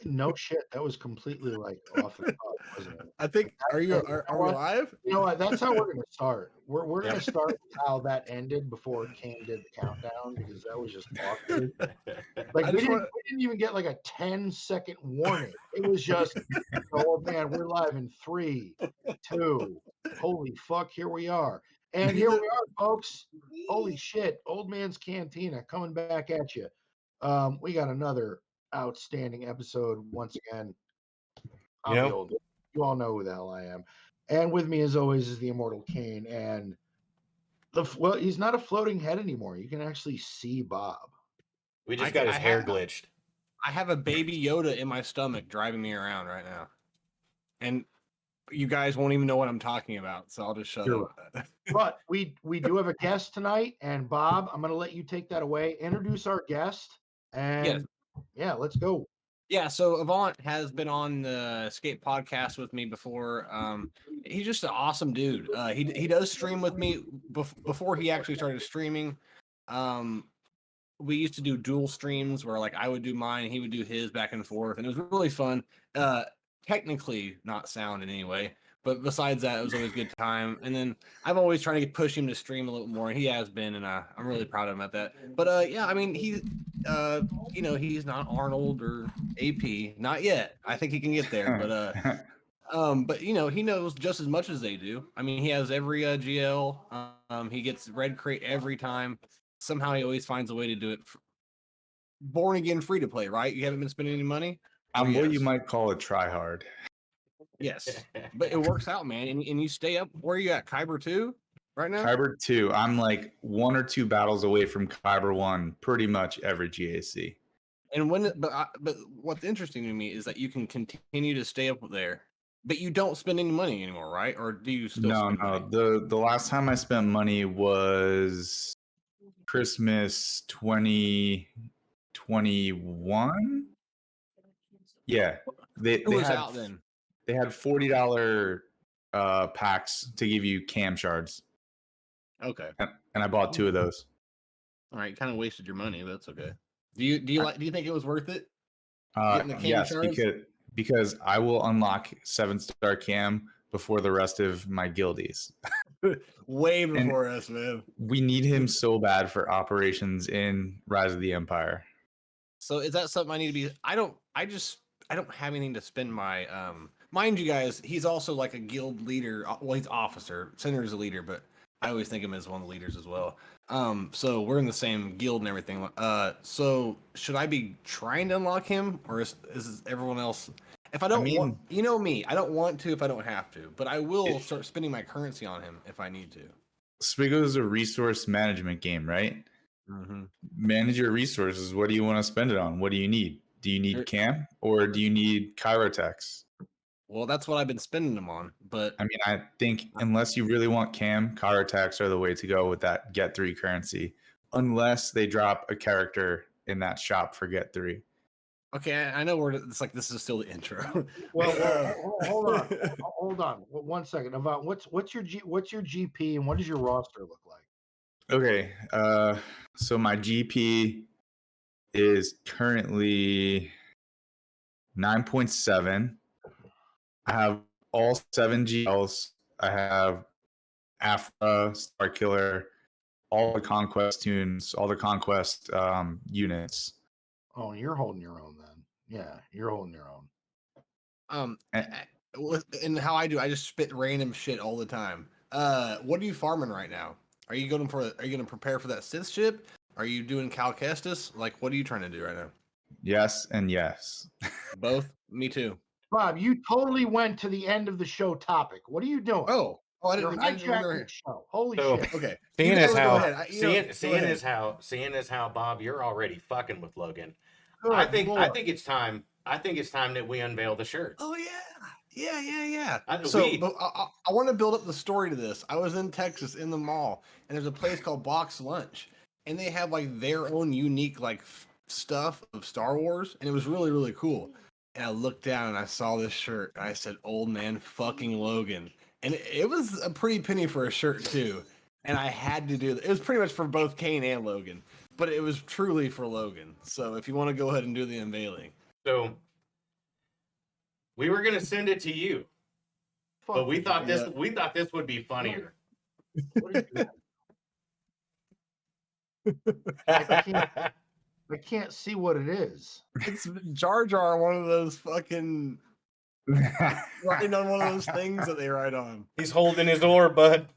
No shit. That was completely like off the cuff, wasn't it? I think. Are You we what? live? You know what? That's how we're gonna start. We're Yep. gonna start with how that ended before Kane did the countdown because that was just awkward. Like I just want. we didn't even get like a 10-second warning. It was just, oh man, we're live in 3, 2. Holy fuck, here we are. And here we are, folks. Holy shit, Old Man's Cantina coming back at you. We got another outstanding episode once again. I'm the old. You all know who the hell I am. And with me, as always, is the immortal Kane. And well, he's not a floating head anymore. You can actually see Bob. We just got his hair glitched. I have a baby Yoda in my stomach driving me around right now, and you guys won't even know what I'm talking about. So I'll just shut up. But we do have a guest tonight, and Bob, I'm going to let you take that away. Introduce our guest, and yeah, let's go. Yeah, so Avant has been on the Skate podcast with me before. He's just an awesome dude. He does stream with me before he actually started streaming. We used to do dual streams where like I would do mine, he would do his back and forth, and it was really fun. Technically not sound in any way, but besides that, it was always a good time. And then I've always tried to push him to stream a little more, and he has been, and I'm really proud of him at that. But yeah, I mean, he's he's not Arnold or AP, not yet. I think he can get there, but he knows just as much as they do. I mean, he has every GL. He gets red crate every time. Somehow he always finds a way to do it. Born again, free to play, right? You haven't been spending any money. I'm what you might call a try hard. Yes, but it works out, man. And you stay up. Where are you at? Kyber 2 right now? Kyber 2. I'm like 1 or 2 battles away from Kyber 1 pretty much every GAC. And but what's interesting to me is that you can continue to stay up there, but you don't spend any money anymore, right? Or do you still spend money? The last time I spent money was Christmas 2021. Yeah, they was had, out then. They had $40 packs to give you cam shards. Okay, and I bought 2 of those. All right, kind of wasted your money, but that's okay. Do you think it was worth it? Yes, because I will unlock 7-star cam before the rest of my guildies. Way before us, man. We need him so bad for operations in Rise of the Empire. So is that something I need to be? I don't have anything to spend my mind you guys, he's also like a guild leader. Well, he's officer. Sender's a leader, but I always think of him as one of the leaders as well. So we're in the same guild and everything. So should I be trying to unlock him, or is everyone else? If I don't want, you know me, I don't want to if I don't have to, but I will start spending my currency on him if I need to. Spigo is a resource management game, right? Mm-hmm. Manage your resources. What do you want to spend it on? What do you need? Do you need cam or do you need Kyrotex? Well, that's what I've been spending them on. But I mean, I think unless you really want cam, Kyrotex are the way to go with that Get 3 currency. Unless they drop a character in that shop for Get 3. Okay, I know it's like this is still the intro. Well, hold on. 1 second. About what's your GP and what does your roster look like? Okay, so my GP is currently 9.7. I have all 7 GLs. I have Afra, Starkiller, all the Conquest tunes, all the Conquest units. Oh, you're holding your own then. Yeah, you're holding your own. And how I do, I just spit random shit all the time. What are you farming right now? Are you going to prepare for that Sith ship? Are you doing Cal Kestis? Like, what are you trying to do right now? Yes and yes. Both? Me too. Bob, you totally went to the end of the show topic. What are you doing? Oh, I didn't remember the show. Holy shit. Okay. Seeing as how Bob, you're already fucking with Logan. I think it's time. I think it's time that we unveil the shirt. Oh yeah. Yeah. I want to build up the story to this. I was in Texas in the mall, and there's a place called Box Lunch, and they have like their own unique like stuff of Star Wars, and it was really, really cool. And I looked down and I saw this shirt, and I said, "Old man fucking Logan." And it was a pretty penny for a shirt too. And I had to do it. It was pretty much for both Kane and Logan, but it was truly for Logan. So if you want to go ahead and do the unveiling. So We were gonna send it to you, but we thought yeah. this would be funnier. What is that? I can't see what it is. It's Jar Jar, one of those fucking writing on one of those things that they write on. He's holding his oar, bud.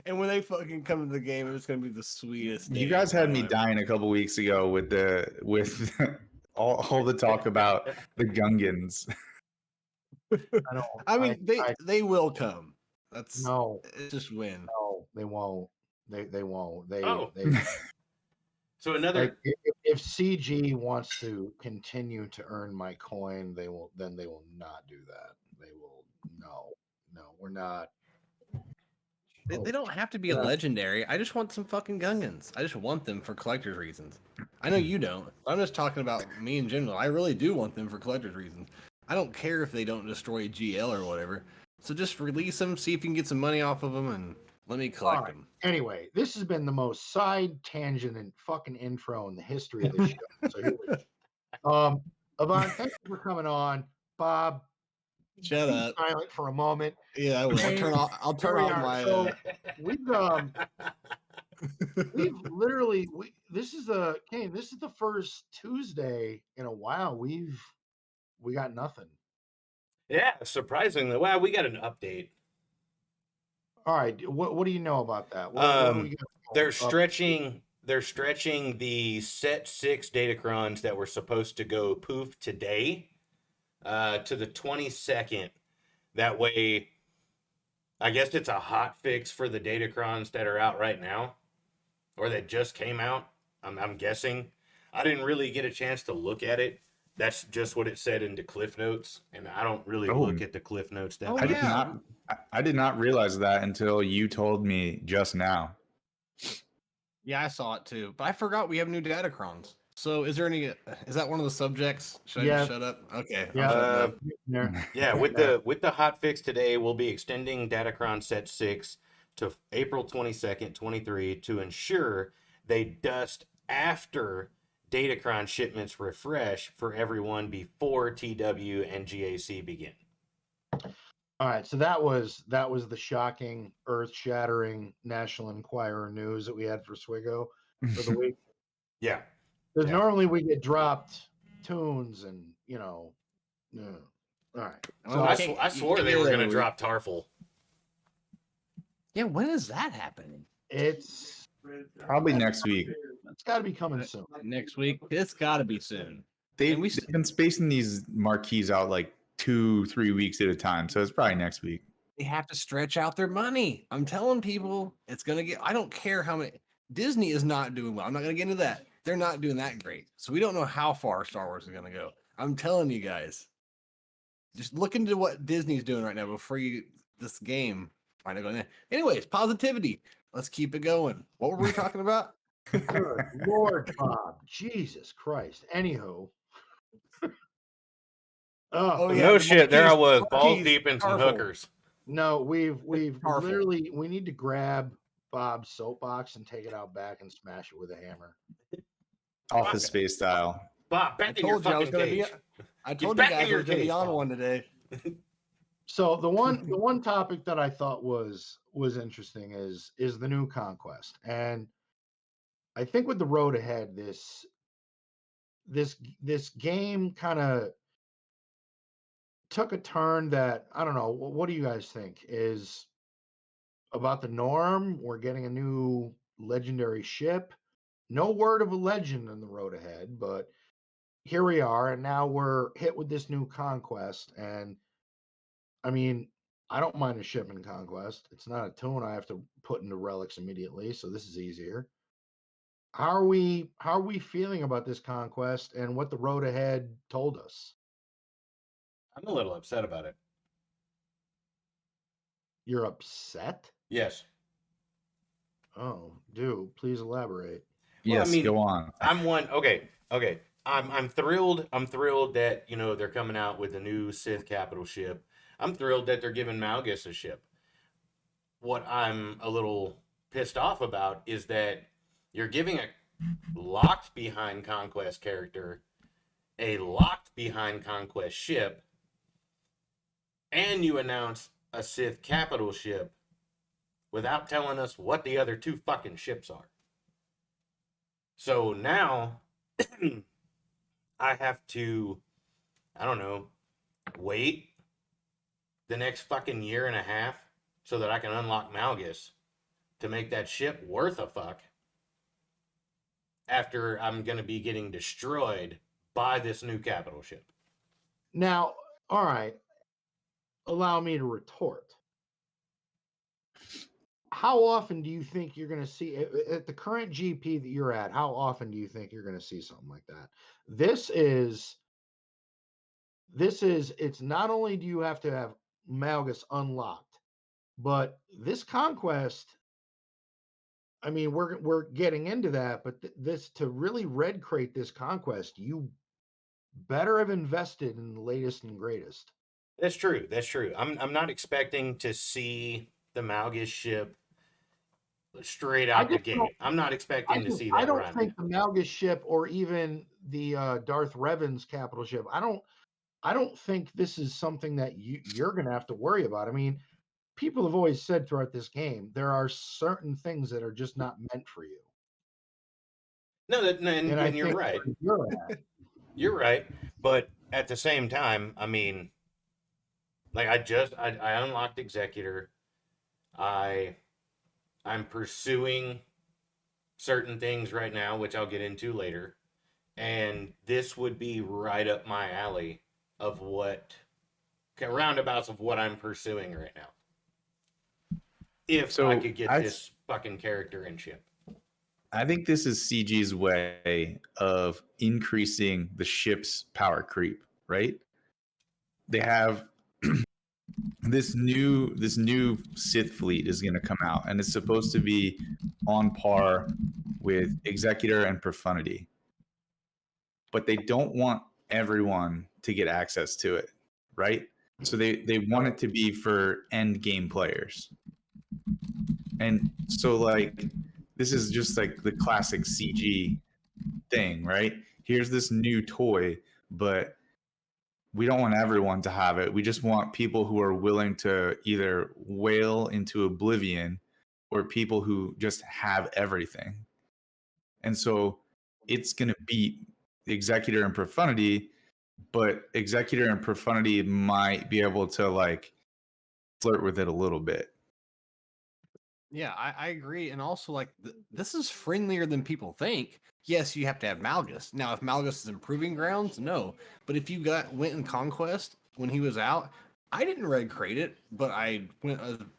And when they fucking come to the game, it's gonna be the sweetest. You day guys of had my me life. dying a couple weeks ago with all the talk about the Gungans. I mean, they will come. That's No, it's just win. no, they won't. They won't. Oh. They So another like if CG wants to continue to earn my coin, they will. Then they will not do that. They will. No, we're not. They don't have to be a legendary. I just want some fucking Gungans. I just want them for collector's reasons. I know you don't. I'm just talking about me in general. I really do want them for collector's reasons. I don't care if they don't destroy GL or whatever. So just release them, see if you can get some money off of them, and let me collect Alright. them. Anyway, this has been the most side tangent and fucking intro in the history of this show. So here we go. Yvonne, thank you for coming on. Bob, Shut be up. silent for a moment. Yeah, I will. I'll turn off my. So we've literally this is the first Tuesday in a while we got nothing. Yeah, surprisingly. Wow, we got an update. All right, what do you know about that? What do we got? They're stretching the set 6 Datacrons that were supposed to go poof today to the 22nd. That way, I guess it's a hot fix for the Datacrons that are out right now, or that just came out. I'm guessing. I didn't really get a chance to look at it. That's just what it said in the Cliff Notes, and I don't really look at the Cliff Notes that much. I did not realize that until you told me just now. Yeah, I saw it too, but I forgot we have new Datacrons. So is there any? Is that one of the subjects? Should I just shut up? Okay. Yeah. Yeah, with the hot fix today, we'll be extending Datacron Set 6 to April 22nd, 23 to ensure they dust after Datacron shipments refresh for everyone before TW and GAC begin. All right, so that was the shocking, earth-shattering National Enquirer news that we had for Swigo for the week. Yeah. Because normally we get dropped tunes and, All right. So I swore they were going to drop Tarful. Yeah, when is that happening? It's probably next week. It's got to be coming soon. Next week? It's got to be soon. They've been spacing these marquees out like 2-3 weeks at a time, so it's probably next week. They have to stretch out their money. I'm telling people it's going to get, I don't care how many. Disney is not doing well. I'm not going to get into that. They're not doing that great. So we don't know how far Star Wars is going to go. I'm telling you guys. Just look into what Disney's doing right now before this game might not go in. Anyways, positivity. Let's keep it going. What were we talking about? Good Lord, Bob. Jesus Christ. Anywho. No shit. There I was, balls deep in some hookers. No, we've literally, we need to grab Bob's soapbox and take it out back and smash it with a hammer. Office Space style. Bob, back in your fucking cage. I told you guys I was going to be on one today. So the one topic that I thought was interesting is the new Conquest. And I think with the road ahead, this game kind of took a turn that, I don't know, what do you guys think is about the norm? We're getting a new legendary ship. No word of a legend in the road ahead, but here we are, and now we're hit with this new Conquest. And I mean, I don't mind a ship in Conquest. It's not a tune I have to put into relics immediately, so this is easier. How are we feeling about this Conquest and what the road ahead told us? I'm a little upset about it. You're upset? Yes. Oh, dude, please elaborate. Well, Yes, go on. Okay. I'm thrilled. I'm thrilled that, they're coming out with a new Sith capital ship. I'm thrilled that they're giving Malgus a ship. What I'm a little pissed off about is that you're giving a locked behind Conquest character a locked behind Conquest ship, and you announce a Sith capital ship without telling us what the other two fucking ships are. So now I have to, I don't know, wait the next fucking year and a half so that I can unlock Malgus to make that ship worth a fuck after I'm going to be getting destroyed by this new capital ship. Now, all right, allow me to retort. How often do you think you're going to see at the current GP that you're at? How often do you think you're going to see something like that? This is it's not only do you have to have Malgus unlocked, but this conquest, I mean, we're getting into that, but this to really red crate this conquest, you better have invested in the latest and greatest. That's true. That's true. I'm not expecting to see the Malgus ship straight out the gate. I'm not expecting to see that. I don't think the Malgus ship or even the Darth Revan's capital ship. I don't think this is something that you're going to have to worry about. I mean, people have always said throughout this game there are certain things that are just not meant for you. No, and you're right. You're right. But at the same time, I mean, like I unlocked Executor. I'm pursuing certain things right now, which I'll get into later. And this would be right up my alley of what roundabouts of what I'm pursuing right now. If I could get this fucking character and ship. I think this is CG's way of increasing the ship's power creep, right? They have this new Sith fleet is going to come out, and it's supposed to be on par with Executor and Profundity. But they don't want everyone to get access to it, right? So they want it to be for end game players. And so like this is just like the classic CG thing, right? Here's this new toy, but we don't want everyone to have it. We just want people who are willing to either wail into oblivion or people who just have everything. And so it's going to beat Executor and Profundity, but Executor and Profundity might be able to like flirt with it a little bit. Yeah, I agree. And also, like, this is friendlier than people think. Yes, you have to have Malgus. Now, if Malgus is improving grounds, no. But if you went in Conquest when he was out, I didn't red crate it, but I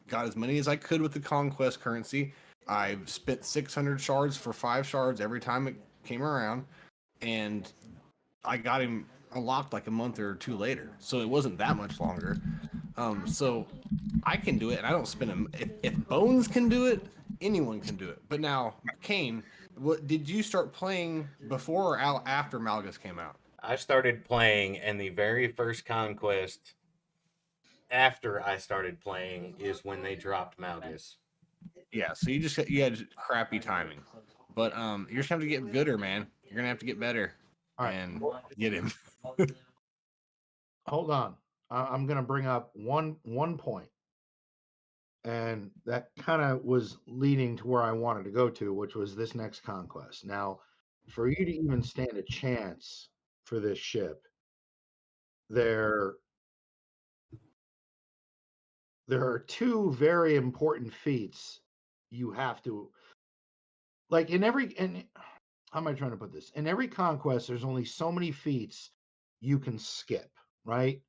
got as many as I could with the Conquest currency. I spent 600 shards for 5 shards every time it came around, and I got him unlocked like a month or two later. So it wasn't that much longer. So I can do it, and I don't spend them. If Bones can do it, anyone can do it. But now, Kane, what did you start playing before or after Malgus came out? I started playing, and the very first Conquest after I started playing is when they dropped Malgus. Yeah, so you had crappy timing, but you're just gonna have to get gooder, man. You're gonna have to get better and get him. Hold on. I'm going to bring up one point, and that kind of was leading to where I wanted to go to, which was this next conquest. Now, for you to even stand a chance for this ship, there are two very important feats you have to, like, and how am I trying to put this? In every conquest, there's only so many feats you can skip, right?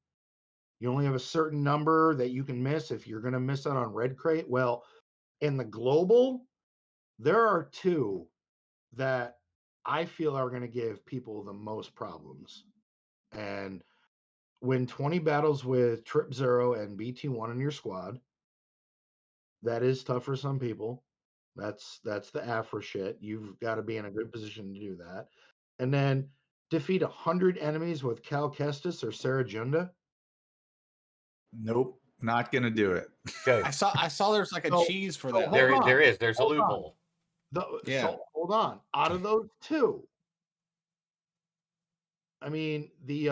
You only have a certain number that you can miss if you're going to miss out on red crate. Well, in the global, there are two that I feel are going to give people the most problems. And win 20 battles with Trip Zero and BT1 in your squad. That is tough for some people. That's the Afra shit. You've got to be in a good position to do that. And then defeat 100 enemies with Cal Kestis or Sarah Junda. Nope, not gonna do it. Okay. I saw there's like a cheese for that. There's a loophole. So hold on. Out of those two, I mean, the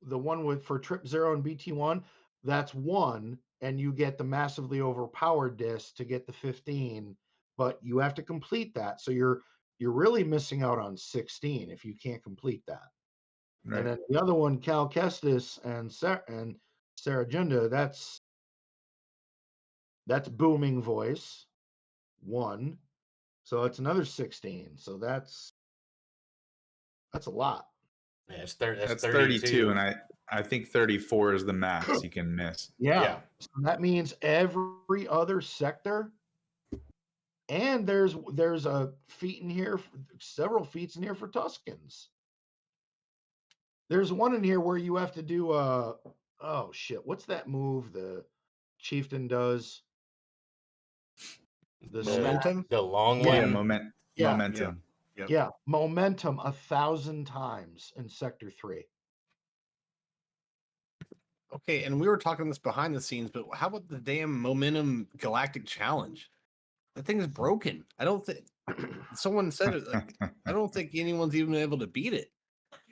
one with for Trip Zero and BT1, that's one, and you get the massively overpowered disc to get the 15, but you have to complete that. So you're really missing out on 16 if you can't complete that. Right. And then the other one, Cal Kestis and Saragunda, that's booming voice one. So it's another 16. So that's a lot. Yeah, That's 32. 32, and I think 34 is the max you can miss. Yeah. Yeah. So that means every other sector, and there's a feat in here, several feats in here for Tuscans. There's one in here where you have to do oh shit, what's that move the chieftain does? The Momentum? The long Yeah. one. Yeah. Momentum. Yep. Yeah, momentum 1,000 times in sector 3. Okay, and we were talking this behind the scenes, but how about the damn Momentum Galactic Challenge? That thing is broken. I don't think someone said it. Like, I don't think anyone's even able to beat it.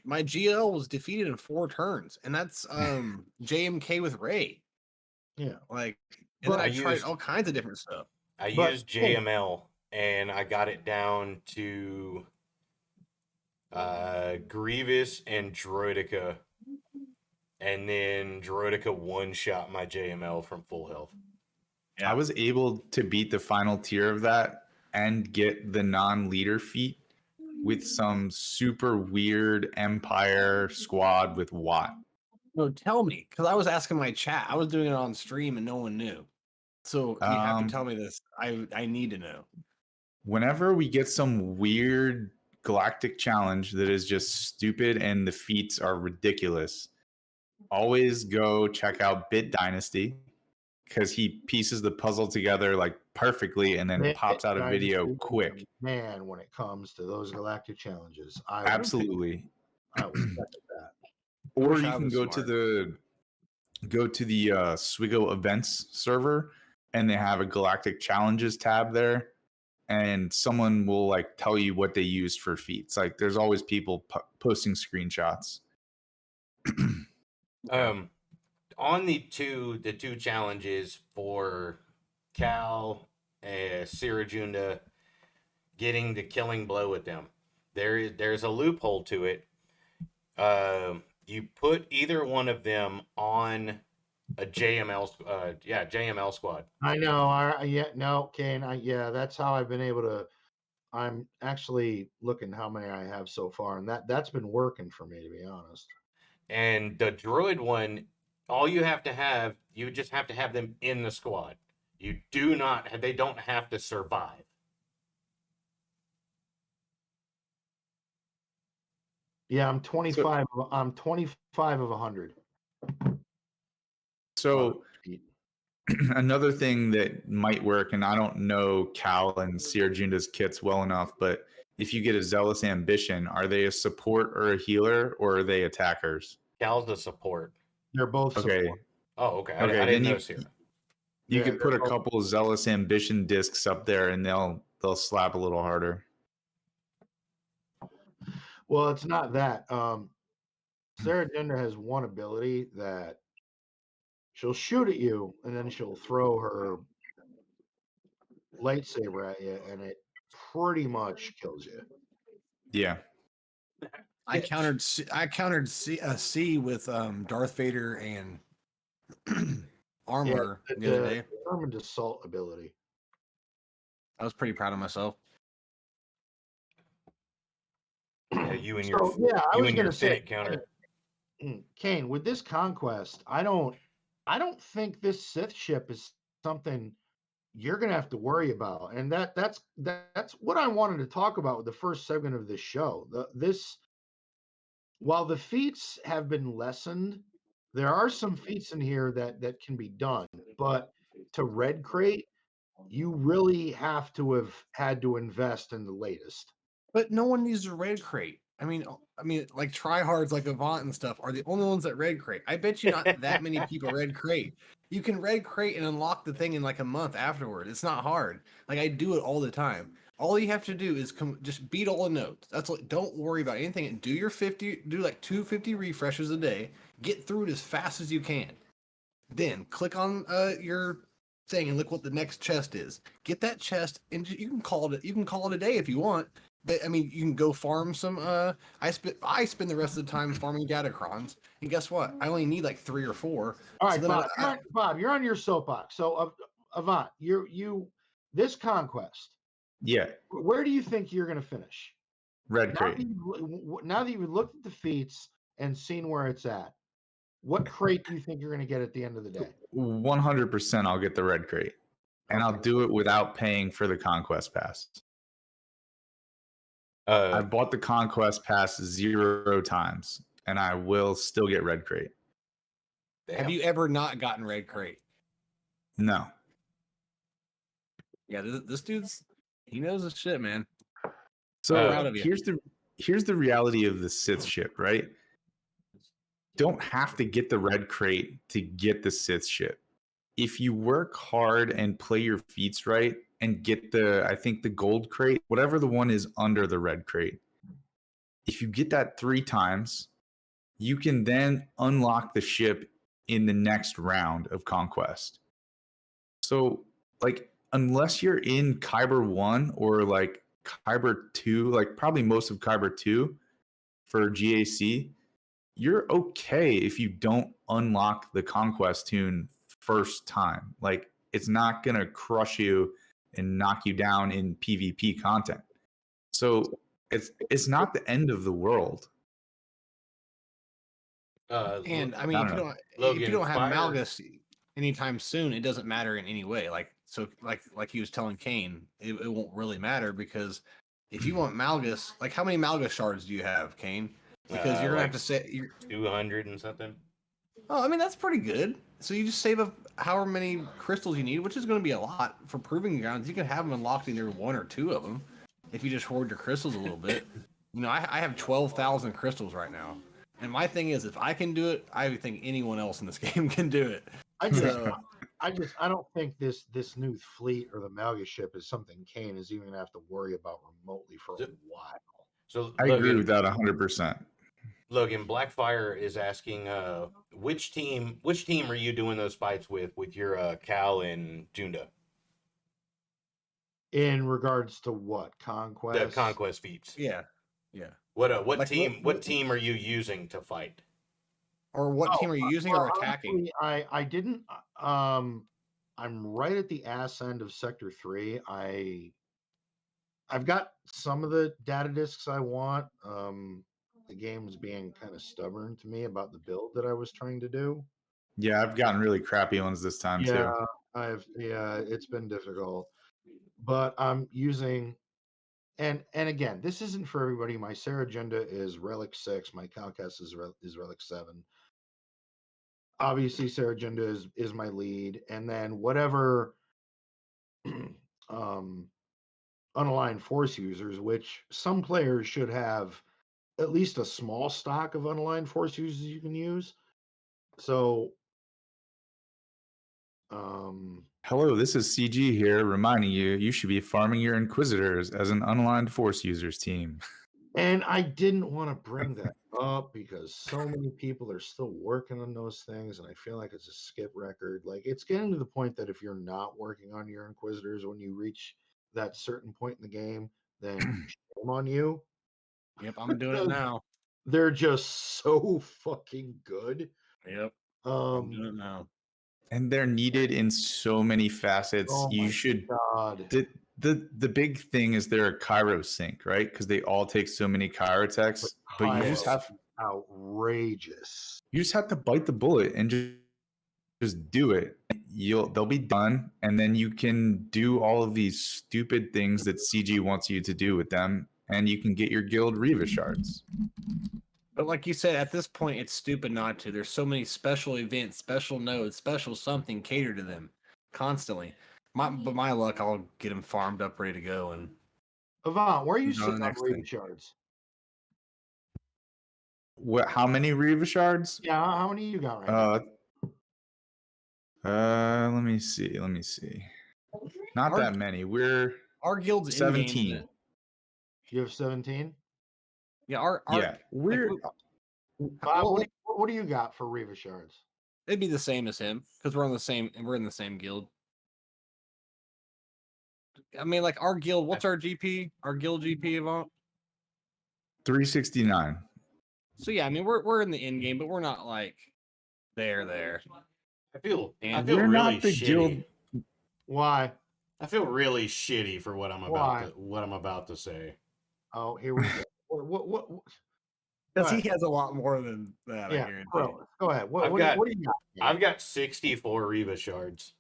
My GL was defeated in 4 turns, and that's JMK with Ray. Yeah. Like, and But then I I tried used- all kinds of different stuff. I But- used JML and I got it down to Grievous and Droidica. And then Droidica one-shot my JML from full health. Yeah. I was able to beat the final tier of that and get the non-leader feat with some super weird Empire squad with Watt. No, tell me, because I was asking my chat. I was doing it on stream and no one knew. So you have to tell me this. I need to know. Whenever we get some weird galactic challenge that is just stupid and the feats are ridiculous, always go check out Bit Dynasty because he pieces the puzzle together like perfectly and then Bit pops out a video Dynasty, quick. Man, when it comes to those galactic challenges, Absolutely. I was second that. Or wish you I can was go smart. to the Swigo events server and they have a galactic challenges tab there and someone will like tell you what they used for feats. Like there's always people posting screenshots. On the two challenges for Cal and Sirajunda getting the killing blow with them, there's a loophole to it. You put either one of them on a JML squad. I know. Kane. That's how I've been able to. I'm actually looking how many I have so far, and that's been working for me, to be honest. And the droid one, all you just have to have them in the squad. They don't have to survive. Yeah, I'm 25. I'm 25 of 100. So another thing that might work, and I don't know Cal and Sierjunda's kits well enough, but if you get a Zealous Ambition, are they a support or a healer, or are they attackers? Cal's the support. They're both Okay. support. Oh, okay. Okay, I then didn't you- notice here. You Yeah, could put a they're both- couple Zealous Ambition discs up there, and they'll slap a little harder. Well, it's not that. Sarah Gender has one ability that she'll shoot at you, and then she'll throw her lightsaber at you, and it pretty much kills you. Yeah. I countered C with Darth Vader and armor the other day. Determined assault ability. I was pretty proud of myself. Yeah, you and So, your yeah, I you was and gonna your say, Senate counter. Kane, with this conquest, I don't think this Sith ship is something you're gonna have to worry about, and that's what I wanted to talk about with the first segment of this show. While the feats have been lessened, there are some feats in here that can be done, but to red crate, you really have to have had to invest in the latest. But no one needs a red crate. I mean, like tryhards like Avant and stuff are the only ones that red crate. I bet you not that many people red crate. You can red crate and unlock the thing in like a month afterward. It's not hard. Like I do it all the time. All you have to do is just beat all the nodes. That's like, don't worry about anything. Do your 50, do like 250 refreshes a day. Get through it as fast as you can. Then click on your thing and look what the next chest is. Get that chest, and you can call it. You can call it a day if you want. But I mean, you can go farm some. I spend the rest of the time farming datacrons, and guess what? I only need like 3 or 4. All So right, then Bob, you're on your soapbox. So, Avant, this conquest. Yeah, Where do you think you're going to finish? red Now crate. now that you've looked at the feats and seen where it's at, what crate do you think you're going to get at the end of the day? 100% I'll get the red crate. And I'll Okay. do it without paying for the Conquest Pass. Uh, I've bought the Conquest Pass 0 times, and I will still get red crate. have you ever not gotten red crate? No. Yeah, this dude's he knows his shit, man. So Proud of you. here's the reality of the Sith ship, right? Don't have to get the red crate to get the Sith ship. If you work hard and play your feats right and get I think the gold crate, whatever the one is under the red crate, if you get that 3 times, you can then unlock the ship in the next round of Conquest. So, like, unless you're in Kyber 1 or like Kyber 2, like probably most of Kyber 2 for GAC, you're okay if you don't unlock the Conquest tune first time. Like, it's not going to crush you and knock you down in PvP content. So, it's not the end of the world. And I mean, if you Logan, don't have fire- Malgus anytime soon, it doesn't matter in any way. Like he was telling Kane, it won't really matter because if you want Malgus, like how many Malgus shards do you have, Kane? Because you're gonna have to say 200 and something. Oh, I mean that's pretty good. So you just save up however many crystals you need, which is going to be a lot for proving grounds. You can have them unlocked in there 1 or 2 of them if you just hoard your crystals a little bit. You know, I have 12,000 crystals right now, and my thing is, if I can do it, I think anyone else in this game can do it. I don't think this new fleet or the Malgus ship is something Kane is even going to have to worry about remotely for a while. So I agree with that 100%. Logan, Blackfire is asking, which team are you doing those fights with your Cal and Junda? In regards to what? Conquest? The Conquest feats. Yeah. What Like, what team are you using to fight? Or what team are you using or attacking? Honestly, I didn't. I'm right at the ass end of Sector 3. I've got some of the data discs I want. The game's being kind of stubborn to me about the build that I was trying to do. Yeah, I've gotten really crappy ones this time too. It's been difficult. But I'm using and again, this isn't for everybody. My Sarah agenda is Relic 6, my Calcast is Relic 7. Obviously, Sarah agenda is my lead, and then whatever unaligned force users, which some players should have at least a small stock of unaligned force users you can use. So, Hello, this is CG here, reminding you should be farming your Inquisitors as an unaligned Force users team. and I didn't want to bring that up because so many people are still working on those things, and I feel like it's a skip record. Like, it's getting to the point that if you're not working on your Inquisitors when you reach that certain point in the game, then shame on you. Yep, I'm doing it now. They're just so fucking good. Yep, I'm doing it now. And they're needed in so many facets. Oh You my should. God. The big thing is they're a Cairo sync, right? Because they all take so many Cairo techs. But you just have outrageous. You just have to bite the bullet and just do it. They'll be done, and then you can do all of these stupid things that CG wants you to do with them, and you can get your guild Reva shards. But like you said, at this point, it's stupid not to. There's so many special events, special nodes, special something catered to them constantly. But my luck, I'll get them farmed up, ready to go. And Avant, where are you No, sitting on next Reva thing. shards? What? How many Reva shards? Yeah, how many you got right now? Let me see. Not that many. We're Our guild's in 17. game. You have 17. Yeah, our Yeah. we're Bob, well, what do you got for Reva shards? it'd be the same as him because we're in the same guild. I mean, like our guild. What's our GP? Our guild GP Avant. 369. So yeah, I mean we're in the end game, but we're not like there. I feel And really We're not the shitty. guild. Why? I feel really shitty for what I'm Why? about to say. Oh, here we go. What Because Go he has a lot more than that, I yeah, guarantee. bro, go ahead. What I've do you- got- what do you got? I've got 64 Reva shards.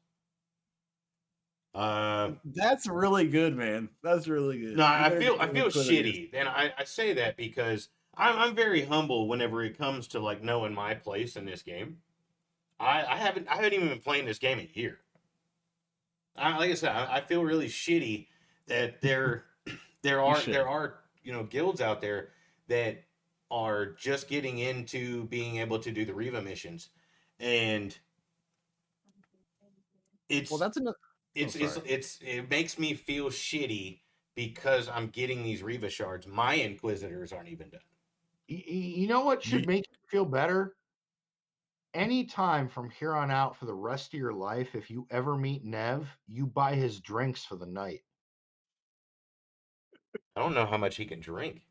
That's really good, man. That's really good. No, You I better feel get shitty, liquidity. and I say that because I'm very humble whenever it comes to like knowing my place in this game. I haven't even been playing this game a year. Like I said, I feel really shitty that there are guilds out there that are just getting into being able to do the Reva missions, and it's Well, that's another. it makes me feel shitty because I'm getting these Reva shards. My Inquisitors aren't even done. You know what should make you feel better? Anytime from here on out for the rest of your life, if you ever meet Nev, you buy his drinks for the night. I don't know how much he can drink.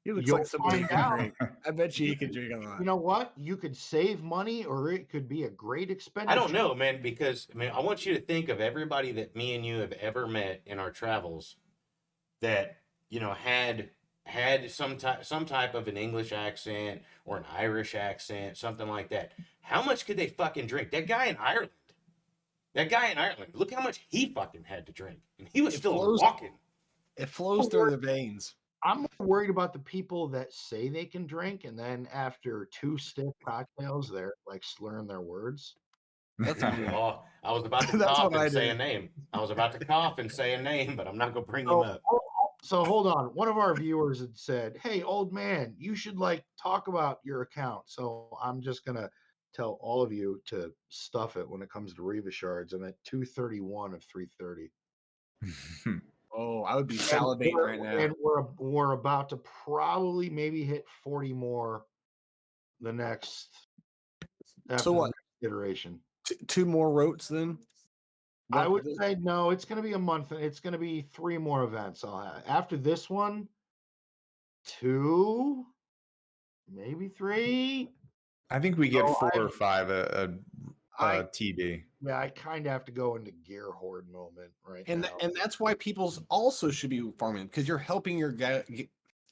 He looks You'll like somebody who find can out. drink. I bet you he can drink a lot. You know what? You could save money, or it could be a great expenditure. I don't know, man, because I want you to think of everybody that me and you have ever met in our travels that had some type of an English accent or an Irish accent, something like that. How much could they fucking drink? That guy in Ireland. Look how much he fucking had to drink, and he was still walking. It flows through the veins. I'm worried about the people that say they can drink, and then after 2 stiff cocktails, they're like slurring their words. That's me. Oh, I was about to That's cough what I and say do. a name. I was about to cough and say a name, but I'm not gonna bring him up. So hold on. One of our viewers had said, "Hey, old man, you should like talk about your account." So I'm just gonna tell all of you to stuff it when it comes to Reva shards. I'm at 231 of 330. Oh, I would be salivating right now. And we're about to probably maybe hit 40 more the next after So the what? next iteration. 2 more rotes then? I would say no, it's going to be a month. It's going to be 3 more events. I'll have. After this one, 2, maybe 3. I think we get Oh, 4 or 5 a TB. Yeah, I kind of have to go into gear horde moment right And now. and that's why people's also should be farming because you're helping your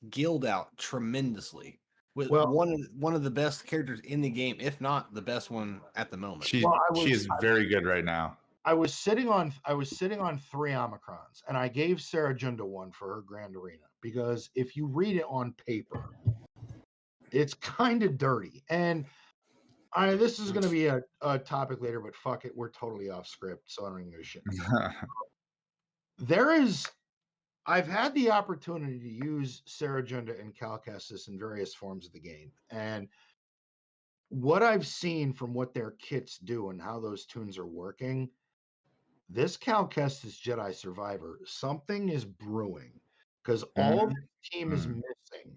guild out tremendously with Well- one of the best characters in the game, if not the best one at the moment. She is very good right now. I was sitting on 3 Omicrons, and I gave Sarah Junda one for her Grand Arena because if you read it on paper, it's kind of dirty. And this is going to be a topic later, but fuck it, we're totally off script, so I don't even give a shit. I've had the opportunity to use Sarah Junda and Cal Kestis in various forms of the game, and what I've seen from what their kits do and how those tunes are working, this Cal Kestis Jedi Survivor, something is brewing because all the team is missing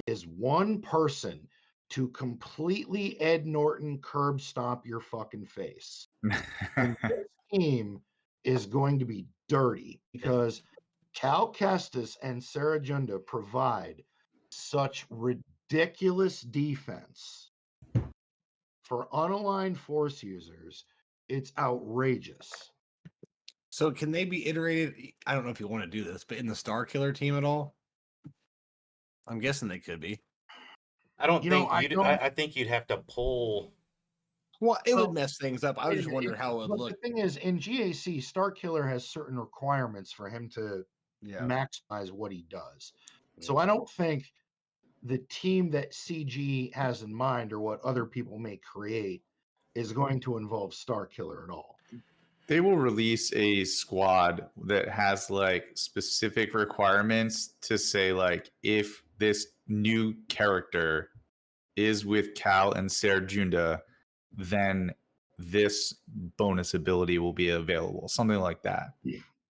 is one person to completely Ed Norton curb stomp your fucking face. And this team is going to be dirty because Cal Kestis and Sarah Junda provide such ridiculous defense for unaligned force users. It's outrageous. So can they be iterated? I don't know if you want to do this, but in the Star Killer team at all? I'm guessing they could be. I think you'd have to pull. Well, it would mess things up. I was just wondering how it would but look. The thing is, in GAC, Star Killer has certain requirements for him to maximize what he does. So I don't think the team that CG has in mind or what other people may create is going to involve Star Killer at all. They will release a squad that has like specific requirements to say like if this new character is with Cal and Sarah Junda, then this bonus ability will be available. Something like that.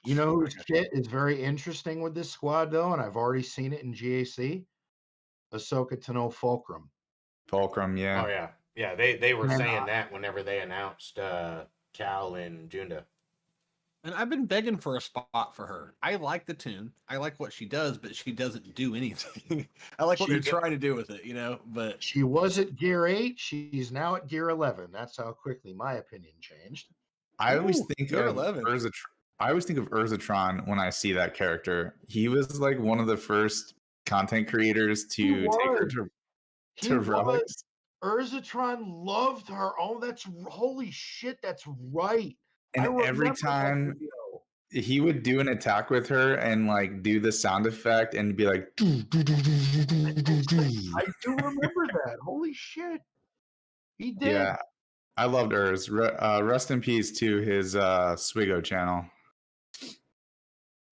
You know whose shit is very interesting with this squad though, and I've already seen it in GAC? Ahsoka Tano Fulcrum. Fulcrum, Oh yeah. yeah, yeah. They were Man, saying that whenever they announced Cal and Junda. And I've been begging for a spot for her. I like the tune. I like what she does, but she doesn't do anything. I like what they're trying to do with it, but She was at gear 8. She's now at gear 11. That's how quickly my opinion changed. I always Ooh, think you're of 11. I always think of Urzatron when I see that character. He was like one of the first content creators to take her He to was. relics. Urzatron loved her. Oh, that's holy shit. That's right. I And every remember that time video. he would do an attack with her and like do the sound effect and be like I do remember that. Holy shit. He did. yeah, I loved Urz. Rest in peace to his Swigo channel.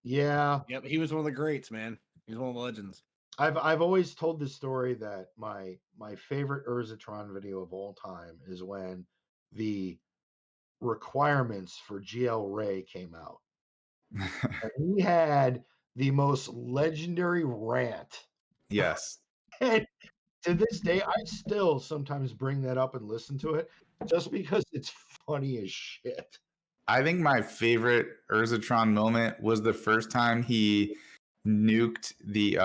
Yeah. Yep, he was one of the greats, man. He's one of the legends. I've always told the story that my favorite Urzatron video of all time is when the requirements for GL Ray came out. And he had the most legendary rant. Yes. And to this day, I still sometimes bring that up and listen to it just because it's funny as shit. I think my favorite Urzatron moment was the first time he nuked the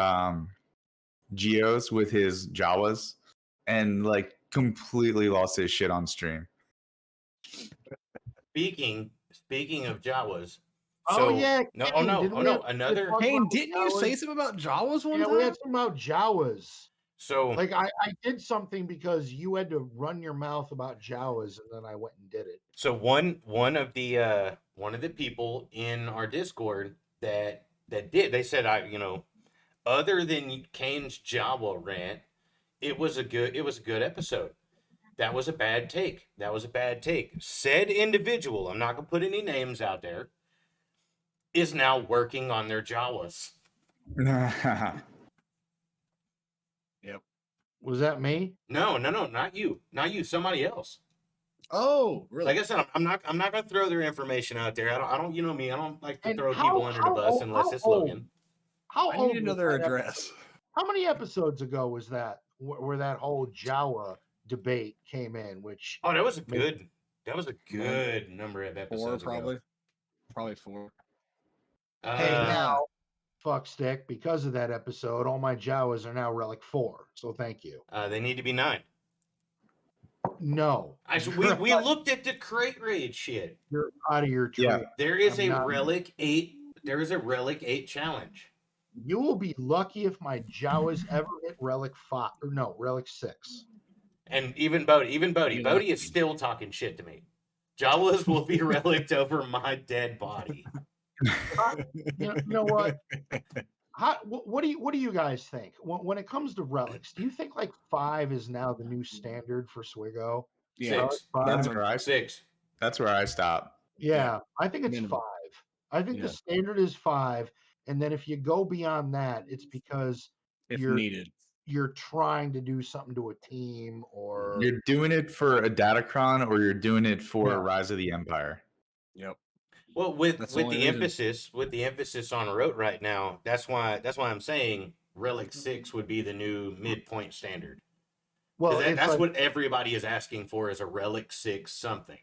Geos with his Jawas and like completely lost his shit on stream. Speaking of Jawas. Oh yeah, no, Kane, didn't we have another. talk Hey, about didn't you say Jawas? something about Jawas one Yeah, time? we had something about Jawas. So Like I did something because you had to run your mouth about Jawas, and then I went and did it. So one of the people in our Discord that did, they said, other than Kane's Jawa rant, it was a good episode. That was a bad take. Said individual, I'm not gonna put any names out there, is now working on their Jawas. Yep. Was that me? No, not you, somebody else. Oh, really? Like I said, I'm not gonna throw their information out there. I don't, you know me. I don't like to And throw people under the bus unless it's Logan. How I old need to know was their that address. episode? How many episodes ago was that where that whole Jawa debate came in? Which Oh, that was a Maybe- good number of episodes Probably. ago. Probably 4. hey Uh, now, fuck stick, because of that episode, all my Jawas are now Relic 4. So thank you. they need to be 9. No, We looked at the crate raid shit. you're out of your tree. Yeah. There is I'm a not- Relic 8. There is a Relic 8 challenge. You will be lucky if my Jawas ever hit Relic 5 or no, Relic 6. And even Bodie Yeah. Bodie is still talking shit to me. Jawas will be relicked over my dead body. You know what? What do you guys think when it comes to relics? Do you think like 5 is now the new standard for Swigo? Yeah. 6. That's Five? where I 6. That's where I stop. Yeah, I think it's Minimum. 5. I think Yeah. the standard is 5, and then if you go beyond that, it's because If you're needed. you're trying to do something to a team or You're doing it for a Datacron or you're doing it for Yeah. Rise of the Empire. Yep. Well, with That's with the the only reason. emphasis on rote right now, that's why I'm saying Relic 6 would be the new midpoint standard. well, it's That's like, what everybody is asking for, is a Relic 6 something.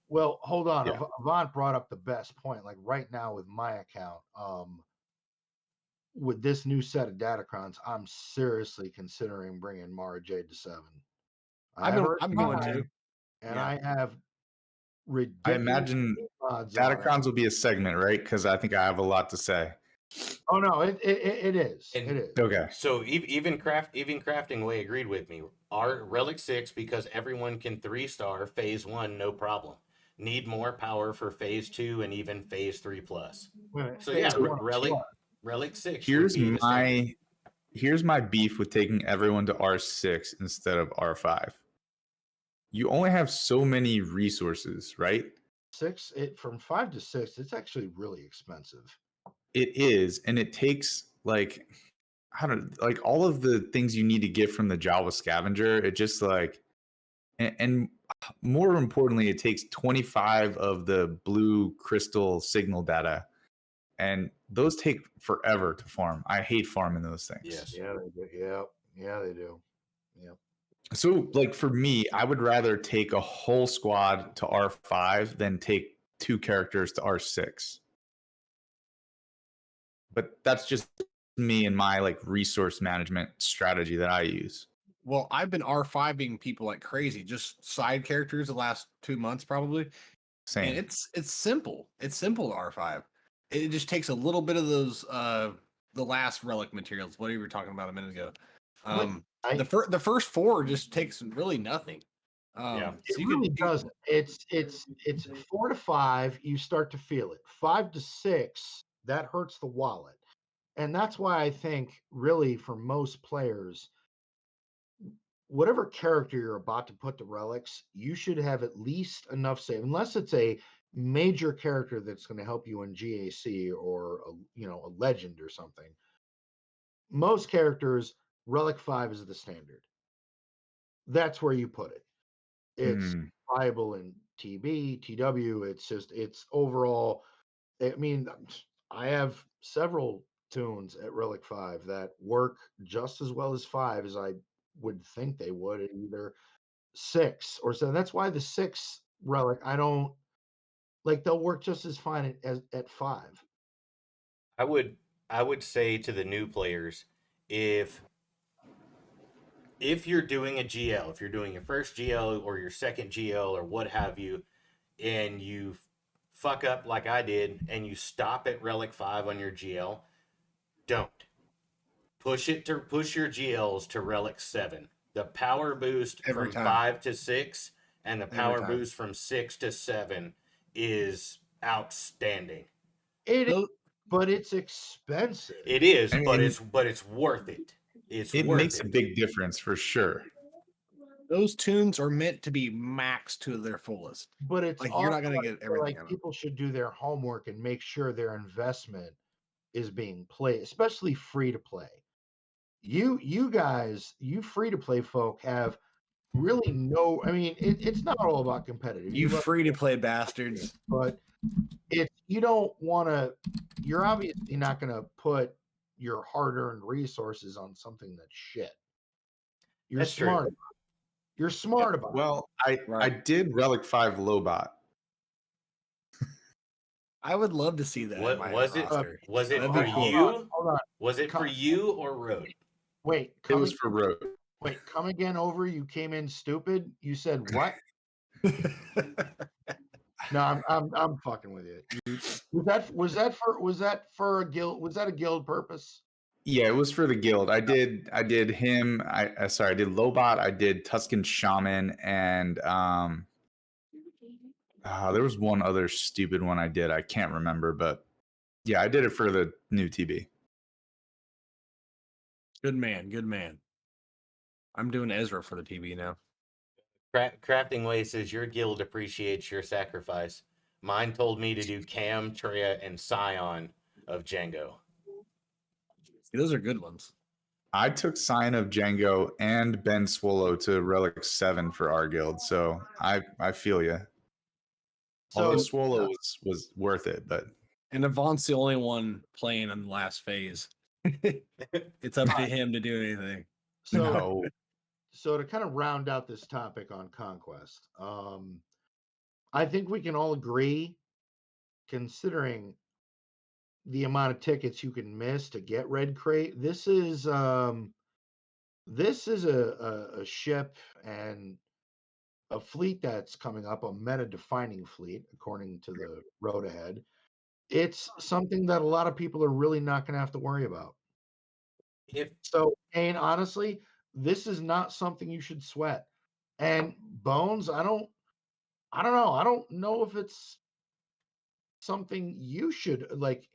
well, hold on. Yeah. Avant brought up the best point. Like right now with my account, with this new set of Datacrons, I'm seriously considering bringing Mara Jade to 7. I'm going to. and Yeah. I have I ridiculous imagine mods on it. Datacrons will be a segment, right? Because I think I have a lot to say. Oh no, it is. And- It is. Okay. So even Crafting Way agreed with me. Our Relic 6, because everyone can 3-star phase 1, no problem. Need more power for phase 2 and even phase 3 plus. Wait a minute, So phase yeah, one, Relic 6. Here's would be the standard. here's my beef with taking everyone to R6 instead of R5. You only have so many resources, right? 6. It from 5 to 6. It's actually really expensive. It is, and it takes like I don't like all of the things you need to get from the Java scavenger. It just like and more importantly, it takes 25 of the blue crystal signal data and those take forever to farm. I hate farming those things. Yes. Yeah, they do. Yeah, yeah, they do. Yeah. So, like for me, I would rather take a whole squad to R5 than take 2 characters to R6. But that's just me and my like resource management strategy that I use. Well, I've been R5ing people like crazy, just side characters the last 2 months probably. Same. And it's simple. It's simple to R5. It just takes a little bit of those the last relic materials, what you were talking about a minute ago. The first 4 just takes really nothing. Yeah. It so you really could doesn't. It's 4 to 5. You start to feel it. 5 to 6, that hurts the wallet, and that's why I think really for most players, whatever character you're about to put the relics, you should have at least enough save, unless it's a major character that's going to help you in GAC or a legend or something. Most characters, relic 5 is the standard. That's where you put it. It's viable in TB, TW. It's overall. I mean, I have several tunes at Relic 5 that work just as well as 5 as I would think they would at either 6 or 7. That's why the 6 relic, I don't like, they'll work just as fine as at 5. I would say to the new players, if you're doing a GL, if you're doing your first GL or your second GL or what have you, and you fuck up like I did and you stop at Relic 5 on your GL, don't. Push your GLs to Relic 7. The power boost Every from time. 5 to 6 and the Every power time. boost from 6 to 7 is outstanding. It is, Those, but it's expensive. It is, I but mean, it's worth it. it makes a big difference for sure. those tunes are meant to be maxed to their fullest. But it's Like you're not also, gonna I get feel everything like out of it. people should do their homework and make sure their investment is being played, especially free to play. You guys, you free to play folk have really no. I mean, it's not all about competitive. You love free to play bastards. but you don't want to. You're obviously not going to put your hard-earned resources on something that's shit. You're That's true. smart. You're smart about it. Well, I Right. did Relic 5 Lobot. I would love to see that. What in my was it? roster. Was it That'd for be cool. you? Hold on. Was it for you or Road? Wait, It was for Road. wait, come again over. You came in stupid. You said what? No, I'm fucking with you. Was that for a guild? Was that a guild purpose? Yeah, it was for the guild. I did him. I did Lobot. I did Tuscan Shaman, and there was one other stupid one I did. I can't remember, but yeah, I did it for the new TB. Good man. Good man. I'm doing Ezra for the TV now. Crafting Way says your guild appreciates your sacrifice. Mine told me to do Cam, Treya, and Scion of Django. Those are good ones. I took Sign of Django and Ben Swallow to Relic 7 for our guild, so I feel you. Although Swallow was worth it, but And Avant's the only one playing in the last phase. It's up to him to do anything. So, no. so to kind of round out this topic on Conquest, I think we can all agree, considering the amount of tickets you can miss to get Red Crate, this is a ship and a fleet that's coming up, a meta-defining fleet, according to the road ahead. It's something that a lot of people are really not going to have to worry about. So, and honestly, this is not something you should sweat. And Bones, I don't know. I don't know if it's something you should like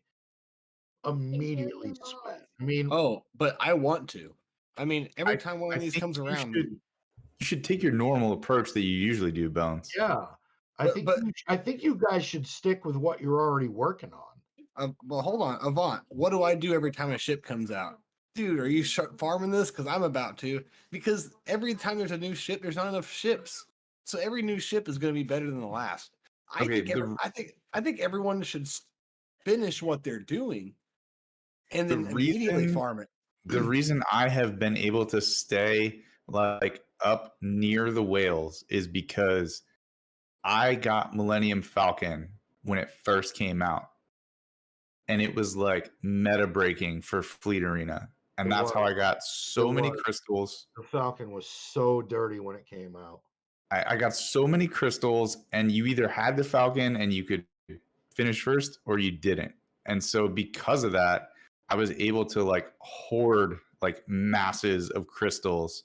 immediately sweat. I mean, but I want to. I mean, every time one I of these think comes you around, you should take your normal approach that you usually do, Bones. yeah. I think you guys should stick with what you're already working on. well, hold on, Avant. What do I do every time a ship comes out? Dude, are you farming this? Because I'm about to. Because every time there's a new ship, there's not enough ships. So every new ship is going to be better than the last. I think everyone should finish what they're doing and The then immediately reason- farm it. The reason I have been able to stay like up near the whales is because I got Millennium Falcon when it first came out. And it was like meta breaking for Fleet Arena. And It that's how was. I got so It many was. crystals. The Falcon was so dirty when it came out. I got so many crystals, and you either had the Falcon and you could finish first or you didn't. And so because of that, I was able to like hoard like masses of crystals.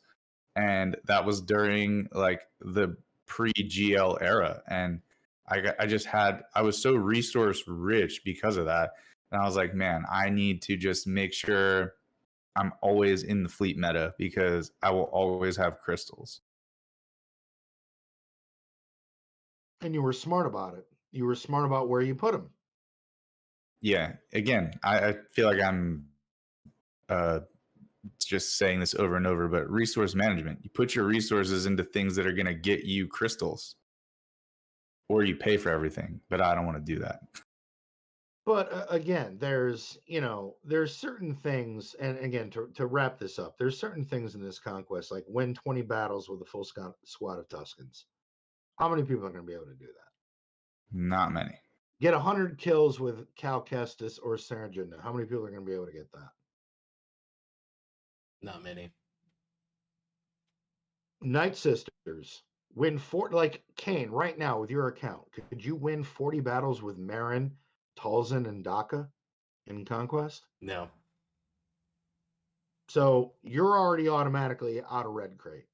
And that was during like the pre-GL era. And I was so resource rich because of that. And I was like, man, I need to just make sure I'm always in the fleet meta because I will always have crystals. And you were smart about it. You were smart about where you put them. Yeah. Again, I feel like I'm just saying this over and over, but resource management. You put your resources into things that are going to get you crystals, or you pay for everything. But I don't want to do that. But again, there's certain things, and again, to wrap this up, there's certain things in this conquest, like win 20 battles with a full squad of Tuscans. How many people are going to be able to do that? Not many. Get 100 kills with Cal Kestis or Saragenda. How many people are going to be able to get that? Not many. Night Sisters win like Kane right now with your account. Could you win 40 battles with Marin, Talzin, and Daka in Conquest? No. So you're already automatically out of red crate.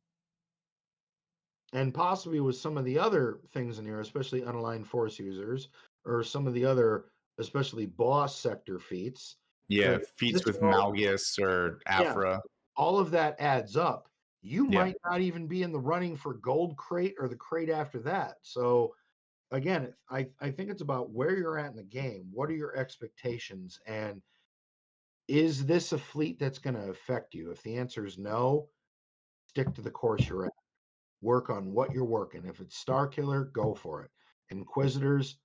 And possibly with some of the other things in here, especially unaligned force users, or some of the other, especially boss sector feats. Yeah, 'cause feats this with world- Malgus or Yeah. Afra. all of that adds up. You Yeah. might not even be in the running for gold crate or the crate after that. So again, I think it's about where you're at in the game. What are your expectations? And is this a fleet that's going to affect you? If the answer is no, stick to the course you're at. Work on what you're working. If it's Star Killer, go for it. Inquisitors,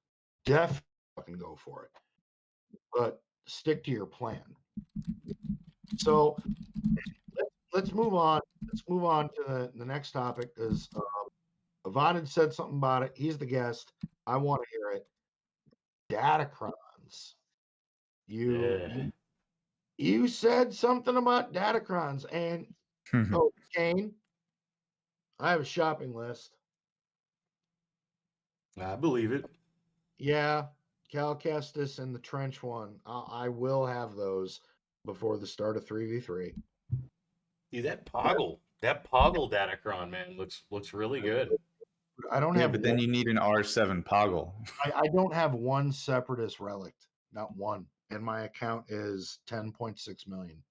definitely go for it. But stick to your plan. So let's move on. Let's move on to the next topic because Yvonne had said something about it. He's the guest. I want to hear it. Datacrons. Yeah. You said something about Datacrons, and oh, Kane, I have a shopping list. I believe it. Yeah, Cal Kestis and the Trench one. I will have those before the start of 3v3. Dude, that Poggle Datacron, man, looks really good. I don't Yeah, have but then one, you need an R7 Poggle. I don't have one Separatist relic, not one. And my account is 10.6 million.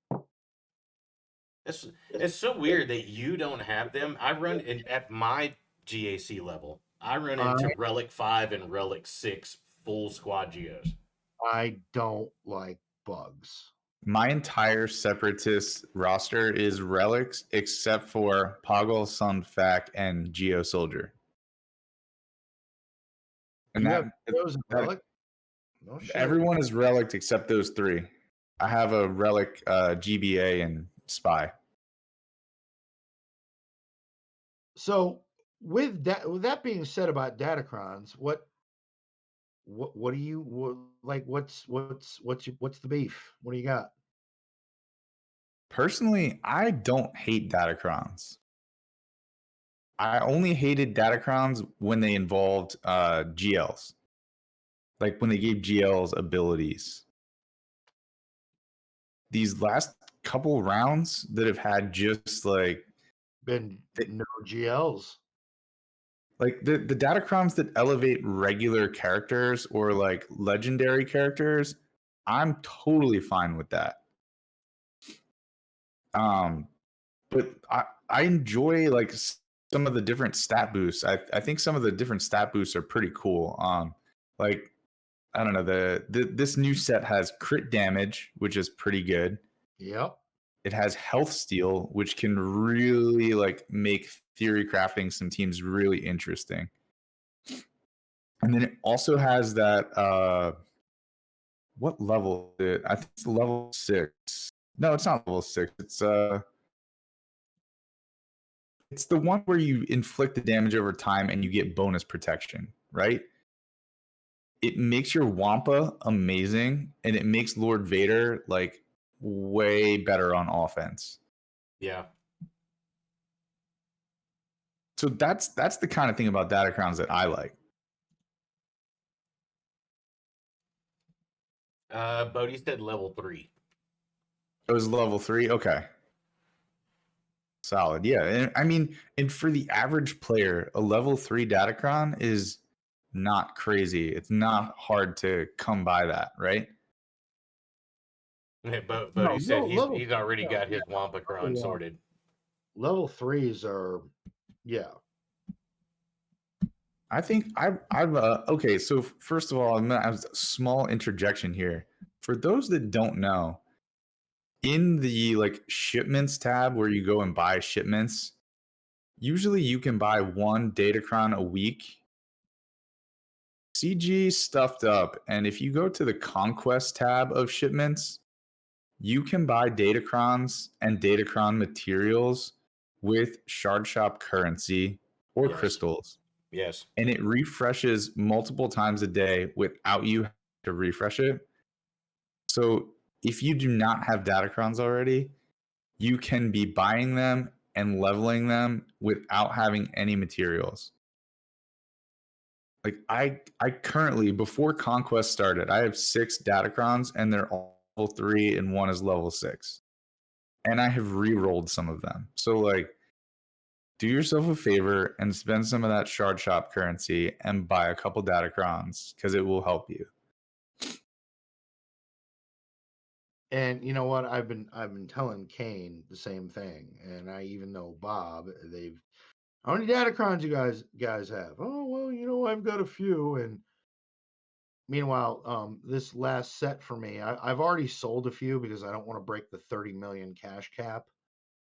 It's so weird that you don't have them. I run at my GAC level. I run into Relic 5 and Relic 6 full squad geos. I don't like bugs. My entire Separatist roster is relics except for Poggle, Sunfac, and Geo Soldier. And You that, have those in that- relic? No shit. everyone is relic except those three. I have a relic GBA and Spy. So with that being said about Datacrons, what do you like? What's the beef? What do you got? Personally, I don't hate Datacrons. I only hated Datacrons when they involved GLs. Like when they gave GLs abilities. These last couple rounds that have had just like Been no GLs. the Datacrons that elevate regular characters or like legendary characters, I'm totally fine with that. But I enjoy like some of the different stat boosts. I think some of the different stat boosts are pretty cool. Like I don't know, this new set has crit damage, which is pretty good. Yep. It has health steal, which can really like make theory crafting some teams really interesting. And then it also has that what level is it? I think it's level 6. No, it's not level 6. It's the one where you inflict the damage over time and you get bonus protection, right? It makes your Wampa amazing, and it makes Lord Vader like way better on offense. Yeah. So that's the kind of thing about Datacrons that I like. Bodie said level 3. It was level 3. Okay, solid. Yeah, and I mean, and for the average player, a level 3 Datacron is not crazy. It's not hard to come by that, right? But No, Bodie said level he's already got his yeah, Wampacron sorted. level 3s are, yeah. I think I've okay. So first of all, I'm gonna have a small interjection here. For those that don't know, in the like shipments tab where you go and buy shipments, usually you can buy one Datacron a week. CG stuffed up, and if you go to the Conquest tab of shipments, you can buy Datacrons and Datacron materials with Shard Shop currency or Yes. crystals. Yes. And it refreshes multiple times a day without you having to refresh it. So if you do not have Datacrons already, you can be buying them and leveling them without having any materials. Like I currently, before Conquest started, I have 6 Datacrons and they're all level 3 and one is level 6. And I have re-rolled some of them. So like, do yourself a favor and spend some of that Shard Shop currency and buy a couple Datacrons because it will help you. And you know what? I've been telling Kane the same thing, and I even know Bob. How many Datacrons you guys have? Oh well, I've got a few. And meanwhile, this last set for me, I've already sold a few because I don't want to break the 30 million cash cap.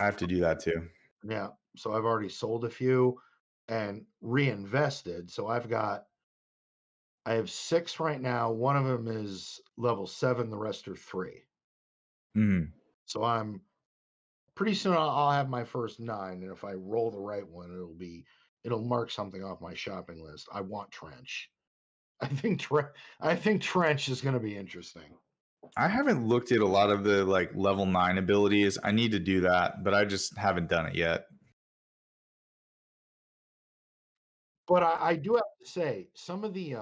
I have to do that too. Yeah, so I've already sold a few and reinvested. So I have 6 right now. One of them is level 7. The rest are 3. Mm. So I'm pretty soon I'll have my first 9, and if I roll the right one, it'll mark something off my shopping list. I want Trench. I think Trench is going to be interesting. I haven't looked at a lot of the like level 9 abilities. I need to do that, but I just haven't done it yet. But I do have to say some of the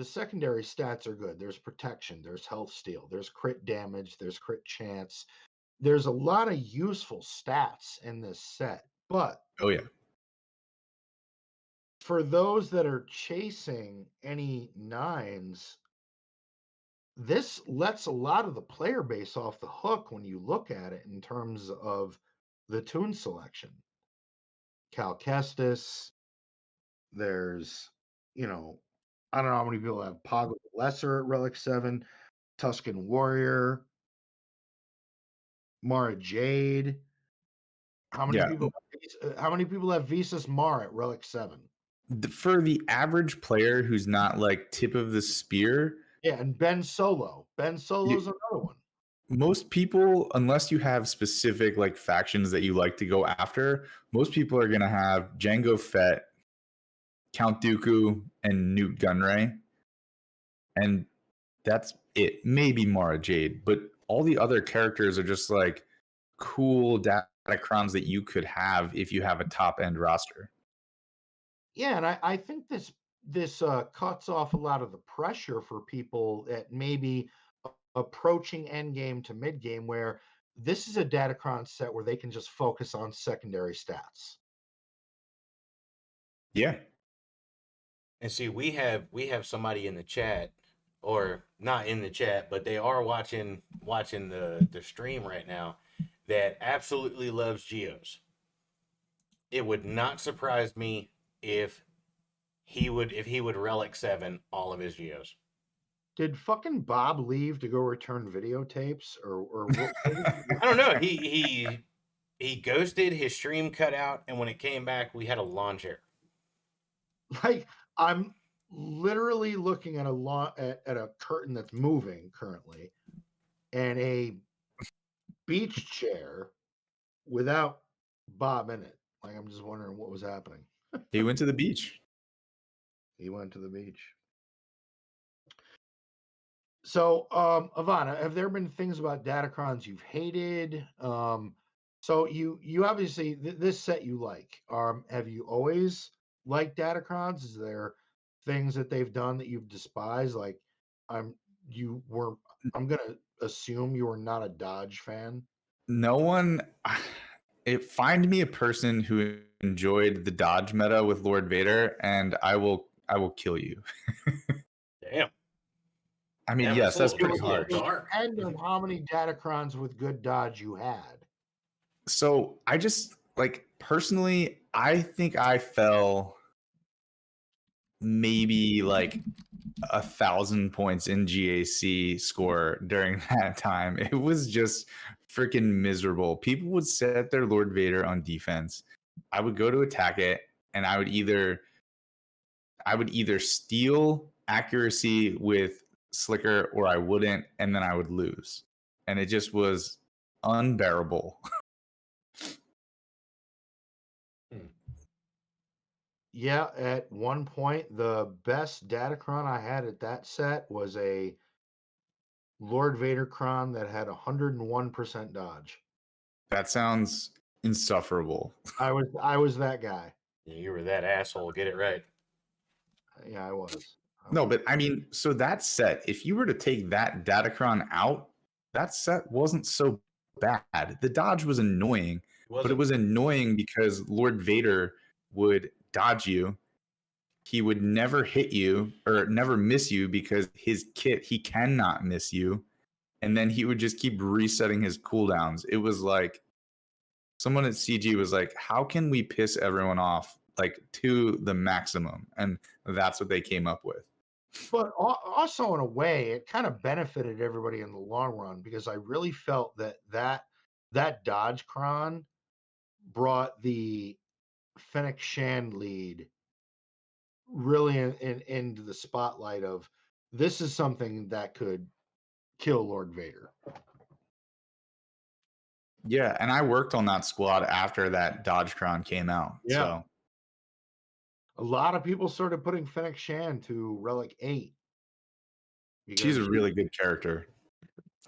secondary stats are good. There's protection, there's health steal, there's crit damage, there's crit chance. There's a lot of useful stats in this set. But Oh yeah. for those that are chasing any 9s, this lets a lot of the player base off the hook when you look at it in terms of the tune selection. Cal Kestis, there's, I don't know how many people have Poggle the Lesser at Relic 7, Tuscan Warrior, Mara Jade. How many Yeah. people have Visas Mar at Relic 7? For the average player who's not like tip of the spear, Yeah, and Ben Solo. Ben Solo's another one. most people, unless you have specific like factions that you like to go after, most people are gonna have Jango Fett, Count Dooku, and Newt Gunray, and that's it. Maybe Mara Jade, but all the other characters are just like cool Datacrons that you could have if you have a top end roster. Yeah, and I think this cuts off a lot of the pressure for people at maybe approaching end game to mid game, where this is a Datacron set where they can just focus on secondary stats. Yeah. And see, we have somebody in the chat, or not in the chat, but they are watching the stream right now, that absolutely loves Geos. It would not surprise me if he would Relic 7 all of his Geos. Did fucking Bob leave to go return videotapes, or what? I don't know. He ghosted, his stream cut out, and when it came back, we had a lawn chair. Like I'm literally looking at at a curtain that's moving currently, and a beach chair without Bob in it. Like, I'm just wondering what was happening. He went to the beach. He went to the beach. So, Ivana, have there been things about Datacrons you've hated? So you obviously this set you like. Have you always liked Datacrons? Is there things that they've done that you've despised? Like, I'm you were I'm gonna assume you were not a Dodge fan. No one. Find me a person who enjoyed the dodge meta with Lord Vader, and I will kill you. Damn. I mean, Damn, yes, that's it pretty was a little harsh. dark. And of how many Datacrons with good Dodge you had. So I just like personally, I think I fell maybe like 1,000 points in GAC score during that time. It was just freaking miserable. People would set their Lord Vader on defense. I would go to attack it, and I would either steal accuracy with Slicker or I wouldn't, and then I would lose. And it just was unbearable. Yeah, at one point, the best Datacron I had at that set was a Lord Vader Cron that had 101% dodge. That sounds insufferable. I was that guy. Yeah, you were that asshole. Get it right. Yeah, I was. No, but I mean, so that set, if you were to take that Datacron out, that set wasn't so bad. The dodge was annoying, but it was annoying because Lord Vader would dodge you. He would never hit you or never miss you because his kit, he cannot miss you. And then he would just keep resetting his cooldowns. It was like someone at CG was like, how can we piss everyone off like to the maximum? And that's what they came up with. But also, in a way, it kind of benefited everybody in the long run because I really felt that Dodge Cron brought the Fennec Shan lead really into the spotlight of this is something that could kill Lord Vader. Yeah, and I worked on that squad after that Dodgecron came out. Yeah. So A lot of people started putting Fennec Shan to Relic 8. she's a because really good character.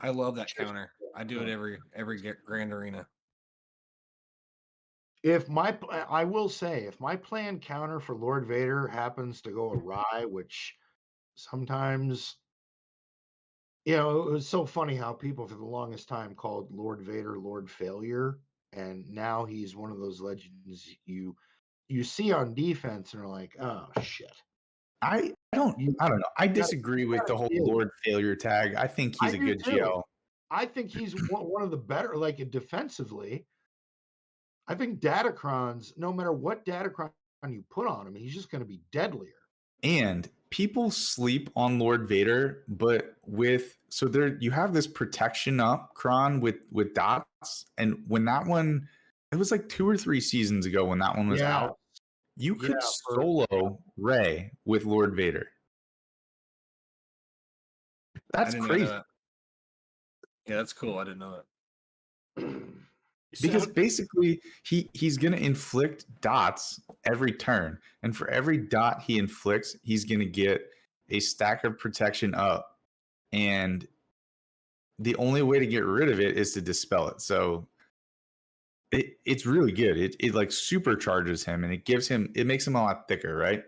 I love that counter. I do it every Grand Arena. I will say, if my planned counter for Lord Vader happens to go awry, which sometimes, it was so funny how people for the longest time called Lord Vader Lord Failure, and now he's one of those legends you see on defense and are like, oh shit. I don't know. I disagree with the whole deal with Lord failure tag. I think he's a do good too. GL. I think he's one of the better, like defensively. I think Datacrons, no matter what Datacron you put on him, he's just going to be deadlier. And people sleep on Lord Vader, but you have this protection up cron with dots, and when that one, it was like 2 or 3 seasons ago when that one was out, you could solo Rey with Lord Vader. That's crazy. That. Yeah, that's cool. I didn't know that. Because basically he's going to inflict dots every turn, and for every dot he inflicts, he's going to get a stack of protection up, and the only way to get rid of it is to dispel it. So it's really good. It like supercharges him, and it makes him a lot thicker, right?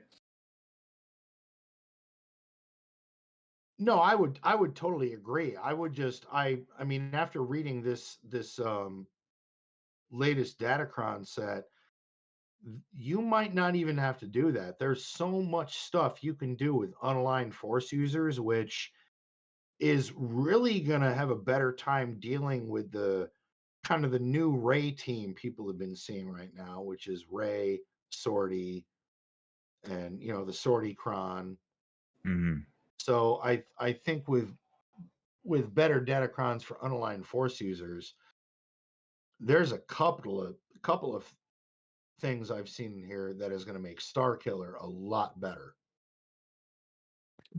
No, I would totally agree. I would just I mean, after reading this latest Datacron set, you might not even have to do that. There's so much stuff you can do with unaligned force users, which is really going to have a better time dealing with the kind of the new Ray team people have been seeing right now, which is Ray, Sortie, and the Sortie Cron. Mm-hmm. So I think with better Datacrons for unaligned force users, there's a couple of things I've seen here that is going to make Star Killer a lot better.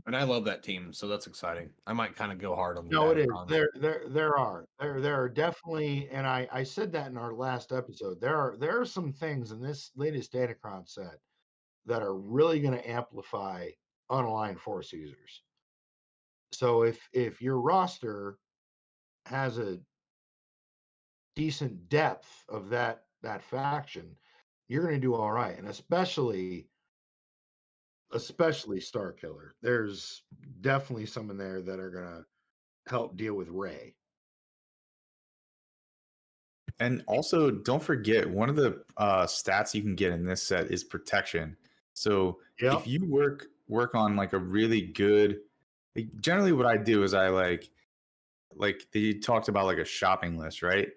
And I love that team, so that's exciting. I might kind of go hard on the No, it is. Datacrons. There are definitely, and I said that in our last episode. There are some things in this latest Datacron set that are really going to amplify unaligned force users. So if your roster has a decent depth of that faction, you're going to do all right, and especially Star Killer. There's definitely some in there that are going to help deal with Ray. And also, don't forget one of the stats you can get in this set is protection. So Yep. if you work on like a really good, generally what I do is I like they talked about like a shopping list, right?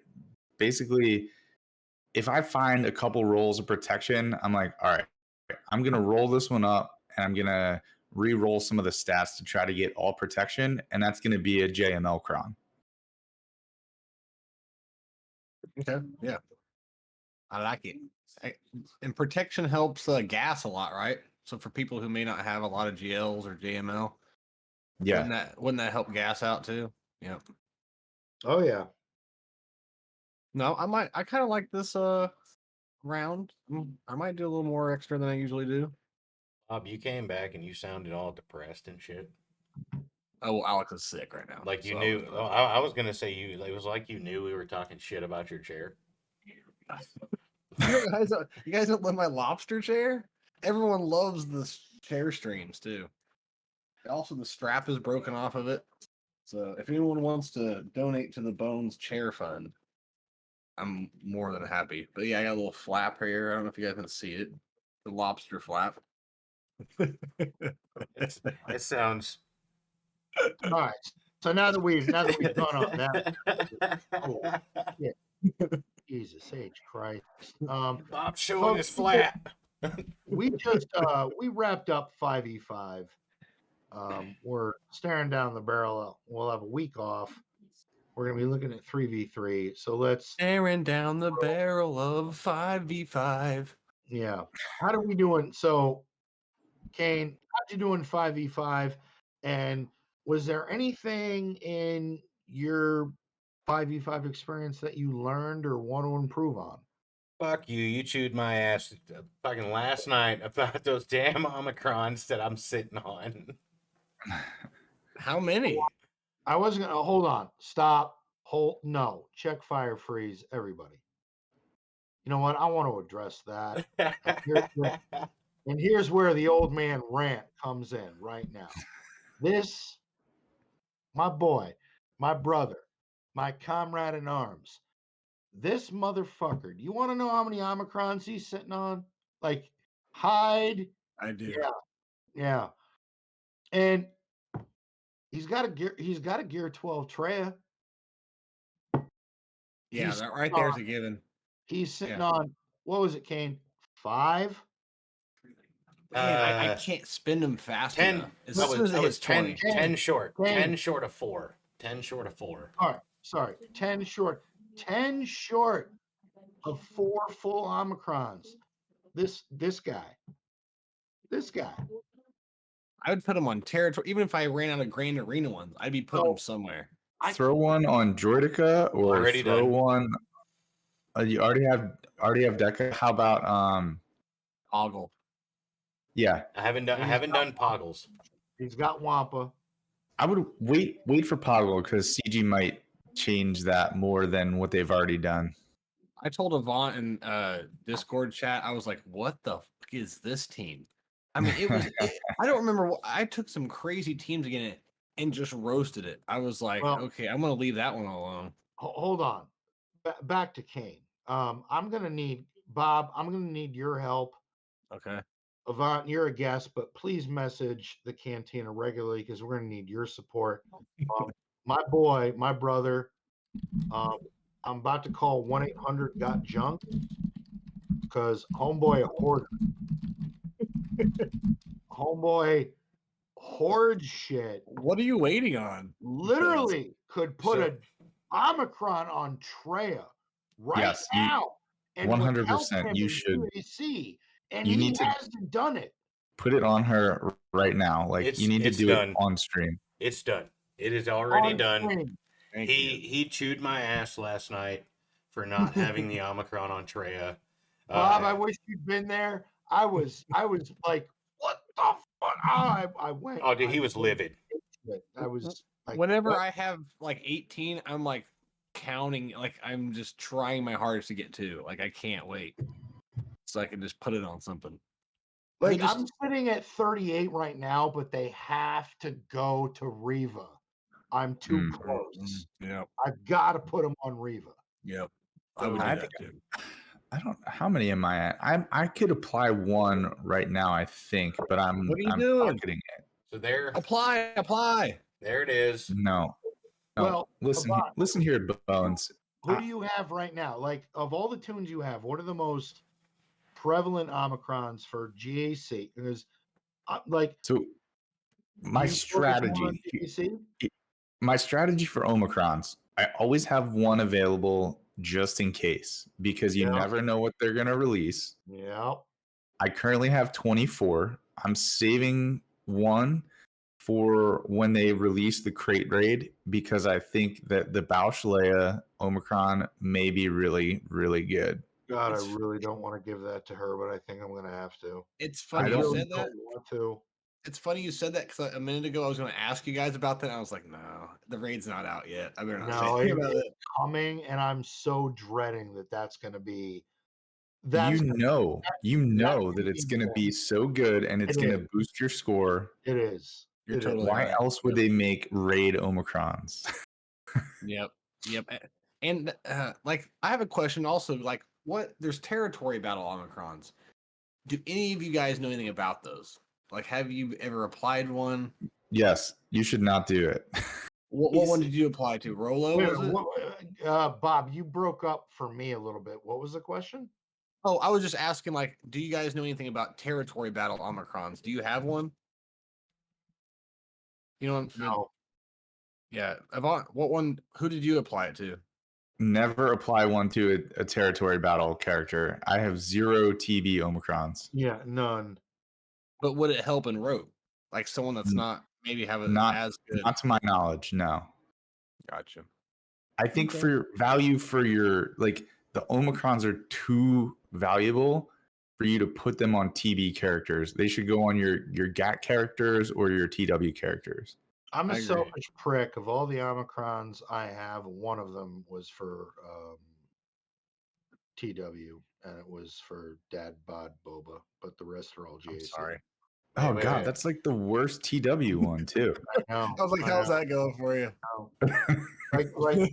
Basically, if I find a couple rolls of protection, I'm like, all right, I'm gonna roll this one up and I'm gonna re-roll some of the stats to try to get all protection, and that's gonna be a JML cron. Okay, yeah, I like it. And protection helps gas a lot, right? So for people who may not have a lot of GLs or JML, Yeah. wouldn't that help gas out too? Yeah. Oh yeah. No, I kind of like this round. I might do a little more extra than I usually do. Bob, you came back and you sounded all depressed and shit. Oh, well, Alex is sick right now. Like you so knew. I was gonna say you. It was like you knew we were talking shit about your chair. you guys don't love my lobster chair? Everyone loves the chair streams too. Also, the strap is broken off of it. So if anyone wants to donate to the Bones Chair Fund, I'm more than happy. But yeah, I got a little flap here. I don't know if you guys can see it. The lobster flap. It sounds. All right. So now that we've gone on that, cool. Yeah. Jesus H Christ. Bob's showing his flat. We just we wrapped up 5v5. We're staring down the barrel. We'll have a week off. We're gonna be looking at 3v3. So let's Staring down the barrel of 5v5. yeah. How are we doing? So Kane, how'd you do in 5v5? And was there anything in your 5v5 experience that you learned or want to improve on? Fuck you. You chewed my ass fucking last night about those damn Omicrons that I'm sitting on. How many? I wasn't gonna hold on. Stop. Hold no. Check fire freeze, everybody. You know what? I want to address that. And here's where the old man rant comes in right now. This, my boy, my brother, my comrade in arms, this motherfucker. Do you want to know how many Omicrons he's sitting on? Like, hide. I do. Yeah, yeah. And he's got a gear 12 Treya. Yeah, He's that right there's a given. He's sitting on, what was it, Kane? 5? Man, I can't spin them fast 10. enough. As I soon as it was hits 10, 20. 10 short. 10. 10 short of 4. 10 short of 4. All right, sorry. 10 short. 10 short of 4 full Omicrons. This guy. I would put him on territory. Even if I ran out of Grand Arena ones, I'd be putting them somewhere. Throw one on Droidica or Already throw done. one. You already have Deca. How about Ogle. Yeah, I haven't done Poggles. He's got Wampa. I would wait for Poggle because CG might change that more than what they've already done. I told Avant in Discord chat, I was like, what the fuck is this team? I mean, I don't remember. I took some crazy teams again and just roasted it. I was like, Well, okay, I'm going to leave that one alone. Hold on. Back to Kane. I'm going to need, Bob, I'm going to need your help. Okay. Avant, you're a guest, but please message the Cantina regularly because we're going to need your support. My boy, my brother, I'm about to call 1-800-GOT-JUNK because homeboy a hoarder. Homeboy hoard shit. What are you waiting on? Literally could put a Omicron on Treya right now. And 100%. You should. UAC, and he hasn't done it. put it on her right now. Like you need to It's do done. it on stream. It's done. It is already On done. screen. Thank He chewed my ass last night for not having the Omicron on Treya. Bob, I wish you'd been there. I was like, what the fuck? I went. Oh, dude, he I was went livid. into it. I was like, Whenever what? I have like 18, I'm like counting, like I'm just trying my hardest to get to. Like I can't wait, so I can just put it on something. Like just- I'm sitting at 38 right now, but they have to go to Riva. I'm too Mm. close. Yep, I've got to put them on Riva. yep. I would I do think that too. I don't. How many am I at? I could apply one right now. I think, but I'm What are you doing? pocketing it. So there Apply. it is. No. No. Well, Bob, listen here, Bones. who do you have right now? Like of all the tunes you have, what are the most prevalent Omicrons for GAC? Because like So my you focus more on strategy, GAC? my strategy for Omicrons, I always have one available just in case because you Yeah. never know what they're gonna release. Yeah. I currently have 24. I'm saving one for when they release the crate raid because I think that the Baushlea Omicron may be really, really good. God, It's- I really don't want to give that to her, but I think I'm gonna have to. It's I funny you don't- said that. don't want to. It's funny you said that because a minute ago I was going to ask you guys about that. And I was like, no, the raid's not out yet. I better not No, say anything about it. it's coming, and I'm so dreading that that's gonna be. You That's know gonna that it's be going to more. be so good and it's It going is. to boost your score. It is. You're It is. totally Why right. else would they make raid Omicrons? Yep. And like, I have a question also. Like, there's territory battle Omicrons. Do any of you guys know anything about those? Like, have you ever applied one? Yes, you should not do it. What one did you apply to? Rolo, Wait, was it? Bob, you broke up for me a little bit. What was the question? Oh, I was just asking, like, do you guys know anything about territory battle Omicrons? Do you have one? You know, No. yeah. Yvonne, what one? Who did you apply it to? Never apply one to a territory battle character. I have 0 TB Omicrons. Yeah, none. But would it help in rogue? Like someone that's N- not maybe have it Not as good. not to my knowledge, no. Gotcha. I think Okay. for value for your like the Omicrons are too valuable for you to put them on TB characters. They should go on your GAT characters or your TW characters. I'm a I agree. selfish prick. Of all the Omicrons I have, one of them was for TW, and it was for Dad Bod Boba, but the rest are all I'm GAC. sorry. Oh wait, god, wait. that's like the worst TW one too. I know. I was like, I how's know. that going for you? Like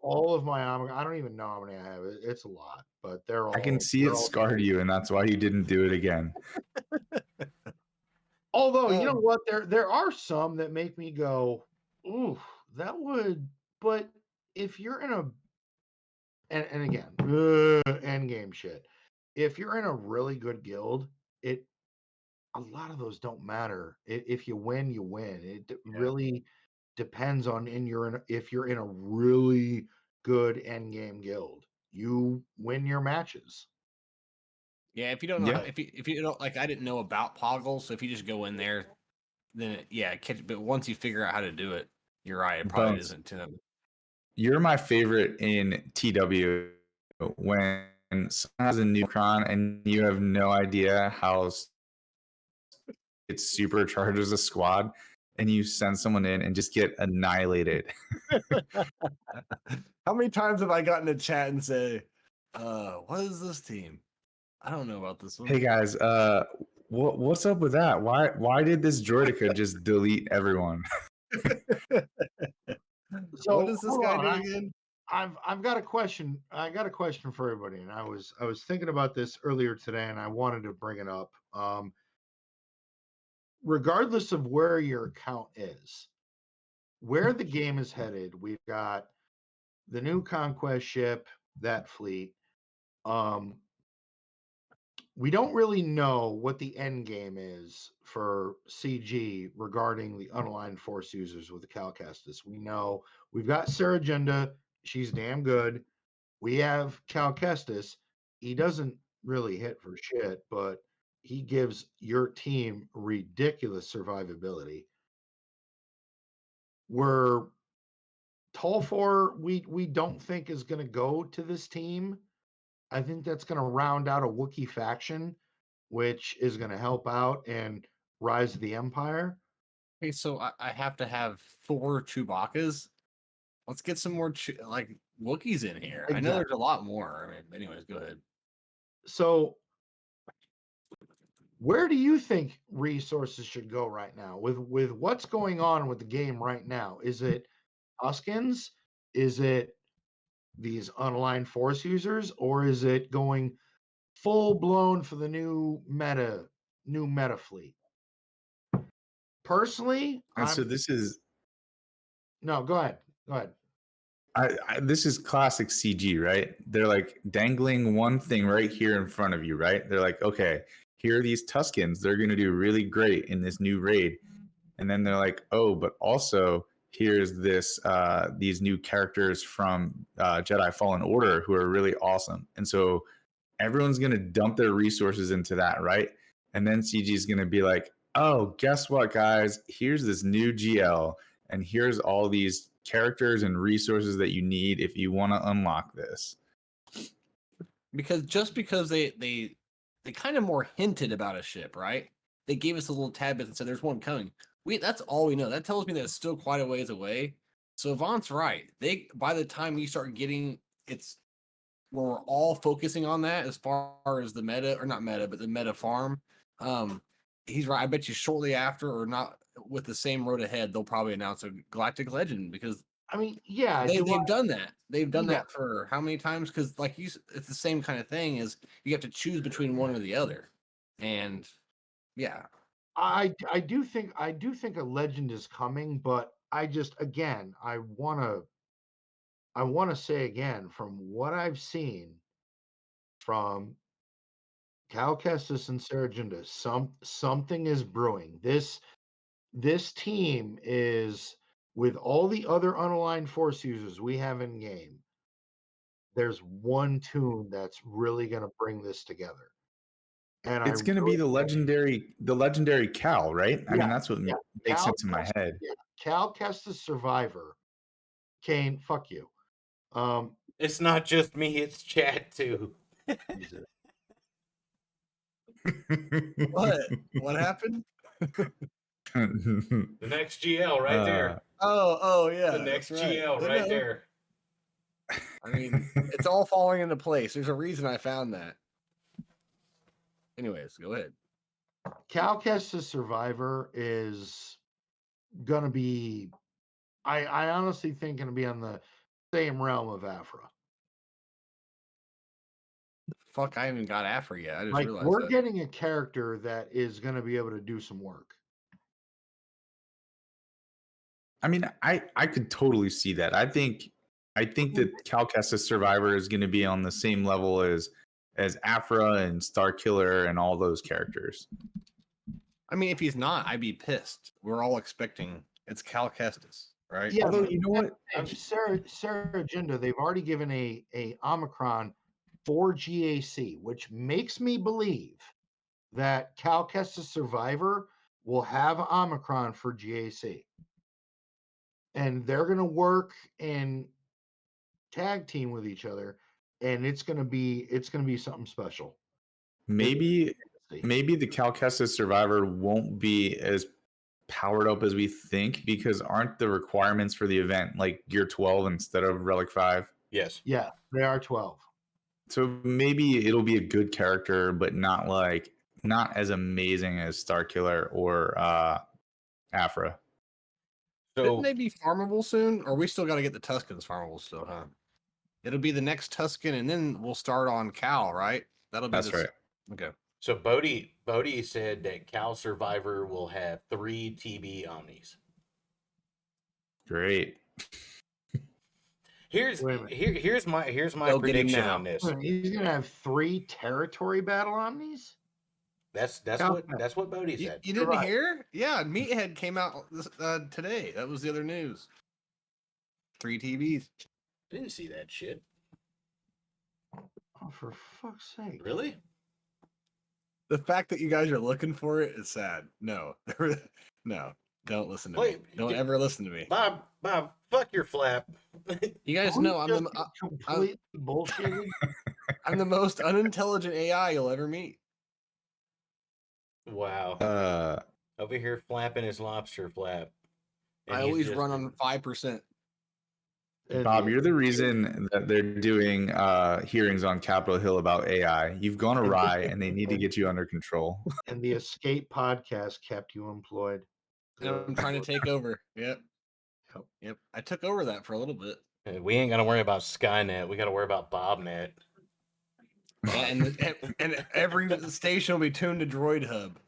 all of my Omicron. I don't even know how many I have. It's a lot, but they're all. I can see they're it all scarred you, and that's why you didn't do it again. Although you know what, there are some that make me go, "Ooh, that would." But if you're in a and again, end game shit. If you're in a really good guild, it a lot of those don't matter. If you win, you win. It really depends on if you're in a really good end game guild, you win your matches. Yeah, if you don't know, Yeah. if you don't like, I didn't know about Poggle, so if you just go in there, then but once you figure out how to do it, you're right. It probably Bones. isn't to You're my favorite in TW when someone has a new cron and you have no idea how it supercharges a squad and you send someone in and just get annihilated. How many times have I gotten a chat and say, what is this team? I don't know about this one. Hey guys, what's up with that? Why did this Droidica just delete everyone? So what is this hold guy on, doing again? I've got a question. I got a question for everybody, and I was thinking about this earlier today, and I wanted to bring it up. Regardless of where your account is, where the game is headed, we've got the new Conquest ship, that fleet. We don't really know what the end game is for CG regarding the unaligned force users with the Cal Kestis. We know we've got Sarah Agenda. She's damn good. We have Cal Kestis. He doesn't really hit for shit, but he gives your team ridiculous survivability. Where Tall Four, we don't think is going to go to this team. I think that's going to round out a Wookiee faction, which is going to help out and rise the Empire. Okay, so I have to have 4 Chewbacca's. Let's get some more like Wookiees in here. I know Exactly. there's a lot more. I mean, anyways, go ahead. So, where do you think resources should go right now with what's going on with the game right now? Is it Tuskens? Is it these unaligned Force users, or is it going full blown for the new meta fleet? Personally, And so this is no. Go ahead. Go ahead. this is classic CG, right? They're like dangling one thing right here in front of you, right? They're like, okay, here are these Tuskens. They're going to do really great in this new raid. And then they're like, oh, but also here's this these new characters from Jedi Fallen Order who are really awesome. And so everyone's going to dump their resources into that, right? And then CG is going to be like, oh, guess what, guys? Here's this new GL, and here's all these characters and resources that you need if you want to unlock this. Because they kind of more hinted about a ship, right? They gave us a little tad bit and said there's one coming. That's all we know. That tells me that it's still quite a ways away. So Vaughn's right. By the time you start getting it's where we're all focusing on that as far as the meta, or not meta, but the meta farm. He's right. I bet you shortly after, or not with the same road ahead, they'll probably announce a Galactic Legend, because I mean, yeah, they've done that. They've done Yeah. that for how many times? Because like it's the same kind of thing. Is you have to choose between one or the other, and yeah, I do think a legend is coming, but I just again I wanna say again, from what I've seen from Cal Kestis and Saragenda, something is brewing. This team is, with all the other unaligned Force users we have in game, there's one tune that's really gonna bring this together. And I It's going to be the legendary Cal, right? I Yeah, mean, that's what yeah. makes Cal sense in my Kestis, head. yeah. Cal Kestis Survivor. Kane, fuck you. It's not just me; it's Chad too. Jesus. what happened? The next GL right there. Oh yeah, The next that's right. GL I right know. there. I mean, it's all falling into place. There's a reason I found that. Anyways, go ahead. Cal Kestis Survivor is gonna be, I honestly think, gonna be on the same realm of Afra. Fuck, I haven't got Afra yet. I just Like, realized we're that. getting a character that is gonna be able to do some work. I mean, I could totally see that. I think that Cal Kestis Survivor is going to be on the same level as Afra and Starkiller and all those characters. I mean, if he's not, I'd be pissed. We're all expecting it's Cal Kestis, right? Yeah, Although but you know what, Sarah Agenda, they've already given a Omicron for GAC, which makes me believe that Cal Kestis Survivor will have Omicron for GAC. And they're gonna work and tag team with each other, and it's gonna be something special. maybe See. maybe the Cal Kestis Survivor won't be as powered up as we think, because aren't the requirements for the event like Gear 12 instead of Relic 5? Yes. Yeah, they are 12. So maybe it'll be a good character, but not as amazing as Starkiller or Afra. Shouldn't So they be farmable soon? Or we still got to get the Tuskens farmable still, huh? It'll be the next Tusken, and then we'll start on Cal, right? That'll be That's right. Okay. so Bodie said that Cal Survivor will have 3 TB Omnis. Great. Here's Wait a minute. here's my Go get him prediction now. on this. He's gonna have 3 territory battle omnis? That's Cal- what Bodie You, said. you didn't Right. hear? Yeah, Meathead came out today. That was the other news. 3 TVs. Didn't see that shit. Oh, for fuck's sake. Really? The fact that you guys are looking for it is sad. No, no, don't listen to me. Wait, Don't ever listen to me. Bob, fuck your flap. You guys We know just completely bullshitted. I'm the most unintelligent AI you'll ever meet. Wow. Over here flapping his lobster flap. And I he's always just- run on 5%. Bob, you're the reason that they're doing hearings on Capitol Hill about AI. You've gone awry, and they need to get you under control. And the Escape podcast kept you employed. And I'm trying to take over. Yep. Yep. Yep. I took over that for a little bit. We ain't gotta worry about Skynet. We gotta worry about BobNet. Yeah, and every station will be tuned to Droid Hub.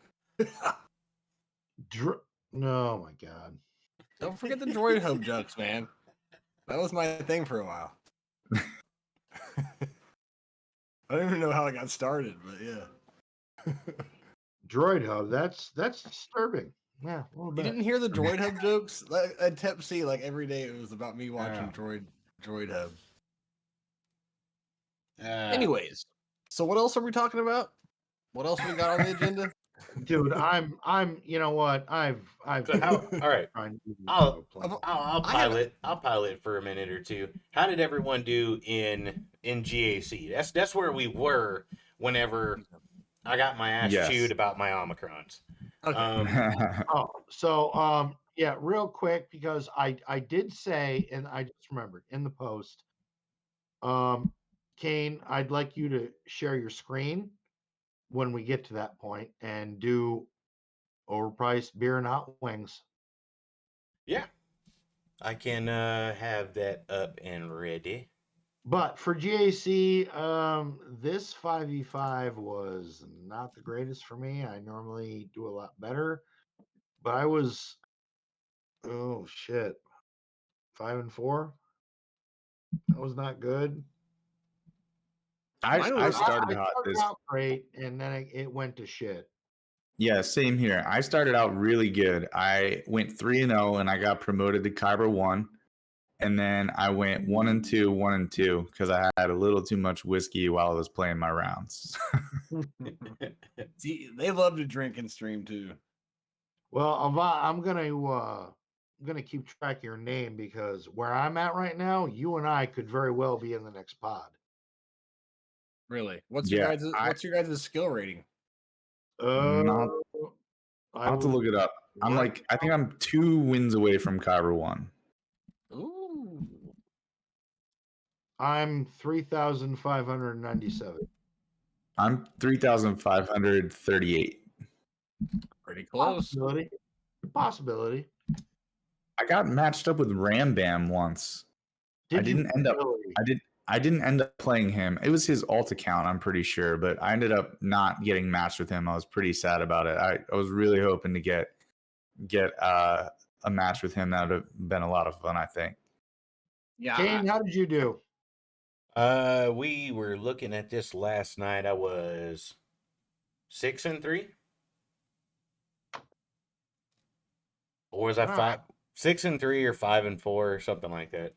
Oh my god. Don't forget the Droid Hub jokes, man. That was my thing for a while. I don't even know how I got started, but yeah. Droid Hub, that's disturbing. Yeah, a little You bit. didn't hear the Droid Hub jokes? Like, at Tepsi, like every day it was about me watching Yeah. Droid Hub. Anyways, so what else are we talking about? What else we got on the agenda? Dude, I'm you know what? I've So how, all right. trying to give you I'll- a plan. I'll I have- pilot. I'll pilot for a minute or two. How did everyone do in GAC? That's where we were whenever I got my ass Yes. chewed about my Omicrons. Okay. Yeah, real quick, because I did say, and I just remembered in the post, Kane, I'd like you to share your screen when we get to that point and do overpriced beer and hot wings. Yeah, I can have that up and ready. But for GAC, this 5v5 was not the greatest for me. I normally do a lot better, but I was, oh shit, 5-4. That was not good. I I started I hot started this. out great, and then it went to shit. Yeah, same here. I started out really good. I went 3-0, and I got promoted to Kyber 1. And then I went 1-2, 1-2, because I had a little too much whiskey while I was playing my rounds. See, they love to drink and stream too. Well, I'm gonna keep track of your name, because where I'm at right now, you and I could very well be in the next pod. Really? What's Yeah, your guys' skill rating? Uh, I'll have to look it up. I'm right I think I'm 2 wins away from Kyber 1. Ooh. I'm 3,597. I'm 3,538. Pretty close. Possibility. I got matched up with Ram Bam once. I didn't end up playing him. It was his alt account, I'm pretty sure, but I ended up not getting matched with him. I was pretty sad about it. I was really hoping to get a match with him. That would have been a lot of fun, I think. Yeah. Kane, how did you do? We were looking at this last night. I was 6-3, or was I All 6-3 or 5-4 or something like that?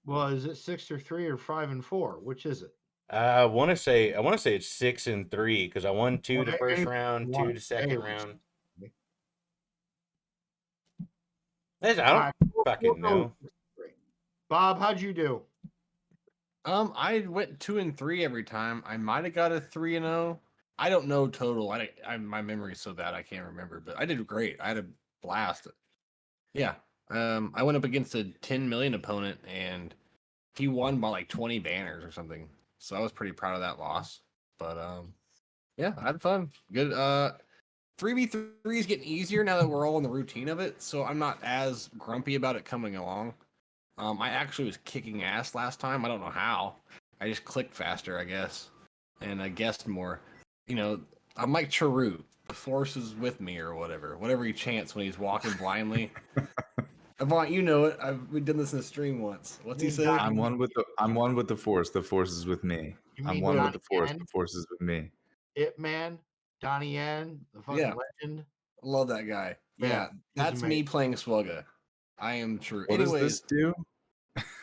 Well, is it 6-3 or 5-4? Which is it? I want to say it's 6-3 because I won 2 the Well, first hey, round, one. 2 the second Hey, round. me. I don't All right, fucking we'll go know. 6-3. Bob, how'd you do? I went 2 and 3 every time. I might have got a 3-0. I don't know total. My memory's so bad I can't remember, but I did great. I had a blast. Yeah. I went up against a 10 million opponent and he won by like 20 banners or something. So I was pretty proud of that loss. But yeah, I had fun. Good 3v3 is getting easier now that we're all in the routine of it, so I'm not as grumpy about it coming along. I actually was kicking ass last time. I don't know how. I just clicked faster, I guess, and I guessed more. You know, I'm like Charut. The force is with me, or whatever he chants when he's walking blindly. Avant, you know it. We've done this in a stream once. What's he say? I'm one with the force. The force is with me. You I'm mean one with Donnie the force. Yen? The force is with me. It Man, Donnie Yen, the fucking Yeah. legend. Love that guy. Man, Yeah, he's that's me amazing. playing Swugga. I am true. What Anyways, does this do?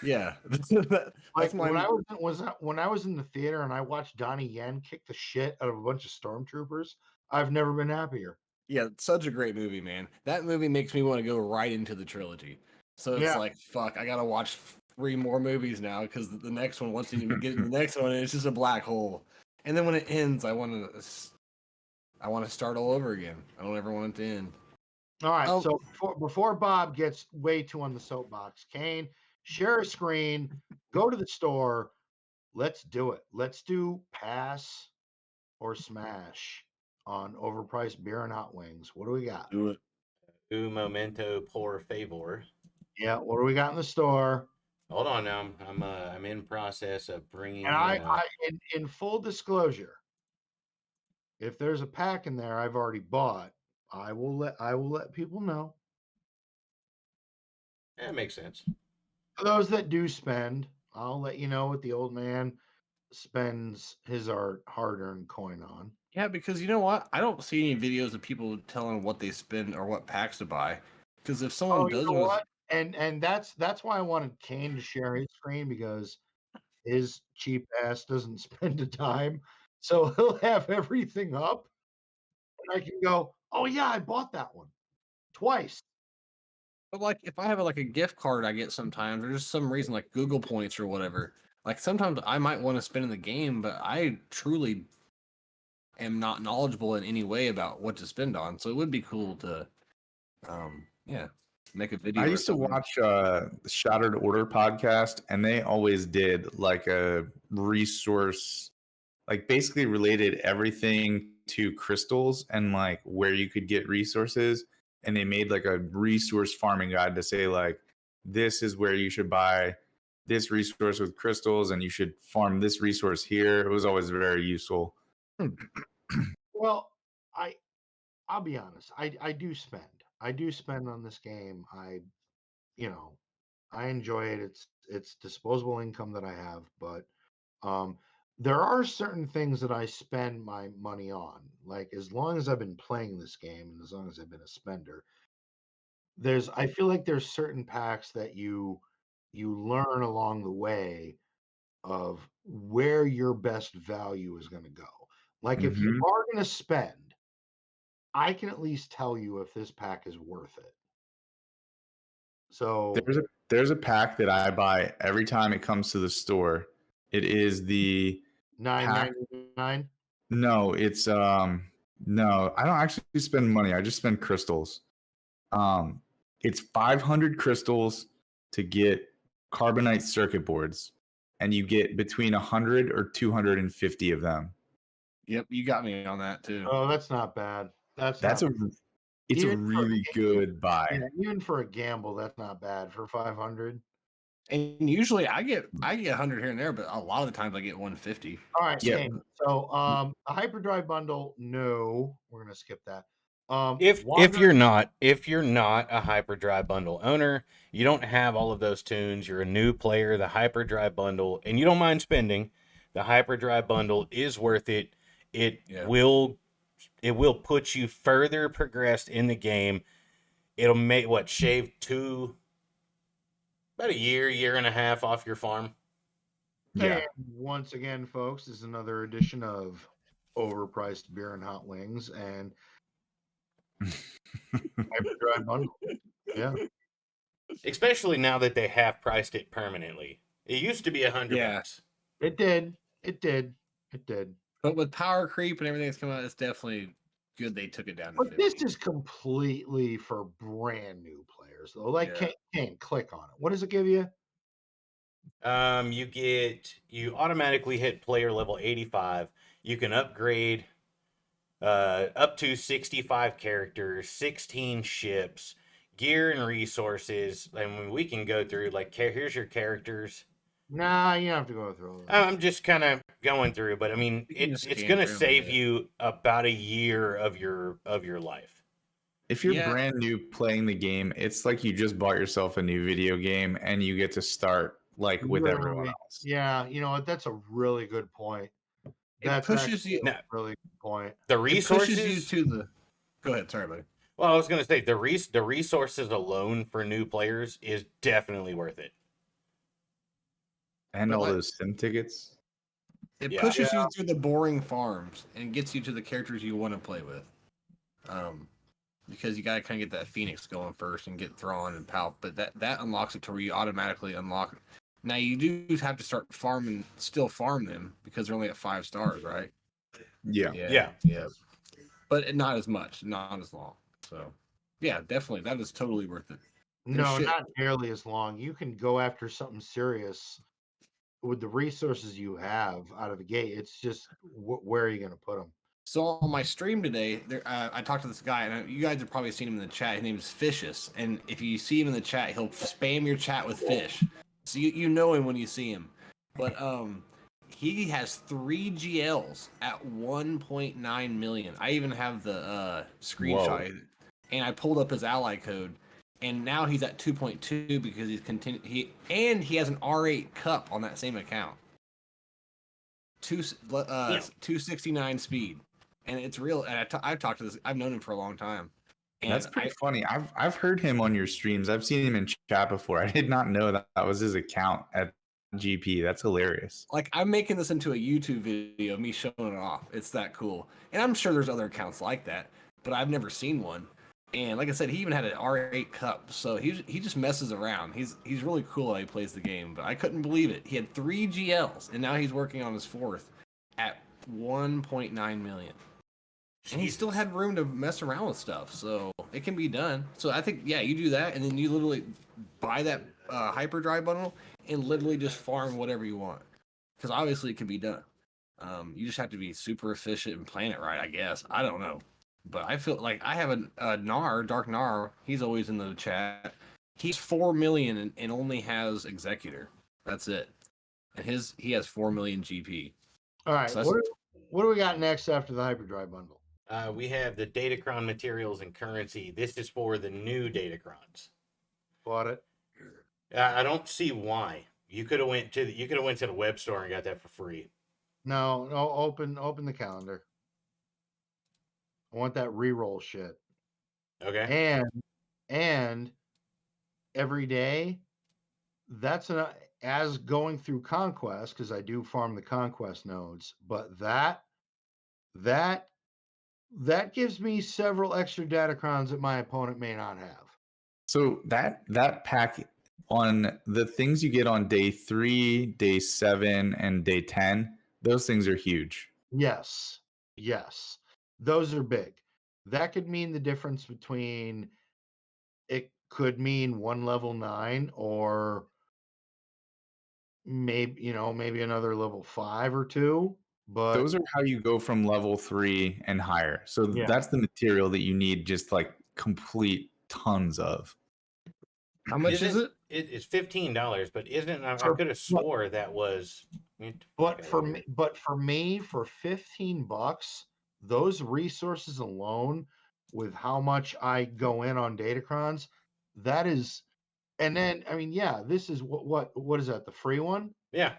Yeah, Like that's my. when I was in the theater and I watched Donnie Yen kick the shit out of a bunch of stormtroopers, I've never been happier. Yeah, such a great movie, man. That movie makes me want to go right into the trilogy. So it's Yeah. like, fuck, I gotta watch 3 more movies now because the next one, once you get into the next one, it's just a black hole. And then when it ends, I want to start all over again. I don't ever want it to end. All right. Oh, So before Bob gets way too on the soapbox, Kane, share a screen, go to the store. Let's do it. Let's do pass or smash on overpriced beer and hot wings. What do we got? do it. Un momento por favor. Yeah. What do we got in the store? Hold on now. I'm in process of bringing. And I in full disclosure, if there's a pack in there I've already bought, I will let people know. That makes sense. For those that do spend, I'll let you know what the old man spends his hard-earned coin on. Yeah, because you know what? I don't see any videos of people telling what they spend or what packs to buy. Because if someone Oh, you does know want what? And that's why I wanted Kane to share his screen because his cheap ass doesn't spend a dime. So he'll have everything up and I can go, oh yeah, I bought that one twice. but like if I have like a gift card I get sometimes, or just some reason like Google points or whatever, like sometimes I might want to spend in the game, but I truly am not knowledgeable in any way about what to spend on. So it would be cool to, yeah, make a video. I or used to something. watch the Shattered Order podcast, and they always did like a resource, like basically related everything to crystals and like where you could get resources. And they made like a resource farming guide to say like this is where you should buy this resource with crystals, and you should farm this resource here. It was always very useful. Well, I'll be honest. I do spend. I do spend on this game. You know, I enjoy it. It's disposable income that I have, but um there are certain things that I spend my money on. Like as long as I've been playing this game and as long as I've been a spender, I feel like there's certain packs that you learn along the way of where your best value is going to go. Like if you Mm-hmm. are going to spend, I can at least tell you if this pack is worth it. So There's a pack that I buy every time it comes to the store. It is the pack. $9.99. No, it's no, I don't actually spend money. I just spend crystals. Um it's 500 crystals to get carbonite circuit boards, and you get between 100 or 250 of them. Yep, you got me on that too. Oh, that's not bad. That's That's not a it's a even for really good buy. yeah, even for a gamble, that's not bad for 500. And usually I get 100 here and there, but a lot of the times I get 150. All right, Yeah. okay. So a hyperdrive bundle, no, we're gonna skip that. If Wander, you're not a hyperdrive bundle owner, you don't have all of those tunes, you're a new player, the hyperdrive bundle, and you don't mind spending, the hyperdrive bundle is worth it. It Yeah. will put you further progressed in the game. It'll make shave about a year and a half off your farm. Yeah. and once again, folks, this is another edition of overpriced beer and hot wings and hyperdrive bundle. Yeah, Especially now that they have priced it permanently. It used to be $100. Yeah. it did. It did. It did. But with power creep and everything that's coming out, it's definitely good they took it down to But 50. this is completely for brand new players, though. Like, Yeah. can't click on it. What does it give you? You automatically hit player level 85. You can upgrade up to 65 characters, 16 ships, gear and resources. And we can go through here's your characters. Nah, you don't have to go through all of that. I'm just kind of going through, but I mean, You can it's just scan going to through 'em, save yeah. you about a year of your life. If you're Yeah. brand new playing the game, it's like you just bought yourself a new video game and you get to start like with everyone Literally. else. Yeah, you know what? That's a really good point. It That's pushes actually you. a Now, really good point. the It pushes you resources. to the. Go ahead. Sorry, buddy. Well, I was going to say the resources alone for new players is definitely worth it. And But all like, those sim tickets. it Yeah. pushes you through the boring farms and gets you to the characters you want to play with. Because you gotta kind of get that Phoenix going first and get Thrawn and Palp, but that unlocks it to where you automatically unlock. Now you do have to start farming, still farm them because they're only at 5 stars, right? Yeah. Yeah. But not as much, not as long. So, yeah, definitely, that is totally worth it. There's No, shit. not nearly as long. You can go after something serious with the resources you have out of the gate. It's just where are you going to put them? So on my stream today, I talked to this guy, and you guys have probably seen him in the chat. His name is Fishes, and if you see him in the chat, he'll spam your chat with fish. So you know him when you see him. But he has 3 GLs at 1.9 million. I even have the screenshot, and I pulled up his ally code, and now he's at 2.2 because he's he has an R8 cup on that same account. 269 speed. And it's real. And I've talked to this. I've known him for a long time. And That's pretty funny. I've heard him on your streams. I've seen him in chat before. I did not know that was his account at GP. That's hilarious. Like, I'm making this into a YouTube video of me showing it off. It's that cool. And I'm sure there's other accounts like that, but I've never seen one. And like I said, he even had an R8 cup, so he just messes around. He's really cool how he plays the game. But I couldn't believe it. He had 3 GLs, and now he's working on his 4th at 1.9 million. And he still had room to mess around with stuff, so it can be done. So I think, yeah, you do that, and then you literally buy that hyperdrive bundle and literally just farm whatever you want. Because obviously it can be done. You just have to be super efficient and plan it right, I guess. I don't know. But I feel like I have a Dark Nar. He's always in the chat. He's 4 million and only has Executor. That's it. And he has 4 million GP. All right. So What do we got next after the hyperdrive bundle? We have the Datacron materials and currency. This is for the new Datacrons. Bought it. I don't see why. You could have went to the web store and got that for free. No. Open the calendar. I want that reroll shit. Okay. And every day, that's as going through Conquest, because I do farm the Conquest nodes, but that gives me several extra datacrons that my opponent may not have. So that pack on the things you get on day 3, day 7, and day 10, those things are huge. Yes. Those are big. That could mean the difference between, it could mean 1 level 9 or maybe another level 5 or 2. But Those are how you go from level 3 and higher. So Yeah. that's the material that you need just like complete tons of. how much is it? It's $15, but I For- could have swore that was. But for me, for $15, those resources alone, with how much I go in on Datacrons, that is, and then I mean, yeah, this is what is that? The free one? Yeah.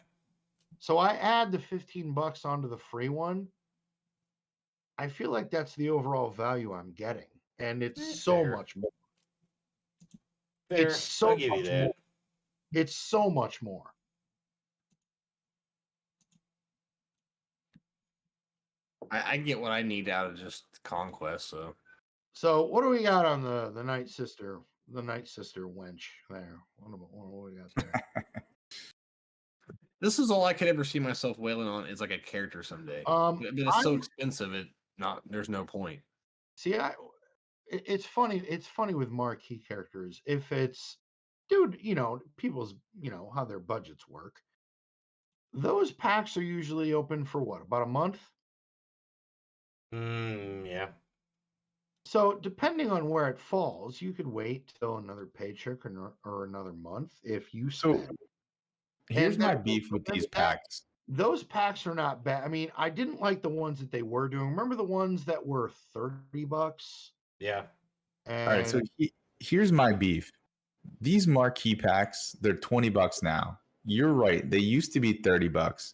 So I add the $15 onto the free one. I feel like that's the overall value I'm getting, and it's so Fair. much more. Fair. It's so I'll give you much that. more. It's so much more. I get what I need out of just Conquest, So what do we got on the Night Sister? The Night Sister wench there. What we got there? this is all I could ever see myself whaling on is like a character someday. But it's so expensive, there's no point. See, it's funny. It's funny with marquee characters. If it's, dude, people's, how their budgets work. Those packs are usually open for what, about a month? Yeah. So depending on where it falls, you could wait till another paycheck or another month if you So spend. here's And my then- beef with then these that- packs. Those packs are not bad. I mean, I didn't like the ones that they were doing. Remember the ones that were $30? Yeah. And All right, so here's my beef. These marquee packs, they're $20 now. You're right. They used to be $30.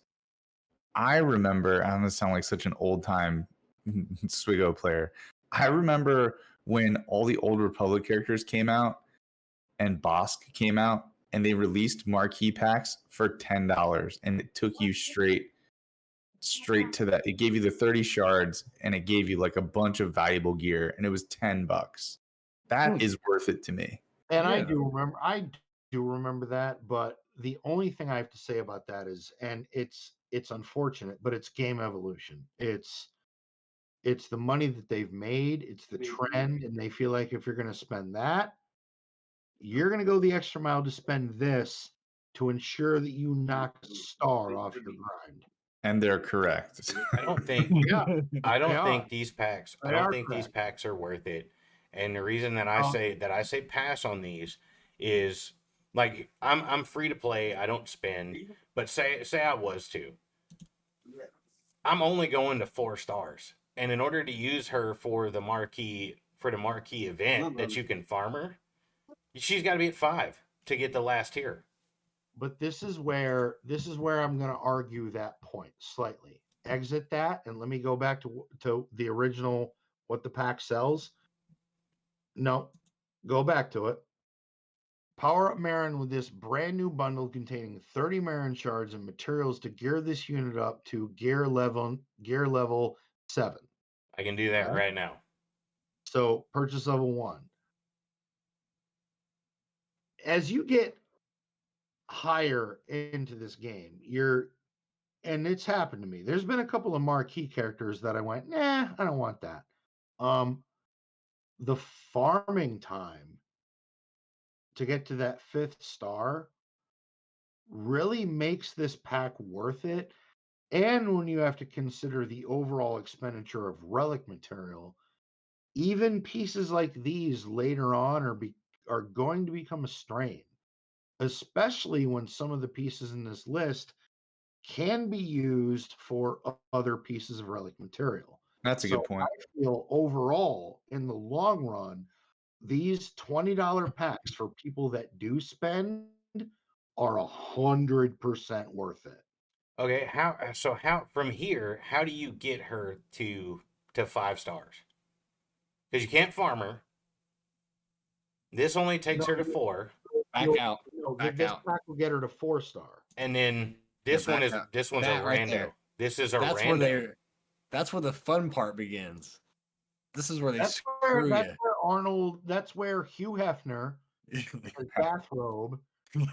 I remember, I'm gonna sound like such an old time Swigo player. I remember when all the Old Republic characters came out and Bosk came out, and they released marquee packs for $10, and it took you straight to that. It gave you the 30 shards, and it gave you like a bunch of valuable gear, and it was $10. That is worth it to me. And Yeah. I do remember that, but the only thing I have to say about that is, and it's unfortunate, but it's game evolution. It's the money that they've made, it's the trend, and they feel like if you're going to spend that, you're going to go the extra mile to spend this to ensure that you knock a star off your grind. And they're correct. I don't think Yeah, I they don't are. think these packs I They don't are think these correct. packs are worth it. And the reason that I Uh, say pass on these is like I'm free to play, I don't spend, but say I was to. I'm only going to 4 stars. And in order to use her for the marquee event that you can farm her, she's got to be at 5 to get the last tier. But this is where I'm going to argue that point slightly. Exit that and let me go back to the original what the pack sells. No, go back to it. Power up Marin with this brand new bundle containing 30 Marin shards and materials to gear this unit up to gear level 7. I can do that Okay. right now. So purchase level 1. As you get higher into this game, and it's happened to me. There's been a couple of marquee characters that I went, nah, I don't want that. The farming time to get to that 5th star really makes this pack worth it. And when you have to consider the overall expenditure of relic material, even pieces like these later on are going to become a strain, especially when some of the pieces in this list can be used for other pieces of relic material. That's a So good point. I feel overall, in the long run, these $20 packs for people that do spend are 100% worth it. Okay, how from here, how do you get her to 5 stars? Because you can't farm her. This only takes her to 4, Back You'll- out. Back this out. pack will get her to 4-star. and then this Yeah, one back is up. this one's That a right rando. there. This is a That's rando. where the fun part begins. This is where they That's screw that's where Hugh Hefner, you. his bathrobe,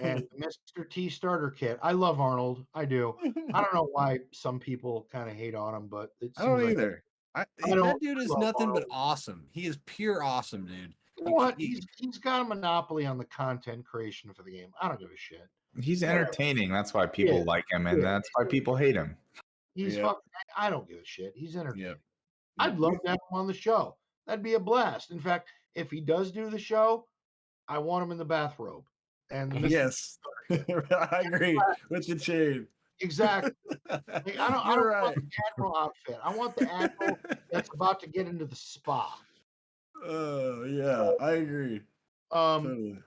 and Mr. T starter kit. I love Arnold. I do. I don't know why some people kind of hate on him, but it I seems don't like either. That dude is love nothing but Arnold. awesome. He is pure awesome, dude. You know what? He's got a monopoly on the content creation for the game. I don't give a shit. He's Whatever. entertaining. That's why people Yeah. like him, and Yeah. that's why people hate him. He's Yep. fucking. I don't give a shit. He's entertaining. Yep. I'd love to have him on the show. That'd be a blast. In fact, if he does do the show, I want him in the bathrobe. And the Mr. Yes. I agree with the chain. Exactly. Like, I don't You're want right. the Admiral outfit. I want the Admiral that's about to get into the spa. Oh yeah, I agree. Um,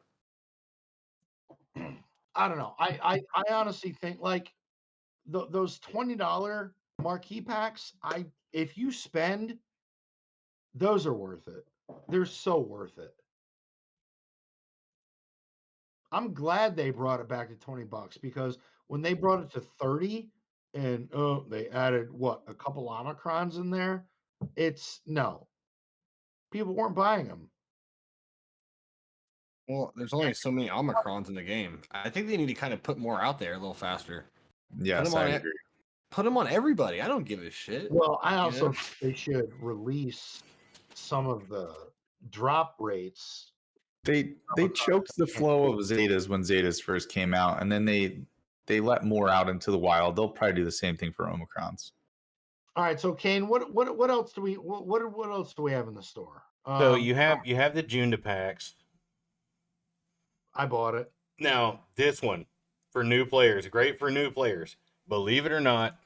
Totally. I don't know. I honestly think like those $20 marquee packs. If you spend, those are worth it. They're so worth it. I'm glad they brought it back to $20 because when they brought it to 30 and they added what, a couple Omicrons in there, no. People weren't buying them. Well, there's only so many Omicrons in the game. I think they need to kind of put more out there a little faster. Yes, I agree. Put them on everybody. I don't give a shit. Well, I also think they should release some of the drop rates. They choked the flow of Zetas when Zetas first came out, and then they let more out into the wild. They'll probably do the same thing for Omicrons. All right, so Kane, what else do we what else do we have in the store? So you have the Junda packs. I bought it. Now this one for new players, great for new players. Believe it or not,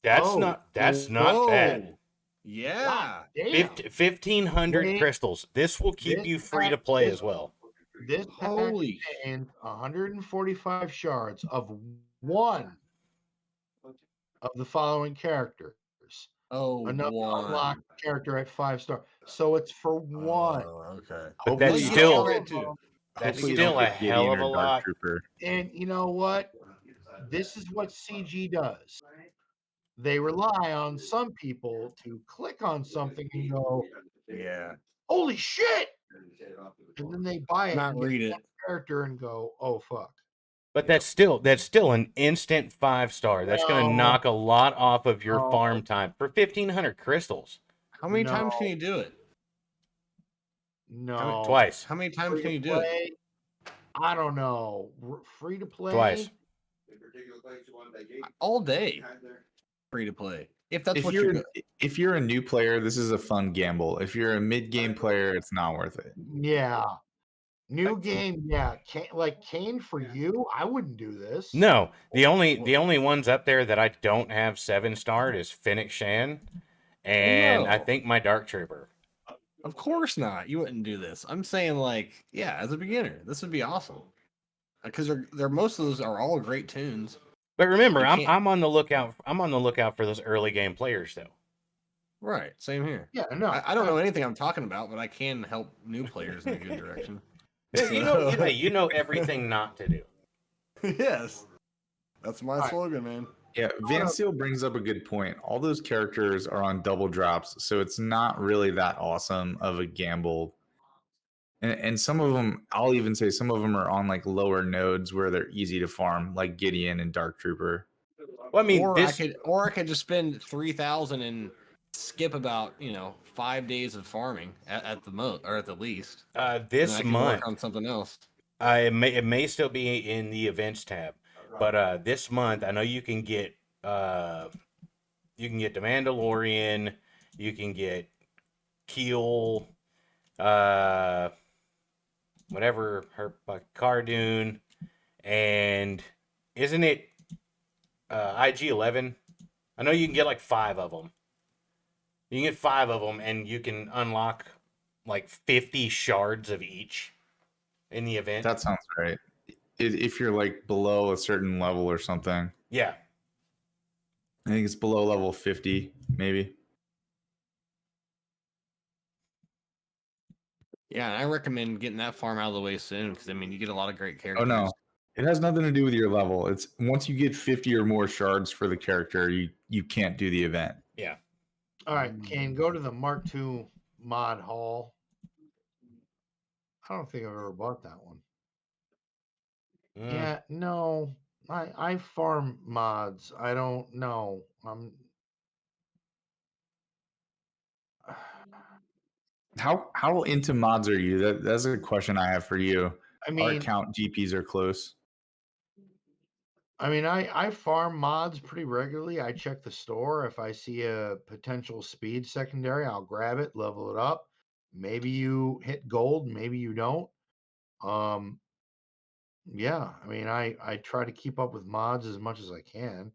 that's not bad. Yeah. 1,500 crystals. This will keep you free to play as well. This pack Holy contains 145 shards of one of the following characters. Oh, Another one. unlocked character at 5-star. So it's for one. Oh, okay. But that's Well, still you get That's Hopefully you still don't a get hell Gideon of a or Dark lot. Trooper. And you know what? This is what CG does. They rely on some people to click on something and go, Yeah. holy shit! And then they buy it Not and get read one it. character and go, oh fuck. But that's still an instant 5-star. That's going to No, knock a lot off of your no, farm time for 1,500 crystals. How many no, times can you do it? no. Twice. How many times Free can to you do it? play, I don't know. Free to Twice. play, All day. Free to play. If that's If what you're you're. if you're a new player, this is a fun gamble. If you're a mid-game player, it's not worth it. yeah. New game, yeah. Like Kane for you, I wouldn't do this. No, the only ones up there that I don't have 7-starred is Fennec Shan, and I no. think my Dark Trooper. Of course not. You wouldn't do this. I'm saying, like, yeah, as a beginner, this would be awesome. Because they're most of those are all great tunes. But remember, You can't- I'm on the lookout. I'm on the lookout for those early game players, though. Right. Same here. Yeah, no. I don't know anything I'm talking about, but I can help new players in a good direction. You know everything not to do. Yes. That's my All right. slogan, man. Yeah, Van Seal brings up a good point. All those characters are on double drops, so it's not really that awesome of a gamble. And some of them, I'll even say some of them are on like lower nodes where they're easy to farm, like Gideon and Dark Trooper. Well, I mean, Or this I could just spend 3,000 and skip about 5 days of farming at the most or at the least. And this I can month work on something else. it may still be in the events tab, but this month I know you can get the Mandalorian, you can get Keel, whatever her Cardoon, and isn't it IG-11? I know you can get like 5 of them. You can get 5 of them, and you can unlock like 50 shards of each in the event. That sounds right. If you're like below a certain level or something, Yeah. I think it's below level 50, maybe. Yeah, and I recommend getting that farm out of the way soon because you get a lot of great Oh characters. no, it has nothing to do with your level. It's once you get 50 or more shards for the character, you can't do the event. Yeah. All right, Kane, go to the Mark II mod hall. I don't think I've ever bought that one. Mm. Yeah, no. I farm mods. I don't know. How into mods are you? That's a question I have for you. I Our mean, account GPs are close. I farm mods pretty regularly. I check the store. If I see a potential speed secondary, I'll grab it, level it up. Maybe you hit gold, maybe you don't. Yeah, I try to keep up with mods as much as I can.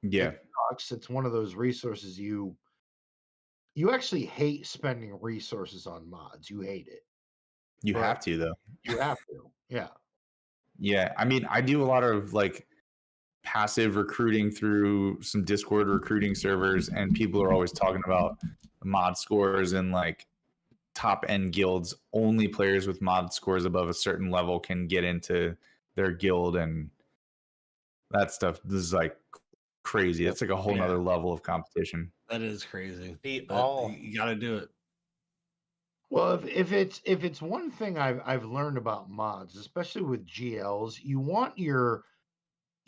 Yeah, It sucks. It's one of those resources you actually hate spending resources on mods. You hate it. you But have to though. you have to. Yeah. Yeah, I do a lot of like passive recruiting through some Discord recruiting servers, and people are always talking about mod scores and like top end guilds. Only players with mod scores above a certain level can get into their guild, and that stuff. This is like crazy. It's like a whole Yeah. nother level of competition. That is crazy. See, But you got to do it. Well, if it's one thing I've learned about mods, especially with GLs, you want your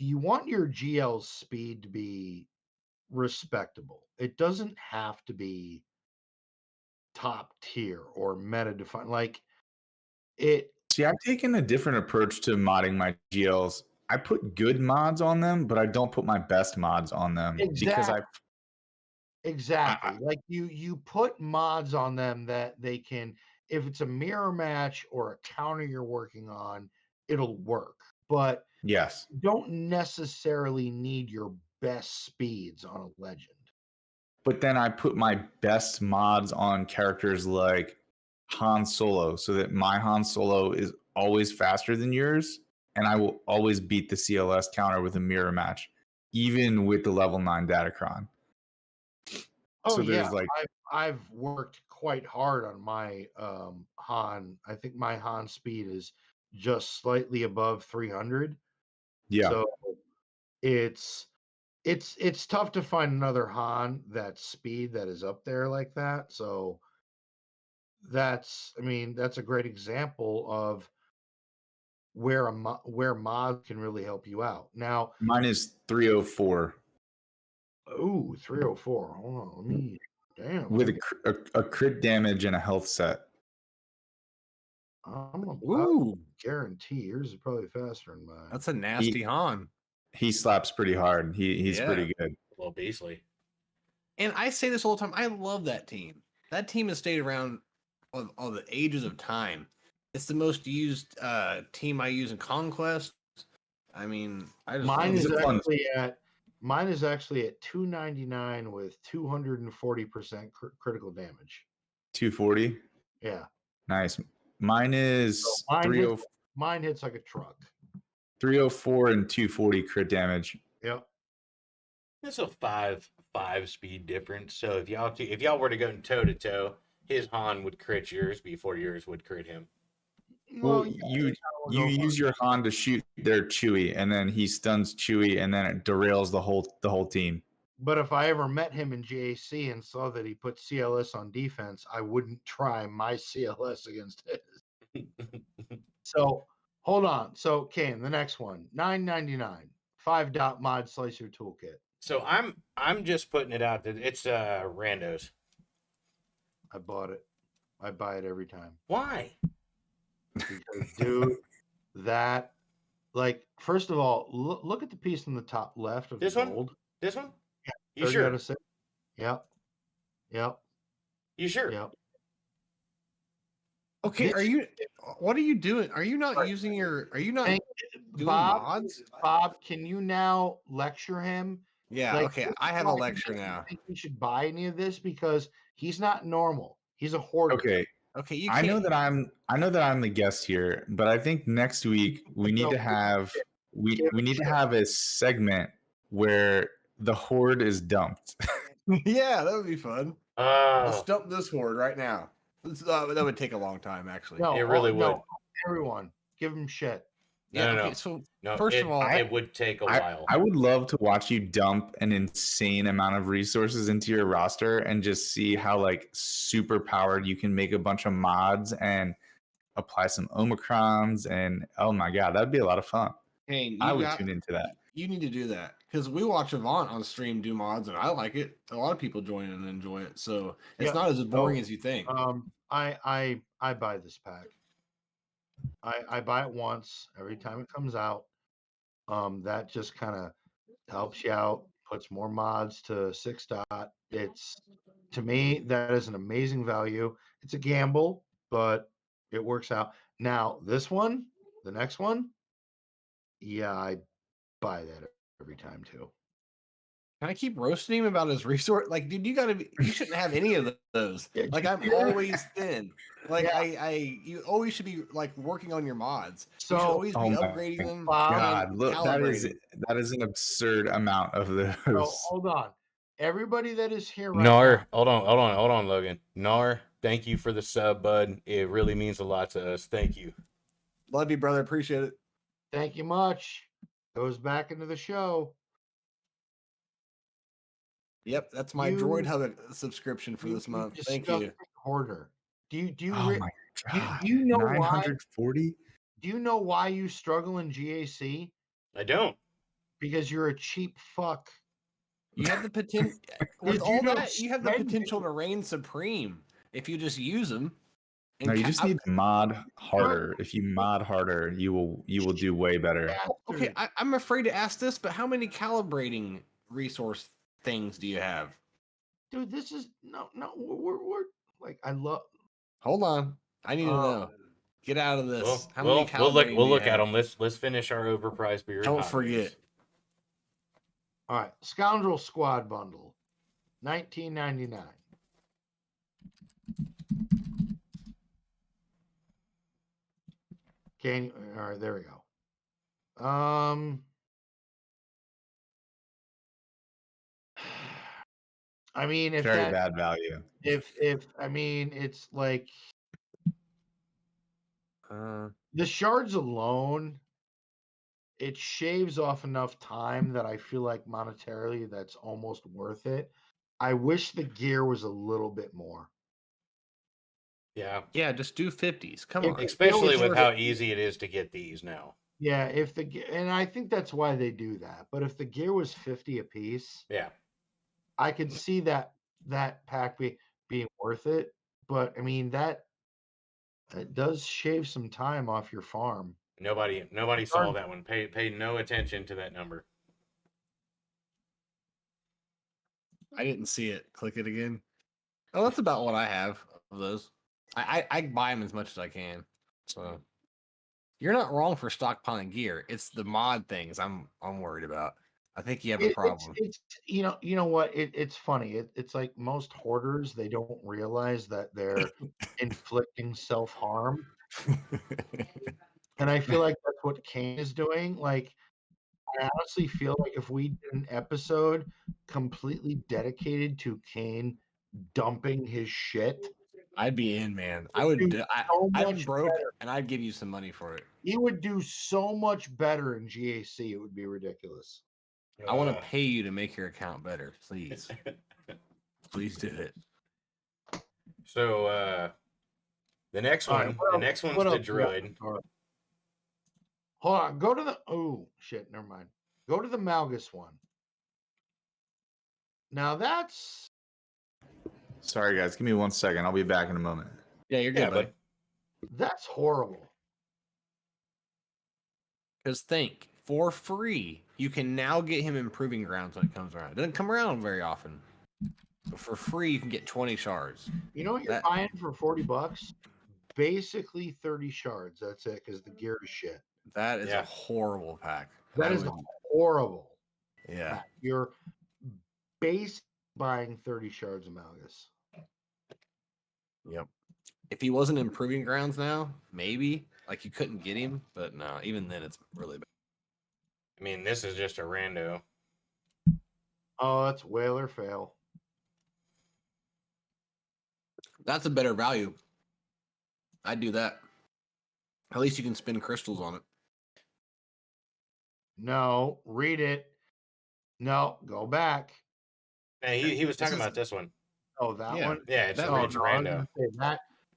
GL speed to be respectable. It doesn't have to be top tier or meta defined. Like it See, I've taken a different approach to modding my GLs. I put good mods on them, but I don't put my best mods on them because exactly. Like you put mods on them that they can, if it's a mirror match or a counter you're working on, it'll work. But yes. you don't necessarily need your best speeds on a legend. But then I put my best mods on characters like Han Solo so that my Han Solo is always faster than yours, and I will always beat the CLS counter with a mirror match, even with the level 9 Datacron. Oh So yeah, there's like I've worked quite hard on my Han. I think my Han speed is just slightly above 300. Yeah. So it's tough to find another Han that speed that is up there like that. So that's a great example of where mod can really help you out. Now, Mine is 304 ooh, 304. Hold on, let me. Damn, with a crit damage and a health set. I'm about Ooh, to guarantee yours is probably faster than mine. that's a nasty Han. He slaps pretty hard. He's Yeah. pretty good. Well, Beasley. And I say this all the time. I love that team. That team has stayed around all the ages of time. It's the most used team I use in Conquest. I mean, I just Mine love is it. actually at 299 with 240% critical damage. 240. Yeah. Nice. Mine is So mine hits like a truck. 304 and 240 crit damage. Yep. It's a five speed difference. So if y'all were to go toe to toe, his Han would crit yours before yours would crit him. Well, yeah, you go for use your Han to shoot their Chewie, and then he stuns Chewie, and then it derails the whole team. But if I ever met him in GAC and saw that he put CLS on defense, I wouldn't try my CLS against his. So hold on. So Kane, the next one, $9.99, 5-dot mod slicer toolkit. So I'm just putting it out that it's randos. I bought it. I buy it every time. Why? Because, dude, that, like, first of all, look at the piece on the top left of This the one? gold. This one? Yeah. You 30 sure? out of 6. Yep. Yep. You sure? Yep. Okay, what are you doing? Are you not using your? Are you not Hey, doing Bob, mods? Bob, can you now lecture him? Yeah. Like, Okay, I have a lecture now. I think he should buy any of this because he's not normal. He's a hoarder. Okay. Okay, you I can't. know that I'm the guest here, but I think next week we need to have we need to have a segment where the horde is dumped. Yeah, that would be fun. Let's Oh, dump this horde right now. That would take a long time, actually. No, it really would. no, everyone, give him shit. Yeah. No. Okay. So No, first of all, it would take a while. I would love to watch you dump an insane amount of resources into your roster and just see how like super powered you can make a bunch of mods and apply some Omicrons, and oh my god, that'd be a lot of fun. Kane, I would tune into that. You need to do that because we watch Avant on stream do mods, and I like it. A lot of people join and enjoy it, so it's Yeah, not as boring as you think. I buy this pack. I buy it once every time it comes out. That just kind of helps you out, puts more mods to 6-dot. It's, to me, that is an amazing value. It's a gamble, but it works out. Now, this one, the next one, yeah, I buy that every time too. Can I keep roasting him about his resource? Like, dude, you shouldn't have any of those. Yeah, Like, I'm always thin. Like, Yeah. you always should be like working on your mods. You should So, always be Oh my upgrading them. God, and look, that calibrating. is an absurd amount of those. so hold on. Everybody that is here right now, Nar, hold on, Logan. Nar, thank you for the sub, bud. It really means a lot to us. Thank you. Love you, brother. Appreciate it. thank you much. Goes back into the show. Yep, that's my You- Droid Hub subscription for this month. Thank you. disgusting hoarder. Do you Oh my god, you know why? 940? Do you know why you struggle in GAC? I don't. Because you're a cheap fuck. You have the potential. With Did you all know that, you have the spending- potential to reign supreme if you just use them. No, you just need to mod harder. If you mod harder, you will do way better. Okay, I'm afraid to ask this, but how many calibrating resource things do you have? Dude, this is no. We're like, I love. Hold on, I need to know. Get out of this. Well, how many calibrating? we'll do you look at have? them. Let's finish our overpriced beer. Don't forget. All right, Scoundrel Squad bundle, $19.99. Can you? All right, there we go. I mean, if Very that, bad value. if I mean, it's like The shards alone, it shaves off enough time that I feel like monetarily that's almost worth it. I wish the gear was a little bit more. Yeah. Yeah, just do 50s. Come If on. the gear Especially was with how 50 easy it is to get these now. yeah, if the and I think that's why they do that. But if the gear was 50 a piece, Yeah. I could see that pack being worth it. But I mean that it does shave some time off your farm. Nobody saw that one. Pay no attention to that number. I didn't see it. Click it again. Oh, that's about what I have of those. I buy them as much as I can. So you're not wrong for stockpiling gear. It's the mod things I'm worried about. I think you have a problem. It's you know what it's funny. It's like most hoarders they don't realize that they're inflicting self harm, and I feel like that's what Kane is doing. Like I honestly feel like if we did an episode completely dedicated to Kane dumping his shit, I'd be in, man. I he'd would. do so I'm much broke, better. and I'd give you some money for it. He would do so much better in GAC. It would be ridiculous. I want to pay you to make your account better, please. Please do it. So the next All one, right, what the else- next one's what the else we got? droid. Hold on. Go to the oh shit. Never mind. Go to the Malgus one. Now that's Sorry, guys. Give me 1 second. I'll be back in a moment. Yeah, you're good, Yeah, buddy. that's horrible. Because think, for free, you can now get him improving grounds when it comes around. It doesn't come around very often. But for free, you can get 20 shards. You know what you're That- buying for $40? Basically 30 shards. That's it, because the gear is shit. That is Yeah. a horrible pack. That I is would- horrible. yeah. You're base buying 30 shards of Malgus. Yep. If he wasn't improving grounds now, maybe like you couldn't get him, but no, even then it's really bad. I mean, this is just a rando. Oh, that's whaler fail. That's a better value. I'd do that. At least you can spin crystals on it. No, read it. No, go back. And he was This talking is- about this one. Oh, that Yeah. one. Yeah, it's That a one- rich No, I was rando. gonna say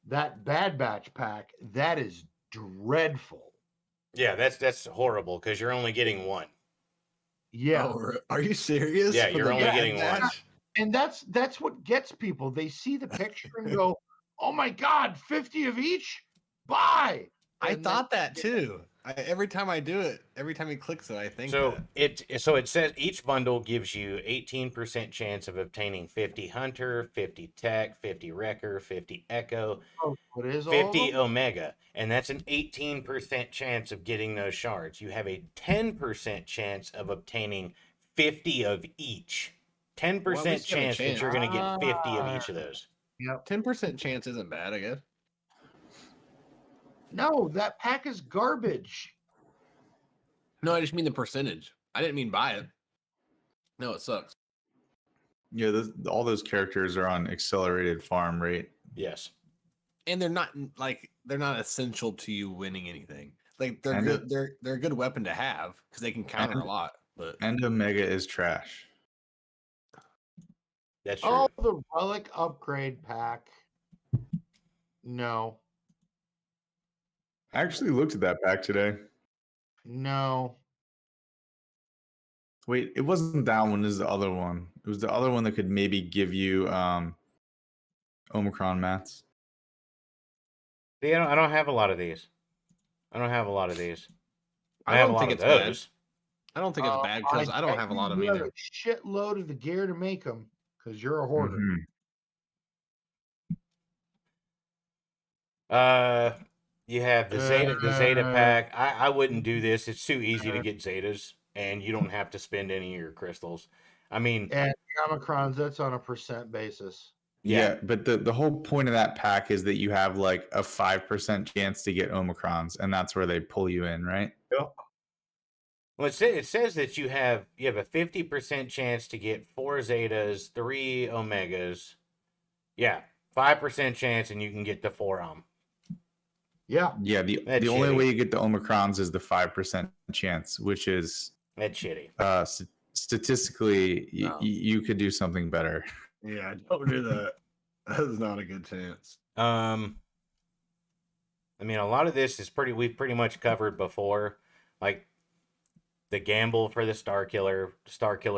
that Bad Batch pack, that is dreadful. Yeah, that's horrible because you're only getting one. Yeah. Oh, are you serious? Yeah, For you're the only Bad getting one. Batch? And that's what gets people. They see the picture and go, "Oh my god, 50 of each? Buy." I And thought that too. Every time I do it, every time he clicks it, I think So that. it says each bundle gives you 18% chance of obtaining 50 hunter, 50 tech, 50 wrecker, 50 echo, Oh, what is all 50 of them? omega, and that's an 18% chance of getting those shards. You have a 10% chance of obtaining 50 of each. 10% Well, at least you have a chance that chance. you're going to get 50 of each of those. 10% chance isn't bad, I guess. No, that pack is garbage. No, I just mean the percentage. I didn't mean buy it. No, it sucks. Yeah, all those characters are on accelerated farm rate. Yes. And they're not essential to you winning anything. Like they're And good. They're a good weapon to have because they can counter a lot. But And Omega is trash. That's true. Oh, the relic upgrade pack. No. I actually looked at that pack today. No. Wait, it wasn't that one. It was the other one. It was the other one that could maybe give you Omicron mats. See, I don't have a lot of these. I have a lot of I a don't lot think of it's bad. those. I don't think it's bad because I don't bet have a you lot of them you have either. a shitload of the gear to make them because you're a hoarder. Mhm. You have the Zeta pack. I wouldn't do this. It's too easy to get Zetas, and you don't have to spend any of your crystals. I mean, And the Omicrons, that's on a percent basis. Yeah, but the whole point of that pack is that you have like a 5% chance to get Omicrons, and that's where they pull you in, right? well, it says that you have a 50% chance to get 4 Zetas, 3 Omegas. Yeah, 5% chance, and you can get the 4 Om. Yeah. Yeah, the That's only shitty. way you get the Omicrons is the 5% chance, which is That's shitty. statistically No. you could do something better. Yeah, don't do that. That's not a good chance. I mean, a lot of this is we've pretty much covered before, like the gamble for the Star Killer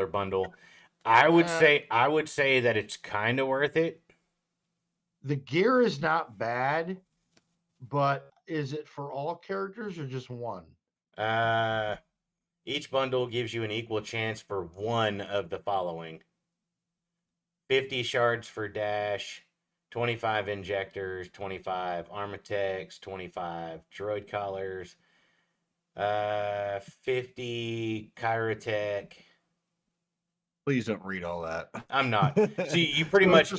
bundle. I would say that it's kind of worth it. The gear is not bad, but is it for all characters or just one? Each bundle gives you an equal chance for one of the following: 50 shards for dash, 25 injectors, 25 armitex, 25 droid collars, 50 chirotech. Please don't read all that. I'm not. See, you pretty much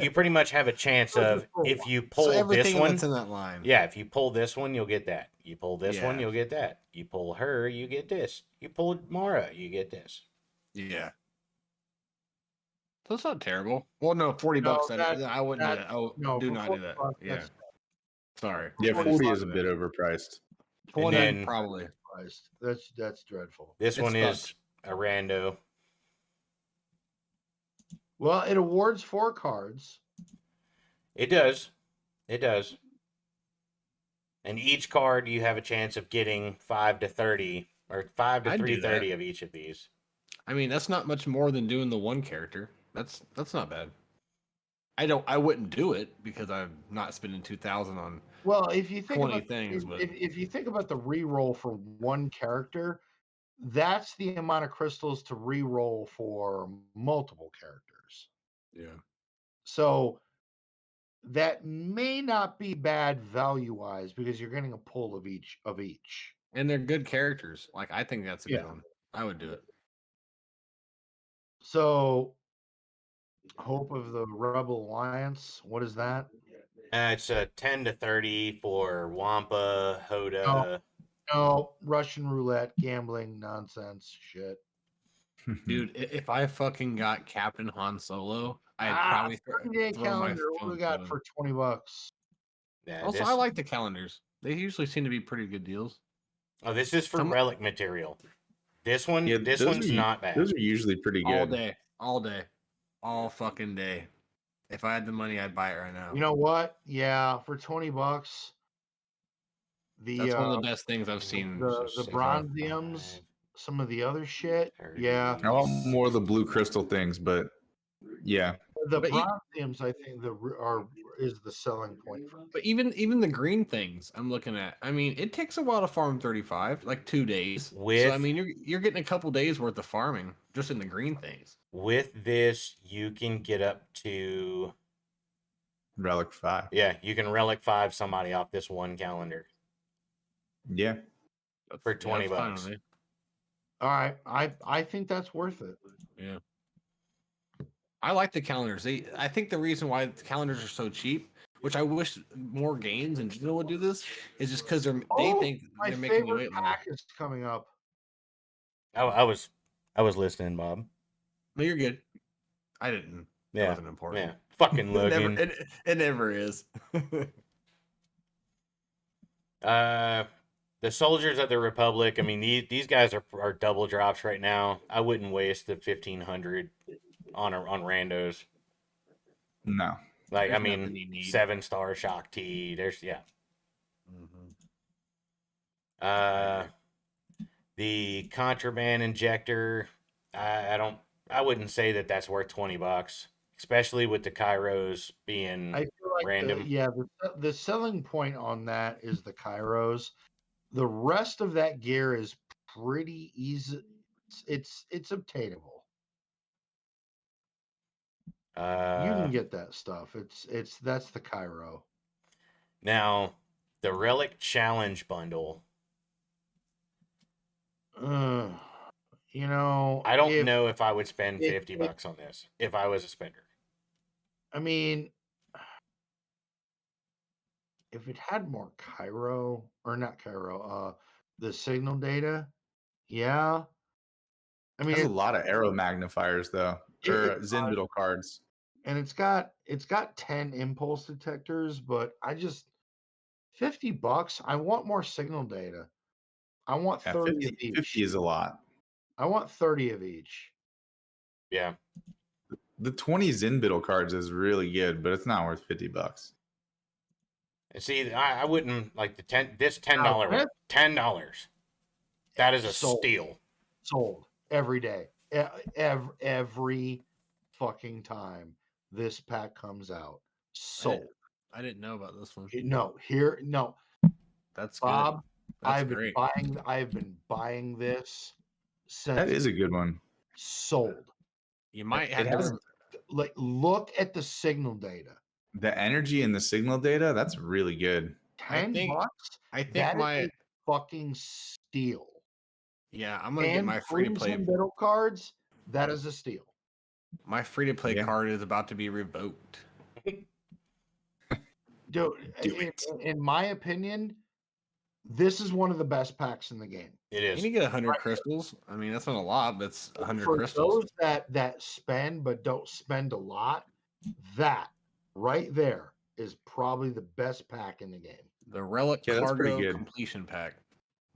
have a chance of, if you So pull this everything one. that's in that line. Yeah, if you pull this one, you'll get that. You pull this one, Yeah. you'll get that. You pull her, you get this. You pull Mara, you get this. Yeah. So it's not terrible. Well, no, $40. I wouldn't do that. Oh, no, do for not do that. $40, Yeah. Sorry. Yeah, 40 40 is a bit overpriced. 20 then- probably. Christ, that's dreadful. This It's one is fucked. a rando. Well, it awards 4 cards. It does. It does. And each card you have a chance of getting 5 to 30 or 5 to I'd do 330 that. of each of these. I mean, that's not much more than doing the one character. That's not bad. I wouldn't do it because I'm not spending 2,000 on. Well, if you think 20 about things, but- if you think about the reroll for one character, that's the amount of crystals to reroll for multiple characters. Yeah. So that may not be bad value-wise because you're getting a pull of each. And they're good characters. Like, I think that's a Yeah. good one. I would do it. So Hope of the Rebel Alliance, what is that? It's a 10 to 30 for Wampa, Hoda. No, Russian roulette, gambling, nonsense, shit. Dude, if I fucking got Captain Han Solo, I'd probably 30-day throw my calendar. What phone we got phone. for $20? Yeah, Also, this, I like the calendars. They usually seem to be pretty good deals. this is for Some- relic material. This one, Yeah, this those one's are- not bad. Those are usually pretty good. All day, all fucking day. If I had the money, I'd buy it right now. You know what? Yeah, for $20, That's one of the best things I've seen. the So bronziums, some of the other shit. 30. Yeah, I want more of the blue crystal things, but yeah. the But bronziums, I think is the selling point for. But even the green things I'm looking at, I mean, it takes a while to farm 35, like 2 days. So I With- mean, you're getting a couple days worth of farming just in the green things. With this, you can get up to, Relic 5. yeah, you can relic 5 somebody off this one calendar. Yeah. For Yeah, 20 that's fine bucks. with me. All right, I think that's worth it. Yeah. I like the calendars. I think the reason why the calendars are so cheap, which I wish more games in general would do this, is just because they Oh, think My they're making you favorite wait longer. pack is coming up. I was listening, Bob. No, you're good. I didn't. It Yeah, wasn't important. yeah. Fucking It never, Logan. it never is. The soldiers of the Republic. I mean, these guys are double drops right now. I wouldn't waste the 1,500 on randos. No. Like, There's I mean, nothing you need. 7-star Shock T. There's the contraband injector. I wouldn't say that that's worth $20, especially with the Kairos being I feel like random. the selling point on that is the Kairos. The rest of that gear is pretty easy. It's obtainable. You can get that stuff. That's the Cairo. Now, the Relic Challenge bundle. You know, I don't know if I would spend if- $50 on this if I was a spender. I mean, if it had more Cairo or not Cairo, the signal data, yeah. I mean, Has a lot of arrow magnifiers though. Or it- Zinbittle cards. and it's got 10 impulse detectors, but I just $50. I want more signal data. I want Yeah, 30 of 50, each. 50 is a lot. I want 30 of each. Yeah. The 20 Zinbiddle cards is really good, but it's not worth $50. And see, I wouldn't like this $10 Now, one. $10. That is a Sold. steal. Sold every day. Every fucking time this pack comes out. Sold. I didn't know about this one. No. That's Bob, good. That's I've great. been buying this since That is a good one. sold. You might It have has to. Like, look at the signal data. the energy and the signal data. That's really good. $10. I think That is my a fucking steal. yeah. I'm gonna get And my free to freeze play. and middle cards. That is a steal. My free to play Yeah. card is about to be revoked. Dude, Do it. in my opinion, this is one of the best packs in the game. It You is. need to get 100 crystals. I mean, that's not a lot, but it's 100 For crystals. those that spend but don't spend a lot, that right there is probably the best pack in the game. The Relic Yeah, that's pretty Cargo good. Completion Pack,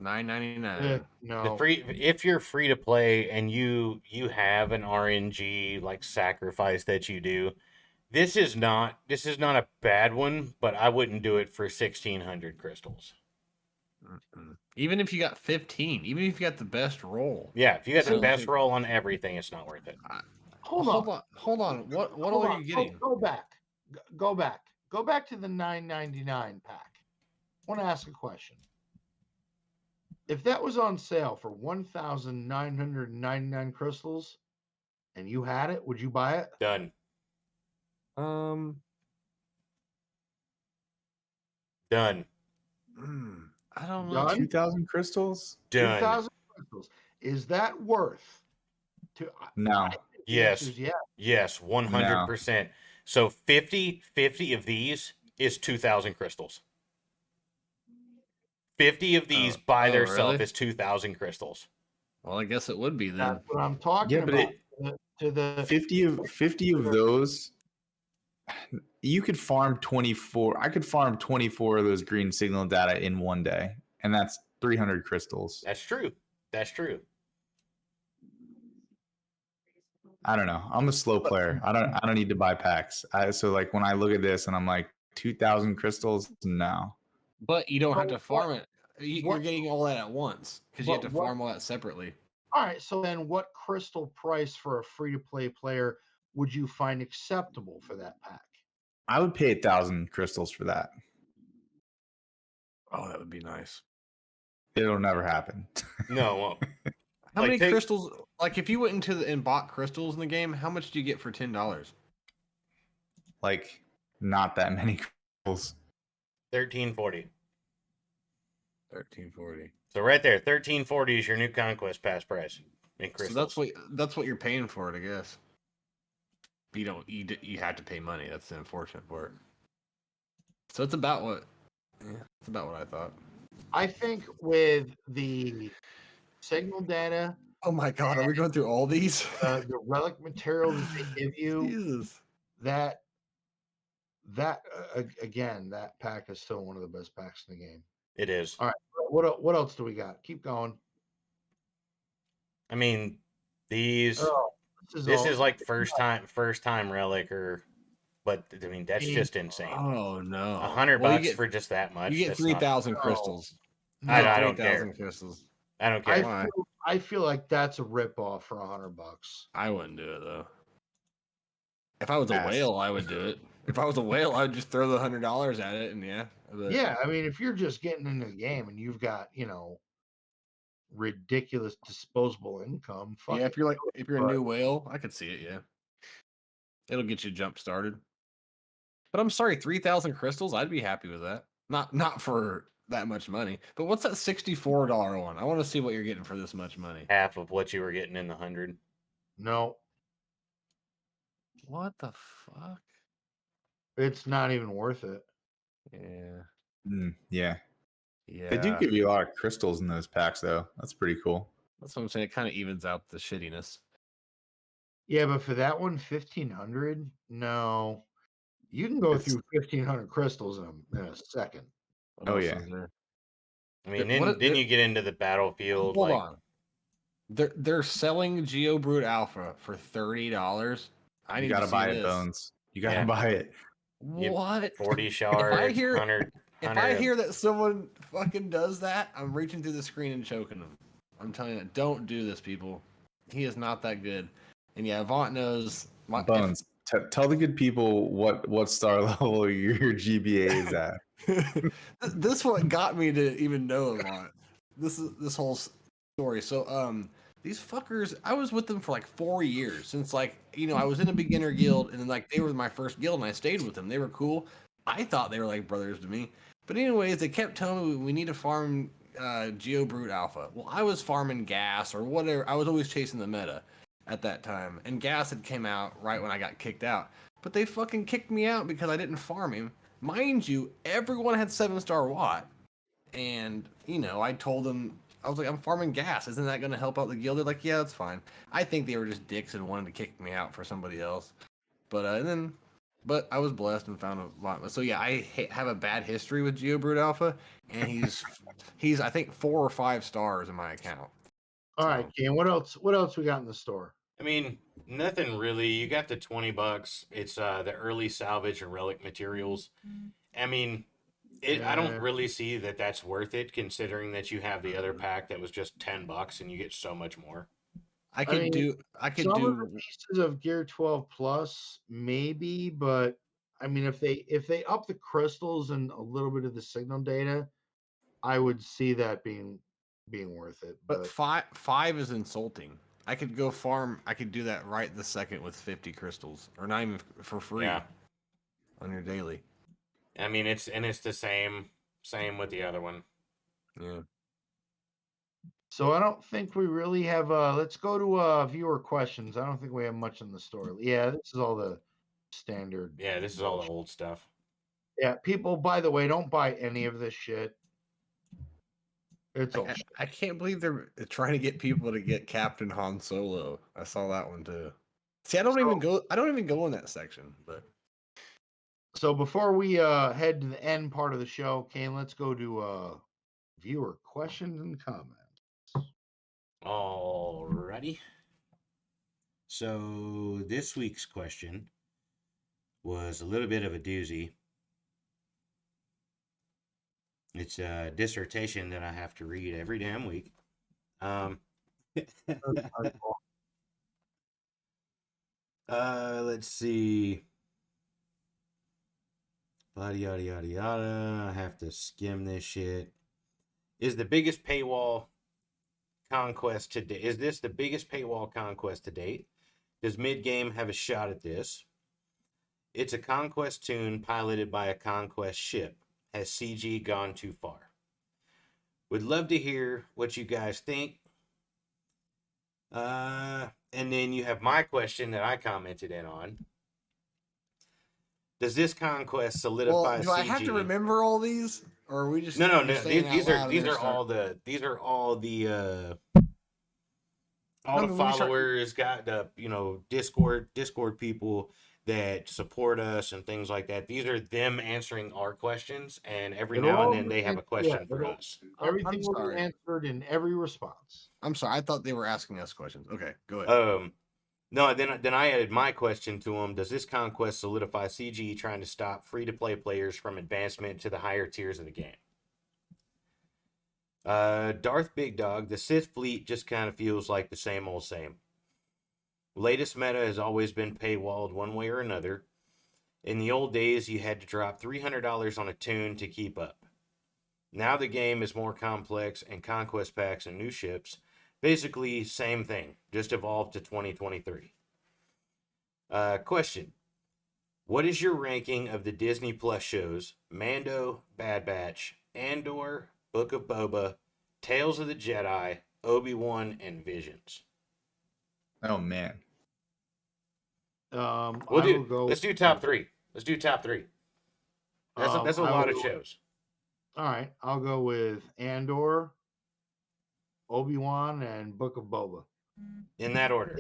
$9.99. No, If you're free to play and you have an RNG like sacrifice that you do, this is not a bad one, but I wouldn't do it for 1,600 crystals. Even if you got 15, even if you got the best roll. Yeah, if you got the Still best think- roll on everything, it's not worth it. hold on. Hold on. What Hold all are on. you getting? Go back. Go back. Go back to the $9.99 pack. I want to ask a question. If that was on sale for 1,999 crystals and you had it, would you buy it? Done. Done. I don't know. Done? 2,000 crystals? Done. 2,000 crystals. Is that worth to No. I think the Yes. answer is yes. Yes, 100%. So 50 of these is 2,000 crystals. 50 of these by themselves really? is 2,000 crystals. Well, I guess it would be then. That's what I'm talking Yeah, but about. To the 50 of those, you could farm 24. I could farm 24 of those green signal data in one day, and that's 300 crystals. That's true. That's true. I don't know. I'm a slow player. I don't need to buy packs. So like when I look at this and I'm like 2,000 crystals, no. But you don't have So to farm it. You're what- getting all that at once because you have to but what- farm all that separately. All right, so then what crystal price for a free to play player would you find acceptable for that pack? I would pay 1,000 crystals for that. Oh, that would be nice. It'll never happen. No, it won't. How Like, many take- crystals? Like, if you went into and bought crystals in the game, how much do you get for $10? Like not that many crystals. 1340. 1340. So right there, 1340 is your new Conquest pass price in So crystals. that's what you're paying for it, I guess. You don't you have to pay money. That's the unfortunate part. So it's about what? Yeah, it's about what I thought. I think with the signal data, Oh my God, are we going through all these? the relic material that they give you, Jesus. that again, that pack is still one of the best packs in the game. It is. All right, what else do we got? Keep going. I mean, these. Oh, This all- is like first time relic, but I mean that's just insane. Oh no. $100 Well, you get, for just that much. you get that's 3,000 No. crystals. No, I don't 3,000 care. crystals. I don't I care. Why? feel like that's a ripoff for $100. I wouldn't do it though. If I was a Pass. whale, I would do it. If I was a whale, I would just throw the $100 at it, and yeah. But Yeah, I mean, if you're just getting into the game and you've got, ridiculous disposable income, fuck yeah. it. If you're a new whale, I could see it. Yeah, it'll get you jump started. But I'm sorry, 3,000 crystals. I'd be happy with that. Not for that much money. But what's that $64 one? I want to see what you're getting for this much money. Half of what you were getting in the 100. No, What the fuck? it's not even worth it. Yeah. Yeah. Yeah. They do give you a lot of crystals in those packs, though. That's pretty cool. That's what I'm saying. It kind of evens out the shittiness. Yeah, but for that one, 1,500? No. You can go It's- through 1,500 crystals in a second. What Oh, else yeah. is there? I mean, What? then you get into the battlefield. Hold Like, on. They're selling Geo Brute Alpha for $30. I You need got to to see buy it, this. Bones. You got to Yeah. buy it. What? 40 If I shards, hear 100. if I hear that someone fucking does that, I'm reaching through the screen and choking them. I'm telling you, don't do this, people. He is not that good. And yeah, Vaught knows. Bones, tell the good people what star level your GBA is at. This what got me to even know Vaught. This whole story. So these fuckers, I was with them for like 4 years since I was in a beginner guild and then they were my first guild and I stayed with them. They were cool. I thought they were like brothers to me. But anyways, they kept telling me we need to farm Geo Brute Alpha. Well, I was farming gas or whatever. I was always chasing the meta at that time, and gas had came out right when I got kicked out. But they fucking kicked me out because I didn't farm him. Mind you, everyone had 7-star Watt, and I told them I was like, I'm farming gas. Isn't that going to help out the guild? They're like, yeah, that's fine. I think they were just dicks and wanted to kick me out for somebody else. But I was blessed and found a lot. So yeah, I have a bad history with GeoBrute Alpha, and he's I think 4 or 5 stars in my account. All right, Ken. What else? What else we got in the store? I mean, nothing really. You got the $20. It's the early salvage and relic materials. I mean, I don't really see that that's worth it, considering that you have the other pack that was just $10 and you get so much more. I could do some of the pieces of Gear 12 Plus, maybe, but I mean, if they up the crystals and a little bit of the signal data, I would see that being worth it. But five is insulting. I could go farm. I could do that right this second with 50 crystals, or not even for free. Yeah. On your daily. I mean, it's the same with the other one. Yeah. So I don't think we really have. Let's go to viewer questions. I don't think we have much in the store. Yeah, this is all the standard. Yeah, this is all the old stuff. Yeah, people. By the way, don't buy any of this shit. It's all. I can't believe they're trying to get people to get Captain Han Solo. I saw that one too. See, I don't even go in that section. But so before we head to the end part of the show, Kane, let's go to viewer questions and comments. Alrighty. So this week's question was a little bit of a doozy. It's a dissertation that I have to read every damn week. Let's see. Yada yada yada yada. I have to skim this shit. Is the biggest paywall conquest to date? Is this the biggest paywall conquest to date? Does mid-game have a shot at this? It's a conquest tune piloted by a conquest ship. Has CG gone too far? Would love to hear what you guys think. And then you have my question that I commented in on. Does this conquest solidify do CG? I have to remember all these, or are we just No. These are all the followers, got the Discord people that support us and things like that. These are them answering our questions, and every now and then they have a question for us. Everything will be answered in every response. I'm sorry, I thought they were asking us questions. Okay, go ahead. No, then I added my question to them. Does this conquest solidify CG trying to stop free-to-play players from advancement to the higher tiers of the game? Darth Big Dog, the Sith fleet just kind of feels like the same old same. Latest meta has always been paywalled one way or another. In the old days, you had to drop $300 on a tune to keep up. Now the game is more complex, and conquest packs and new ships, basically same thing, just evolved to 2023. Question. What is your ranking of the Disney Plus shows Mando, Bad Batch, Andor, Book of Boba, Tales of the Jedi, Obi-Wan, and Visions? Oh man. Let's do top three. That's a lot of shows. All right, I'll go with Andor, Obi-Wan, and Book of Boba. In that order.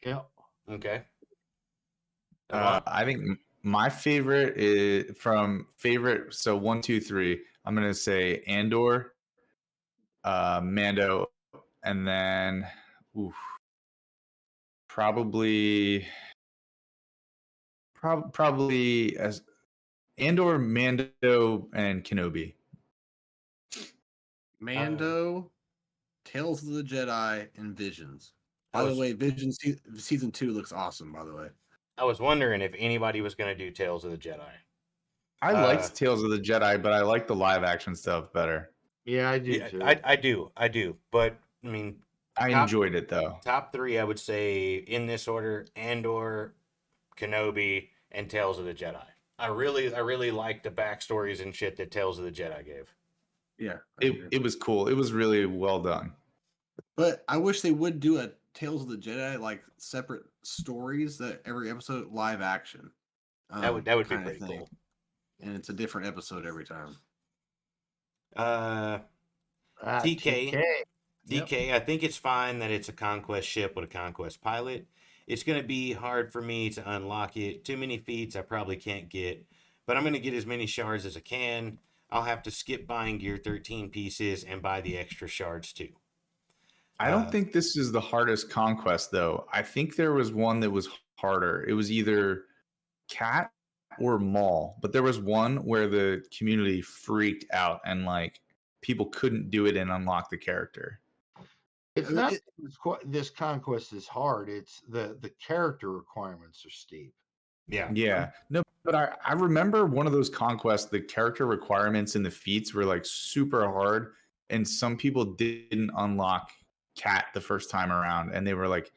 Yep. Okay. I think My favorite is from favorite. So 1, 2, 3. I'm gonna say Andor, Mando, and then oof, probably probably as Andor, Mando, and Kenobi. Mando, Tales of the Jedi, and Visions. By I the was way, Visions season 2 looks awesome. By the way, I was wondering if anybody was going to do Tales of the Jedi. I Uh, liked Tales of the Jedi, but I like the live action stuff better. Yeah, I do yeah, too. I do. But I mean, I top enjoyed it though. top three, I would say in this order: Andor, Kenobi, and Tales of the Jedi. I really like the backstories and shit that Tales of the Jedi gave. yeah, I It agree. it was cool. It was really well done. But I wish they would do a Tales of the Jedi like separate stories that every episode live action. That would be Kind of pretty thing, cool. and it's a different episode every time. Uh, TK. TK. Yep. DK, I think it's fine that it's a Conquest ship with a Conquest pilot. It's going to be hard for me to unlock it. Too many feats I probably can't get, but I'm going to get as many shards as I can. I'll have to skip buying Gear 13 pieces and buy the extra shards too. I don't think this is the hardest conquest though. I think there was one that was harder. It was either Cat or Maul, but there was one where the community freaked out and like people couldn't do it and unlock the character. It's Uh, not it- this conquest is hard. It's the character requirements are steep. Yeah. Yeah. No, but I remember one of those conquests, the character requirements and the feats were like super hard. And some people didn't unlock Cat the first time around. And they were like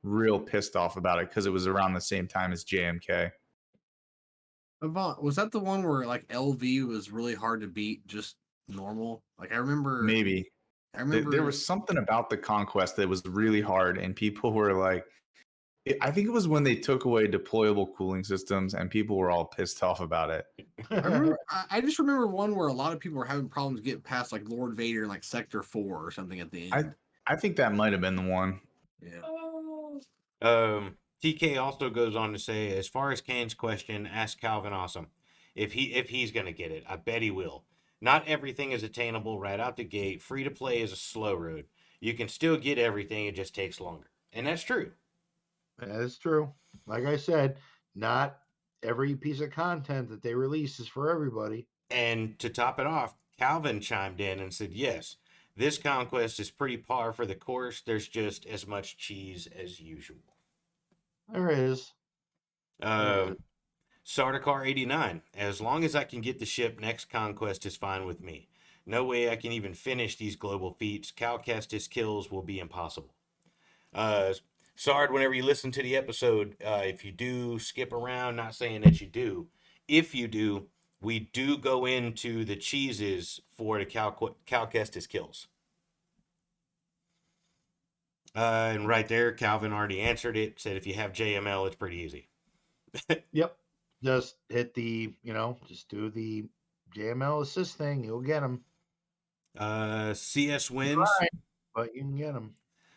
real pissed off about it because it was around the same time as JMK. Avant, was that the one where like LV was really hard to beat, just normal? Like I remember, Maybe. I There remember. was something about the conquest that was really hard. And people were like, I think it was when they took away deployable cooling systems and people were all pissed off about it. I remember. I just remember one where a lot of people were having problems getting past like Lord Vader in like Sector 4 or something at the end. I think that might have been the one. Yeah. TK also goes on to say, as far as Kane's question, ask Calvin Awesome if he's gonna get it. I bet he will. Not everything is attainable right out the gate. Free to play is a slow road. You can still get everything, it just takes longer. And that's true. That is true. Like I said, not every piece of content that they release is for everybody. And to top it off, Calvin chimed in and said, yes, this conquest is pretty par for the course. There's just as much cheese as usual. There is. Sardaukar 89. As long as I can get the ship, next conquest is fine with me. No way I can even finish these global feats. Cal Kestis kills will be impossible. Sard, whenever you listen to the episode, if you do skip around, not saying that you do, if you do, we do go into the cheeses for the Cal Kestis kills. And right there, Calvin already answered it. Said if you have JML, it's pretty easy. Yep. Just hit just do the JML assist thing. You'll get them. CS wins. Right, but you can get them.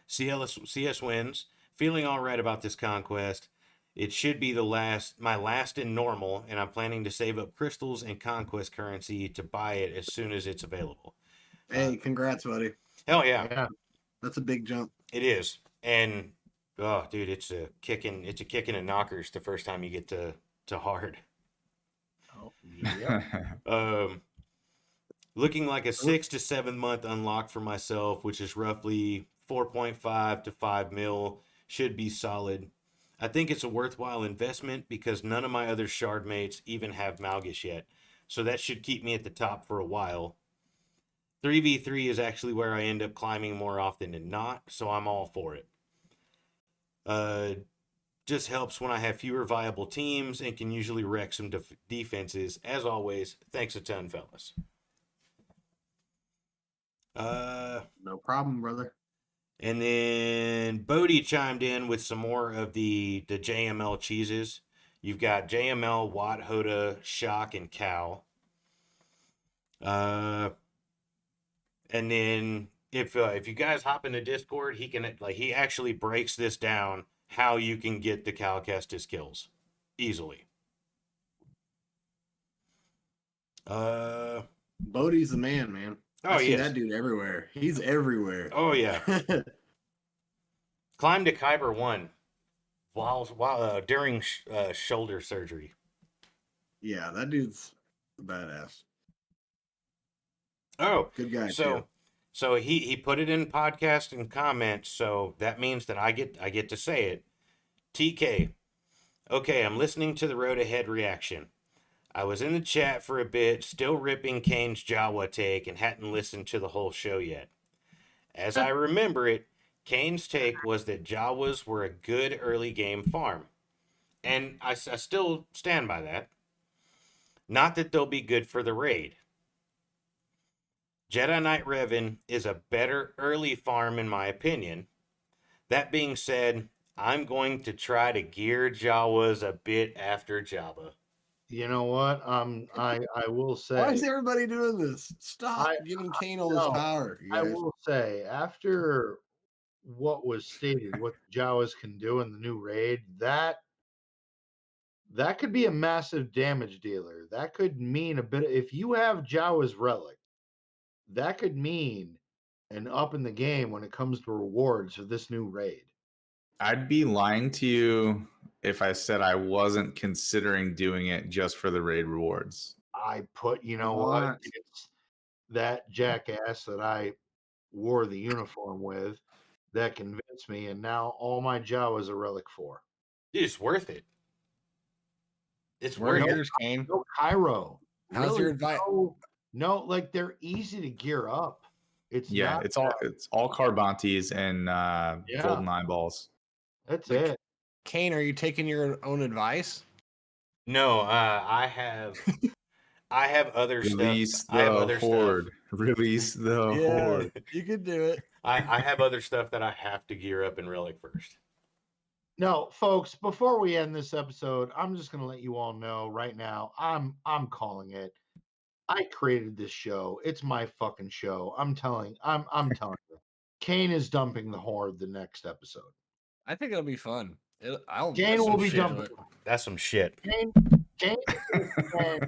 CS wins. Feeling all right about this conquest. It should be my last in normal, and I'm planning to save up crystals and conquest currency to buy it as soon as it's available. Hey, congrats, buddy. Hell yeah. Yeah. That's a big jump. It is. And oh dude, it's a kick in the knockers the first time you get to hard. Oh, yeah. Looking like a 6 to 7 month unlock for myself, which is roughly 4.5 to 5 mil, should be solid. I think it's a worthwhile investment because none of my other shard mates even have Malgus yet, so that should keep me at the top for a while. 3v3 is actually where I end up climbing more often than not, so I'm all for it. Just helps when I have fewer viable teams and can usually wreck some defenses. As always, thanks a ton, fellas. No problem, brother. And then Bodie chimed in with some more of the JML cheeses. You've got JML, Watt, Hoda, Shock, and Cow. And then if you guys hop into Discord, he actually breaks this down how you can get the Cal Kestis kills easily. Bodie's the man. Oh, I see yes. that dude everywhere. He's everywhere. Oh yeah. Climbed to Khyber 1 while during shoulder surgery. Yeah, that dude's a badass. Oh, Good guy so too. so he put it in podcast and comments, so that means that I get to say it. TK. Okay, I'm listening to the road ahead reaction. I was in the chat for a bit, still ripping Kane's Jawa take and hadn't listened to the whole show yet. As I remember it, Kane's take was that Jawas were a good early game farm. And I still stand by that. Not that they'll be good for the raid. Jedi Knight Revan is a better early farm in my opinion. That being said, I'm going to try to gear Jawas a bit after Jabba. You know what? I will say. Why is everybody doing this? Stop I- giving Kane all this no, power. You I guys. will say after what was stated, what the Jawas can do in the new raid, that could be a massive damage dealer. That could mean a bit. If you have Jawa's relic, that could mean an up in the game when it comes to rewards for this new raid. I'd be lying to you if I said I wasn't considering doing it just for the raid rewards. I put, you know what? What? It's that jackass that I wore the uniform with that convinced me, and now all my Jawas are relic 4. Dude, it's worth it. It's Where worth it. yours, Kane? No Cairo. How's your advice? No, like they're easy to gear up. It's not it's all Carbantes and Yeah. golden eyeballs. That's Like- it. Kane, are you taking your own advice? No, I have other Release stuff. I have the other horde. Release the horde. you could do it. I have other stuff that I have to gear up in Relic first. No, folks, before we end this episode, I'm just gonna let you all know right now. I'm calling it. I created this show. It's my fucking show. I'm telling you. Kane is dumping the horde the next episode. I think it'll be fun. I'll Kane put will some be shit dumping. into it. That's some shit. Kane will spend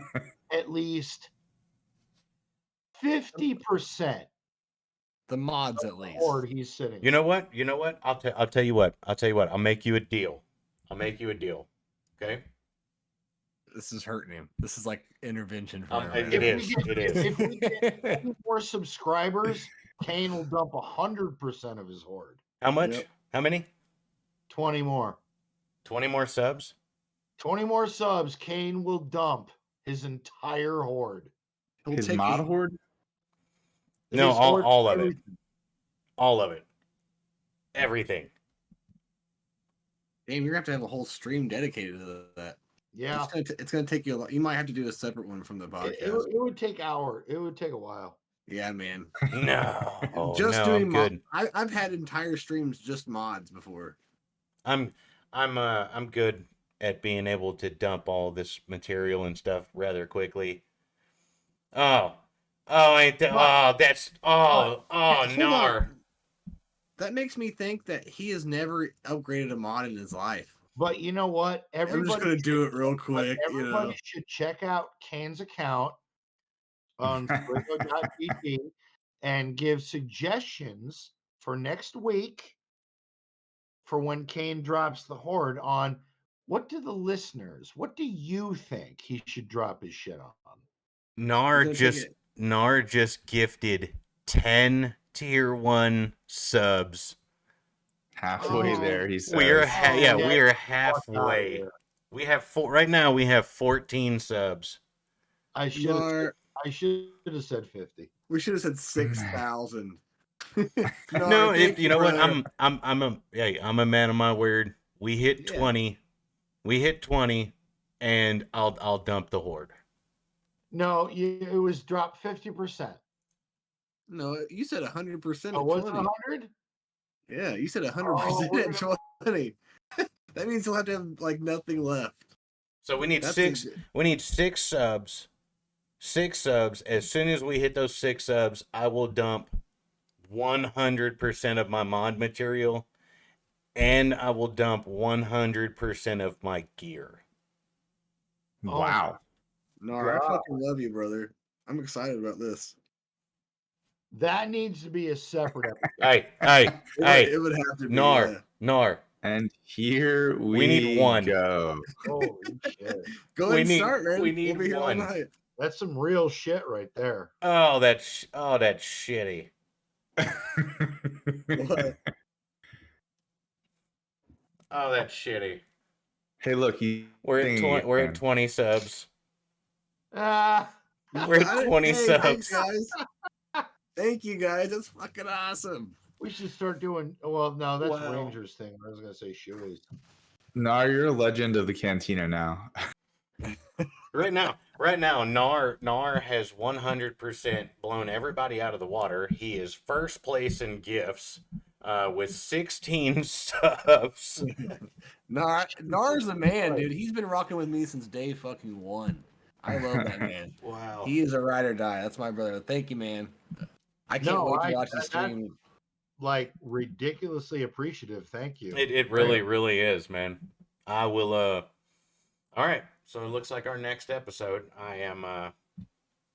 at least 50% The mods at least. horde he's sitting. You know what? I'll tell you what. I'll make you a deal. Okay? This is hurting him. This is like intervention for him. It is. If we get 20 more subscribers, Kane will dump 100% of his horde. How much? Yep. How many? 20 more. 20 more subs? 20 more subs, Kane will dump his entire horde. He'll His take mod the- horde? No, His horde, all of it. everything. All of it. Everything. Damn, you're gonna have to have a whole stream dedicated to that. Yeah. It's gonna take you a lot. You might have to do a separate one from the podcast. It would take hour. It would take a while. Yeah, man. No. Just no, doing I'm good. I've had entire streams just mods before. I'm good at being able to dump all this material and stuff rather quickly. Ain't that? Hold nar. on. That makes me think that he has never upgraded a mod in his life. But you know what? I'm just Everybody gonna do it real quick. Everybody should check out Kane's account on Sprigo.pt and give suggestions for next week for when Kane drops the horde on what do you think he should drop his shit on? Nar He's gonna take just gifted 10 tier 1 subs. Halfway Oh, there, he says. We are yeah. we are Fuck outta halfway. here. We have right now we have 14 subs. I should have said 50. We should have said 6,000. No, you know what? I'm a man of my word. We hit Yeah. 20. We hit 20 and I'll dump the horde. No, it was dropped 50%. No, you said 100% Oh, of was it 20. 100? Yeah, you said 100% Oh, we're at 20. That means he'll have to have like nothing left. So we need That's six. a- We need 6 subs. 6 subs. As soon as we hit those 6 subs, I will dump 100% of my mod material, and I will dump 100% of my gear. Wow. No, I fucking love you, brother. I'm excited about this. That needs to be a separate episode. Hey, It would have to be. Nar. And here We need one. go. Holy shit. Go ahead and need- start, man. we need we'll be here all one. night. That's some real shit right there. Oh, that's shitty. What? Oh, that's shitty. Hey, look, We're at 20 subs. Ah, We're at 20 Thanks, subs. guys. Thank you, guys. That's fucking awesome. we should start doing. Well, no, that's Wow. Rangers thing. I was gonna say shoeies. Nar, you're a legend of the cantina now. Right now, Nar has 100% blown everybody out of the water. He is first place in gifts with 16 subs. Nar's the man, dude. He's been rocking with me since day fucking one. I love that man. Wow. He is a ride or die. That's my brother. Thank you, man. I can't wait to watch the stream. Like ridiculously appreciative. Thank you. It really is, man. I will all right. So it looks like our next episode, I am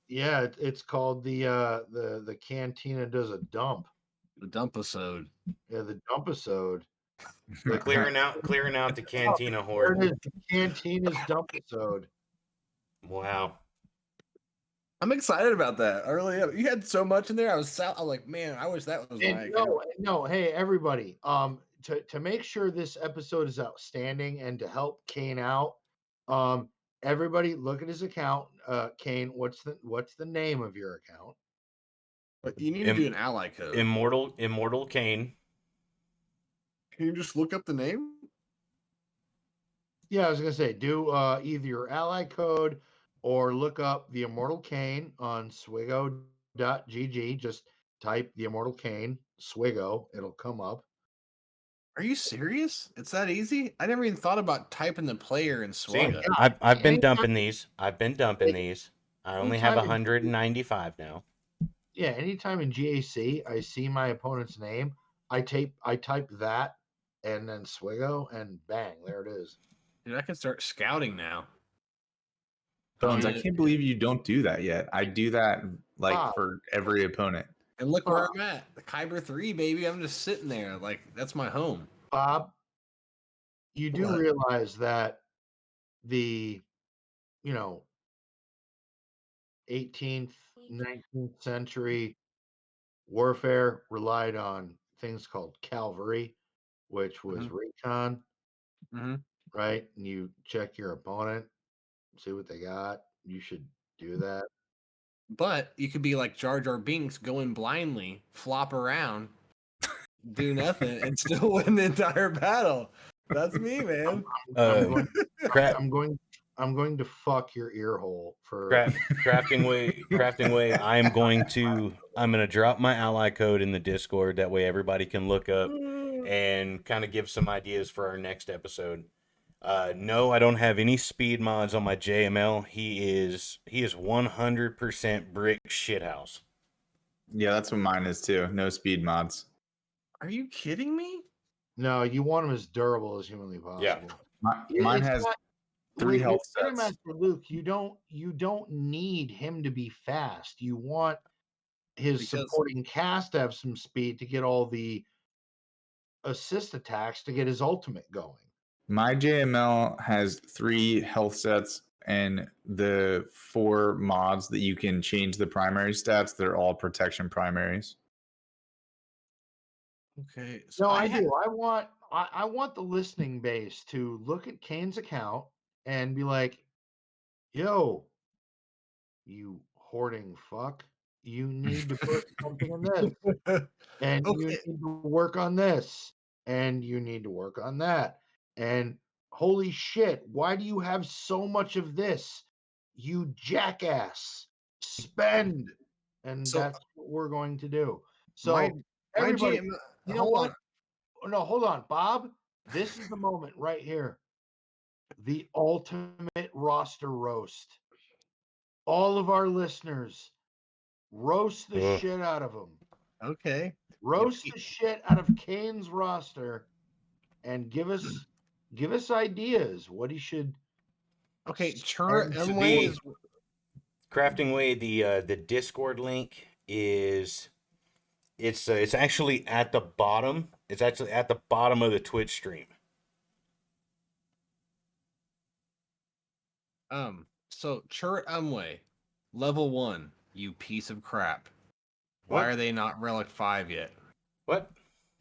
Yeah, it's called the Cantina does a dump. The dumpisode. Yeah, the dumpisode. clearing out the cantina There horde. it is, the Cantina's dumpisode. Wow. I'm excited about that. I really am. You had so much in there. I was like, man, I wish that was my And no, hey everybody. To make sure this episode is outstanding and to help Kane out, everybody look at his account. Kane, what's the name of your account? But you need to do an ally code. Immortal Kane. Can you just look up the name? Yeah, I was gonna say do either your ally code or look up the Immortal Kane on swigo.gg. Just type the Immortal Kane, Swigo, it'll come up. Are you serious? It's that easy? I never even thought about typing the player in See, Swagga. I've been Anytime- dumping these. I only have Anytime in- 195 now. Yeah, anytime in GAC I see my opponent's name, I type that and then Swigo and bang, there it is. Dude, I can start scouting now. Bones, I can't believe you don't do that yet. I do that like Wow. for every opponent. And look where I'm at. The Kyber 3, baby. I'm just sitting there. Like, that's my home. Bob, you do What? realize that the 18th, 19th century warfare relied on things called cavalry, which was recon, Mm-hmm. right? And you check your opponent, see what they got. You should do that. But you could be like Jar Jar Binks, going blindly, flop around, do nothing, and still win the entire battle. That's me, man. I'm going to fuck your ear hole for Crafting way. I'm gonna drop my ally code in the Discord. That way everybody can look up and kind of give some ideas for our next episode. No, I don't have any speed mods on my JML. He is 100% brick shithouse. Yeah, that's what mine is too. No speed mods. Are you kidding me? No, you want him as durable as humanly possible. Yeah. Mine It's has not- 3 with health sets. Grandmaster Luke, you don't need him to be fast. You want his Because- supporting cast to have some speed to get all the assist attacks to get his ultimate going. My JML has 3 health sets and the 4 mods that you can change the primary stats. They're all protection primaries. Okay. So No, I do. I want the listening base to look at Kane's account and be like, yo, you hoarding fuck, you need to put something in this. And you Okay. need to work on this. And you need to work on that. And holy shit, why do you have so much of this? You jackass. Spend. And So- that's what we're going to do. So my everybody, GM, you know hold what? on. Oh, no, hold on, Bob. This is the moment right here. The ultimate roster roast. All of our listeners, roast the Ugh. shit out of them. Okay. Roast the shit out of Kane's roster, and give us ideas what he should. Okay, Spend Emily is Crafting Way, the Discord link is it's actually at the bottom. It's actually at the bottom of the Twitch stream. So Chert Umway, level 1, you piece of crap. Why What? are they not Relic 5 yet? What?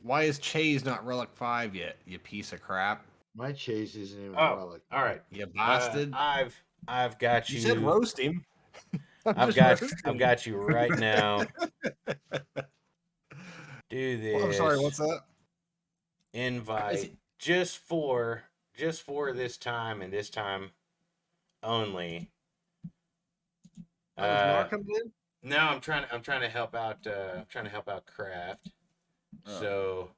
Why is Chase not Relic 5 yet, you piece of crap? My chase isn't even Oh, relic. all right. You bastard. I've got You you. said roast him. I've got you right now. Do this. Well, I'm sorry, what's that? Invite just for this time and this time only. Oh, is Nar coming in? No, I'm trying to help out. I'm trying to help out Craft. Oh. So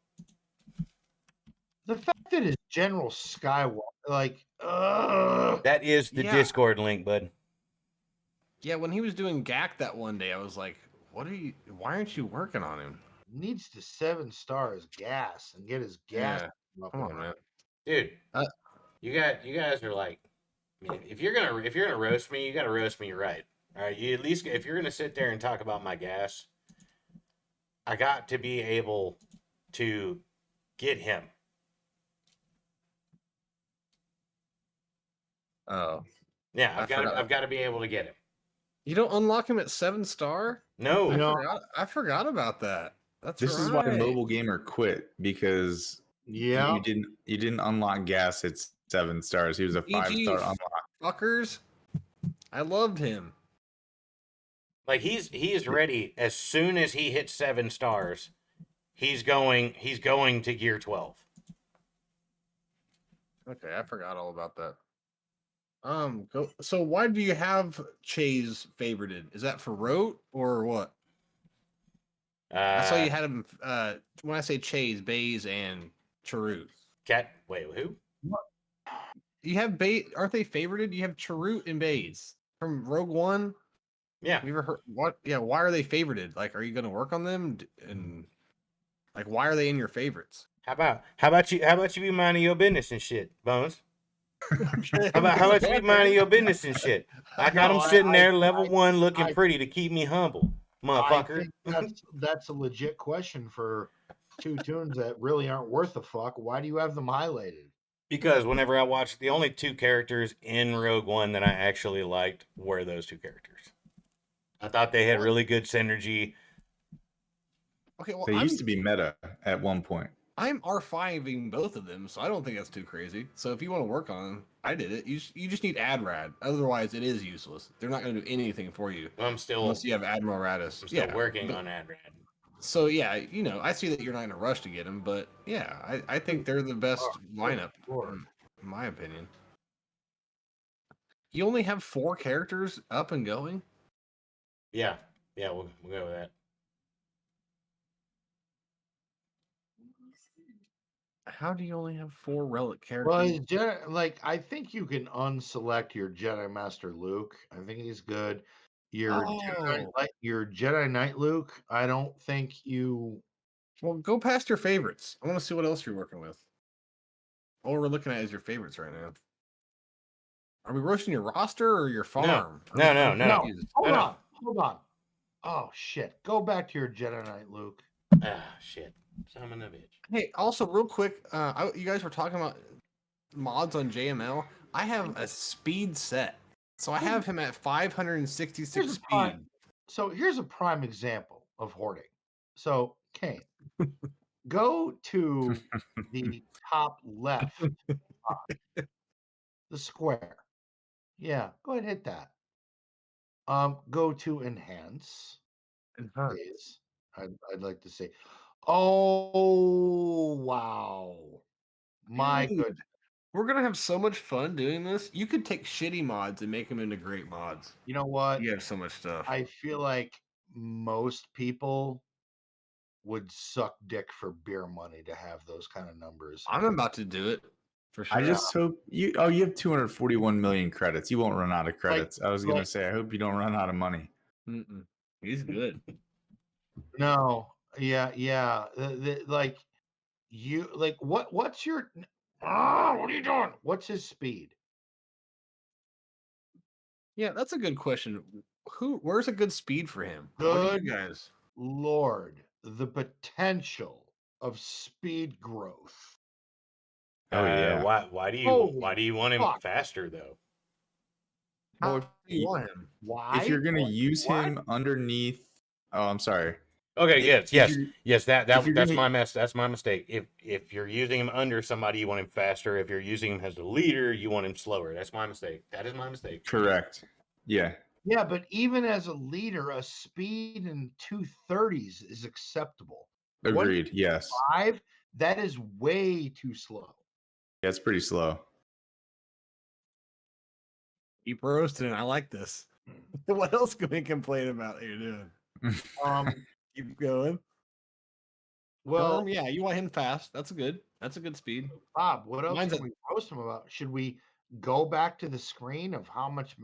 The fact that his General Skywalker, like, ugh. that is the Yeah. Discord link, bud. Yeah, when he was doing GAC that one day, I was like, why aren't you working on him? Needs to 7-star his gas and get his gas. Yeah. up Come and on, running. man. Dude, Uh, you guys are like, I mean, if you're gonna roast me, you gotta roast me right. All right, you at least if you're gonna sit there and talk about my gas, I got to be able to get him. Oh. Yeah, I forgot. I've got to be able to get him. You don't unlock him at 7-star? No, No. I forgot about that. That's This is why Mobile Gamer quit, because Yeah. you didn't unlock gas at 7 stars. He was a 5-star unlock. Fuckers. I loved him. like he is ready as soon as he hits 7 stars. He's going to gear 12. Okay, I forgot all about that. So why do you have Chase favorited? Is that for Rote or what? I saw you had him. When I say Chase, Baze, and Charut. Wait, who? You have Baze. Aren't they favorited? You have Charut and Baze from Rogue One. Yeah. Have you ever heard what? Yeah. Why are they favorited? Like, are you going to work on them? And like, why are they in your favorites? How about you be minding your business and shit, Bones? Okay, How about you be minding your business and shit? I got him sitting there, level 1, looking pretty to keep me humble, motherfucker. I think that's a legit question for 2 tunes that really aren't worth a fuck. Why do you have them highlighted? Because whenever I watched, the only 2 characters in Rogue One that I actually liked were those 2 characters. I thought they had really good synergy. Okay, well, They used to be meta at one point. I'm R5ing both of them, so I don't think that's too crazy. So if you want to work on them, I did it. You just need AdRad. Otherwise, it is useless. They're not going to do anything for you I'm still unless you have Admiral Radis. working on AdRad. So yeah, I see that you're not in a rush to get them, but yeah, I think they're the best lineup, in my opinion. You only have 4 characters up and going? Yeah, we'll go with that. How do you only have 4 relic Well, characters? I think you can unselect your Jedi Master Luke. I think he's good. Your Jedi Knight Luke, I don't think you. Well, go past your favorites. I want to see what else you're working with. All we're looking at is your favorites right now. Are we roasting your roster or your farm? No. Hold on. Oh shit! Go back to your Jedi Knight Luke. Ah, shit. Son of a bitch. Hey, also real quick, you guys were talking about mods on JML. I have a speed set, so I have him at 566 speed. So here's a prime example of hoarding. So Kane, go to the top left, the square. Yeah, go ahead, hit that. Go to enhance. Please. I'd like to say, oh wow, my Dude, good. we're gonna have so much fun doing this. You could take shitty mods and make them into great mods. You know what? You have so much stuff. I feel like most people would suck dick for beer money to have those kind of numbers. I'm about to do it for sure. I just hope you have 241 million credits. You won't run out of credits. I was gonna say, I hope you don't run out of money. Mm-mm. He's good. No, yeah. What's your? What are you doing? What's his speed? Yeah, that's a good question. Where's a good speed for him? What do Good you guys? Lord, the potential of speed growth. Oh yeah. Why do Holy you want him fuck. faster though? Well, How do you want him? Why? if you're gonna use What? him underneath, oh, I'm sorry. Okay, If you're That's gonna, that's my mistake. If you're using him under somebody, you want him faster. If you're using him as a leader, you want him slower. That's my mistake. That is my mistake. correct. Yeah, Yeah, but even as a leader, a speed in 230s is acceptable. agreed. Yes, 125, that is way too slow. yeah, it's pretty slow. Keep roasting. I like this. What else can we complain about? You're doing. Um, Keep going. well, Yeah, you want him fast. That's good. That's a good speed. Bob, what else Mine's can we roast him about? Should we go back to the screen of how much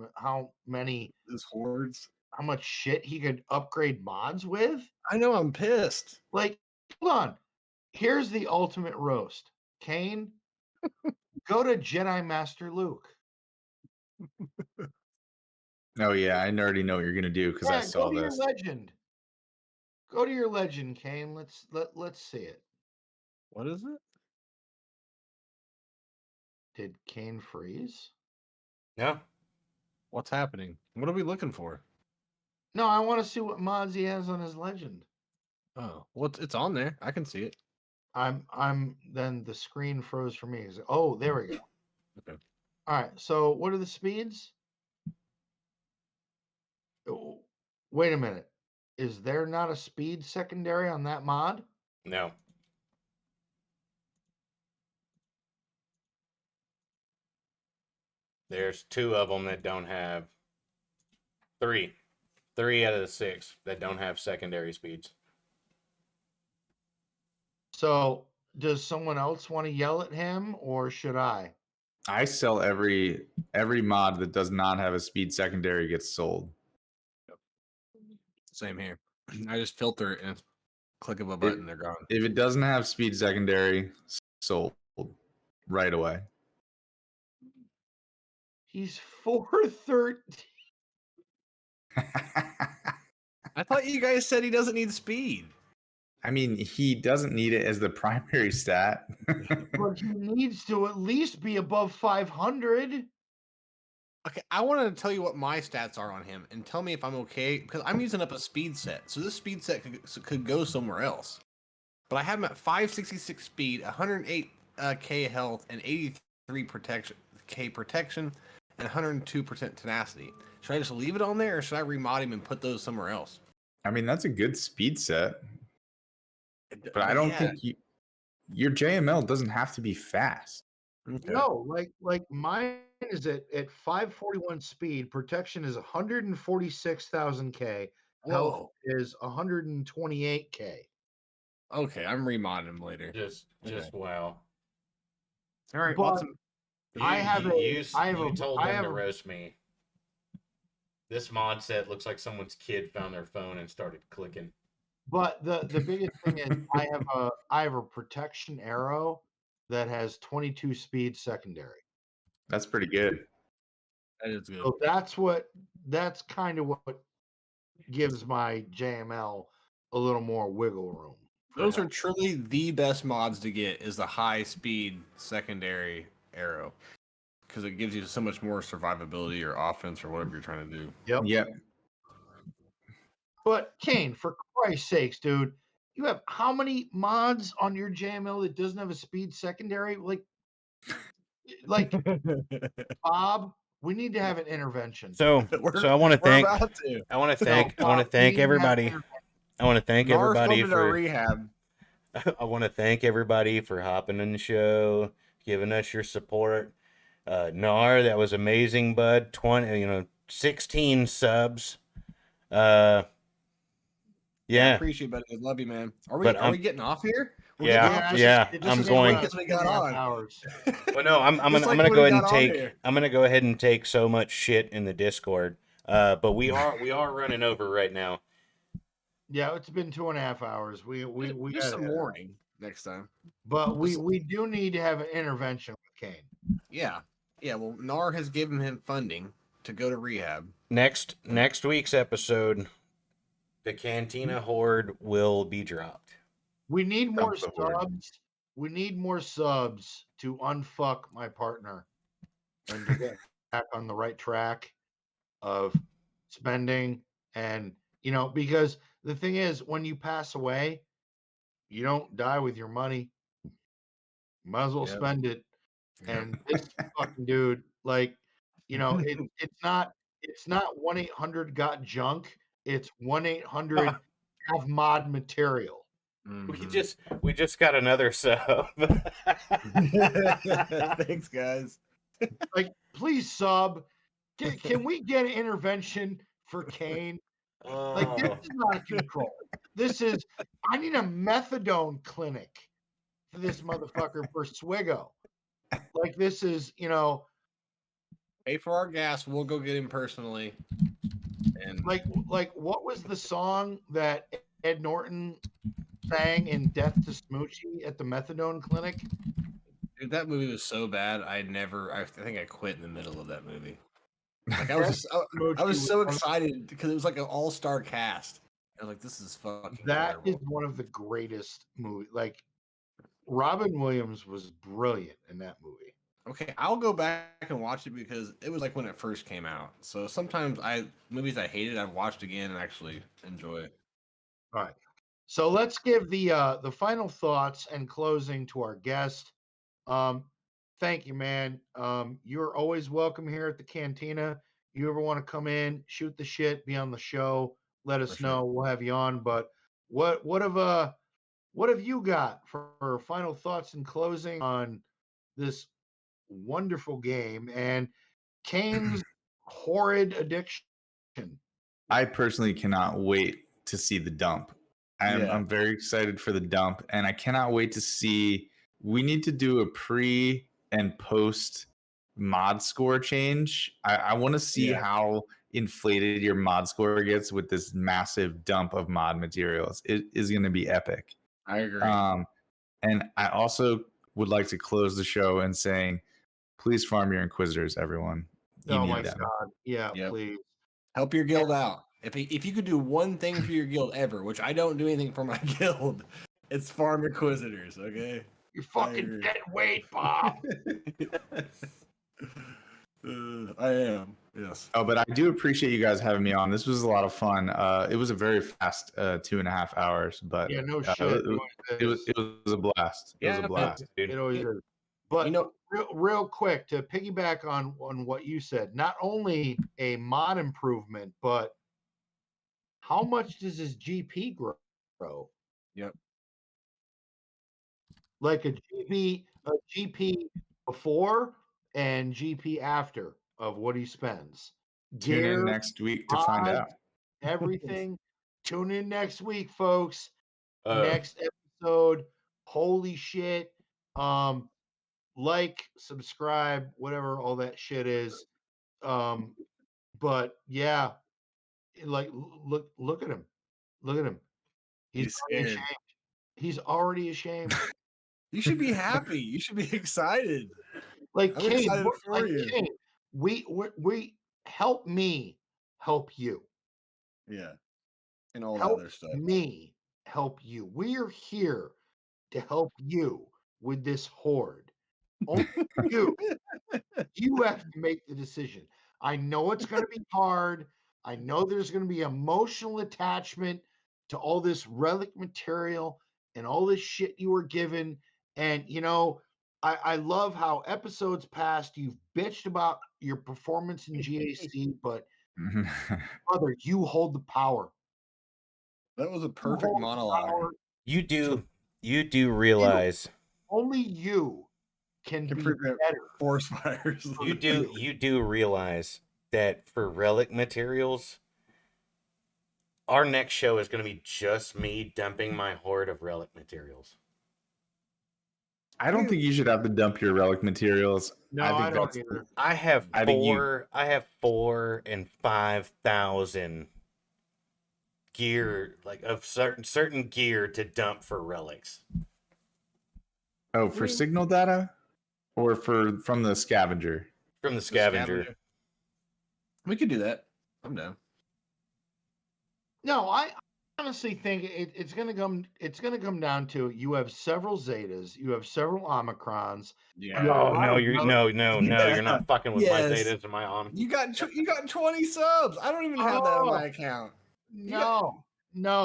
shit he could upgrade mods with? I know I'm pissed. Like, hold on. Here's the ultimate roast. Kane, go to Jedi Master Luke. Oh yeah, I already know what you're gonna do because I Yeah, go saw to your this. legend. Go to your legend, Kane. Let's see it. What is it? Did Kane freeze? No, What's happening? What are we looking for? No, I want to see what mods he has on his legend. Oh, well, it's on there. I can see it. I'm then the screen froze for me. Oh, there we go. Okay. All right. So what are the speeds? Oh, wait a minute. Is there not a speed secondary on that mod? no. There's two of them that don't have three. Three out of the six that don't have secondary speeds. So does someone else want to yell at him or should I? I sell every mod that does not have a speed secondary gets sold. Same here. I just filter it and click of a If, button. They're gone. if it doesn't have speed secondary, sold right away. He's 413. I thought you guys said he doesn't need speed. I mean, he doesn't need it as the primary stat. But he needs to at least be above 500. Okay, I want to tell you what my stats are on him and tell me if I'm okay because I'm using up a speed set. So this speed set could go somewhere else. But I have him at 566 speed, 108 K health, and 83 protection, and 102% tenacity. Should I just leave it on there or should I remod him and put those somewhere else? I mean, that's a good speed set, but I don't think your JML doesn't have to be fast. Okay. No, like mine is at 541 speed. Protection is 146,000 K. Health Whoa. is 128K. Okay, I'm remodding him later. Just Okay. wow. All right, But Watson. I have a- you I have you a- told I them have to a- roast me. This mod set looks like someone's kid found their phone and started clicking. But the biggest thing is I have a protection arrow that has 22 speed secondary. That's pretty good. That is good. So that's kind of what gives my JML a little more wiggle room. for Those are health. truly the best mods to get is the high speed secondary arrow. Because it gives you so much more survivability or offense or whatever you're trying to do. Yep. But Kane, for Christ's sakes, dude, you have how many mods on your JML that doesn't have a speed secondary? Like Bob, we need to have an intervention. So We're- I want to We're thank about to. I want to No, thank Bob, we need to have everybody. an I want to thank Nars everybody funded our for rehab. I want to thank everybody for hopping in the show, giving us your support. Nar, that was amazing, bud. 16 subs. I Yeah. appreciate it, buddy. Love you, man. Are But we getting off here? We're Yeah, getting off just- yeah, just I'm as going- quick as we got on. hours. Well, no, I'm Just gonna like I'm gonna when go we ahead and got on take here. I'm gonna go ahead and take so much shit in the Discord. But we are running over right now. Yeah, it's been 2.5 hours. We Just got some warning next time. But we do need to have an intervention with Kane. Yeah. Yeah, well, NAR has given him funding. to go to rehab. Next week's episode, the Cantina Horde will be dropped. We need more Dump the horde. subs. We need more subs to unfuck my partner and to get back on the right track of spending. And, because the thing is, when you pass away, you don't die with your money. You might as well Yep. spend it. And this fucking dude, it's not 1-800-GOT-JUNK. It's 1-800 have mod material. We just got another sub. Thanks, guys. Like, please sub. Can we get an intervention for Kane? Like, this is not a control. I need a methadone clinic for this motherfucker for Swigo. Like, this is, Pay for our gas. We'll go get him personally. And like what was the song that Ed Norton sang in Death to Smoochie at the methadone clinic? dude, that movie was so bad. I think I quit in the middle of that movie. Like I was so excited because it was like an all-star cast. I was like, this is fucking That is terrible. one of the greatest movies. Like, Robin Williams was brilliant in that movie. Okay, I'll go back and watch it because it was like when it first came out. So sometimes movies I hated, I've watched again and actually enjoy it. All right. So let's give the final thoughts and closing to our guest. Thank you, man. You're always welcome here at the Cantina. You ever want to come in, shoot the shit, be on the show, let us For sure. know. We'll have you on. But what have you got for final thoughts and closing on this wonderful game and Kane's horrid addiction? I personally cannot wait to see the dump. I'm very excited for the dump, and I cannot wait to see. We need to do a pre and post mod score change. I want to see how inflated your mod score gets with this massive dump of mod materials. It is going to be epic. I agree. And I also would like to close the show and saying, please farm your Inquisitors, everyone. You Oh need my them. God. Yeah, Yep. please. Help your guild out. If you could do one thing for your guild ever, which I don't do anything for my guild, it's farm Inquisitors, okay? You're fucking dead weight, Bob. I am, yes. Oh, but I do appreciate you guys having me on. This was a lot of fun. It was a very fast 2.5 hours, but Yeah, no shit. it was a blast. It was a blast. dude. It always is. But You know- real quick to piggyback on what you said, not only a mod improvement, but how much does his GP grow? Yep. Like a GP before and GP after of what he spends. Tune Gear, in next week to find mods, out. everything. Tune in next week, folks. Uh, Next episode. Holy shit. Like, subscribe, whatever all that shit is. But yeah, like look at him. Look at him. He's already scared. ashamed. He's already ashamed. You should be happy. You should be excited. Like I'm Kane, excited for you. Kane, we help me help you. Yeah. And all Help that other stuff. me help you. We are here to help you with this horde. Only you. You have to make the decision. I know it's going to be hard. I know there's going to be emotional attachment to all this relic material and all this shit you were given. And, I love how episodes past you've bitched about your performance in GAC, but brother, you hold the power. That was a You perfect hold the monologue. power. you do realize Only you can Can be prevent better. forest fires. you do realize that for relic materials, our next show is going to be just me dumping my horde of relic materials. I don't think you should have to dump your relic materials. No, I think I don't that's either. I have I think I have 4,000 and 5,000 gear, like of certain gear to dump for relics. Oh, for signal data, or from the scavenger. From the scavenger. We could do that. I'm down. No, I honestly think it's gonna come. It's gonna come down to you have several Zetas, you have several Omicrons. Yeah. Oh no, you're Another- no, you're not fucking with my Yes. Zetas and my Om. You got 20 subs. I don't even have that on my account. No,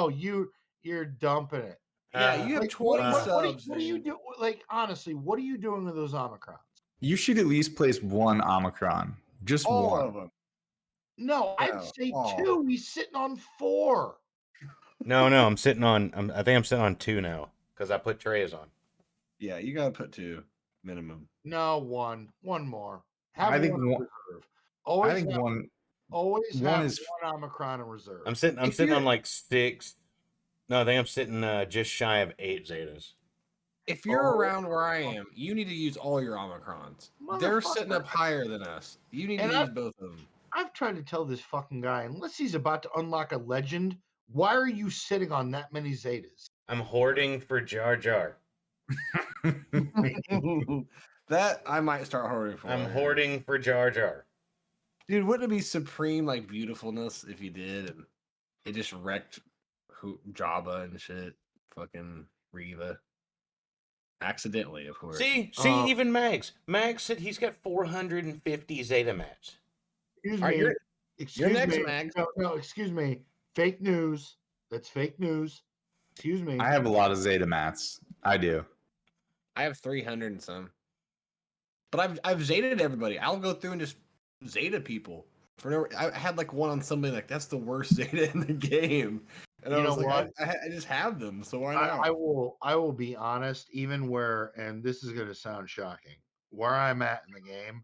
you're dumping it. Yeah, you have Like, 20 what subs. are you dude. do? Like honestly, what are you doing with those Omicrons? You should at least place one Omicron. Just All one. of them. No, I'd No. say Oh. 2. He's sitting on 4. No, I'm sitting on. I think I'm sitting on 2 now because I put trays on. Yeah, you gotta put 2 minimum. No, 1 more. Have I think one in one- reserve. Always I think have, one. always one have is- one Omicron in reserve. I'm sitting If on you're- like 6. No, I think I'm sitting just shy of 8 Zetas. If you're Oh, around where I am, you need to use all your Omicrons. They're sitting up Motherfucker. higher than us. You need And to use both of them. I've tried to tell this fucking guy, unless he's about to unlock a legend, why are you sitting on that many Zetas? I'm hoarding for Jar Jar. That I might start hoarding for. I'm hoarding for Jar Jar. Dude, wouldn't it be supreme like beautifulness if you did and it just wrecked Jabba and shit? Fucking Reva. Accidentally, of course. See, even Mags. Mags said he's got 450 Zeta mats. Excuse All right, me. Excuse next, me. Mags. No, excuse me. Fake news. That's fake news. Excuse me. I have a lot of Zeta mats. I do. I have 300 and some. But I've Zetaed everybody. I'll go through and just Zeta people. I had like one on somebody like that's the worst Zeta in the game. And You I was know like, what? I just have them, so why not? I will be honest, even where, and this is going to sound shocking, where I'm at in the game,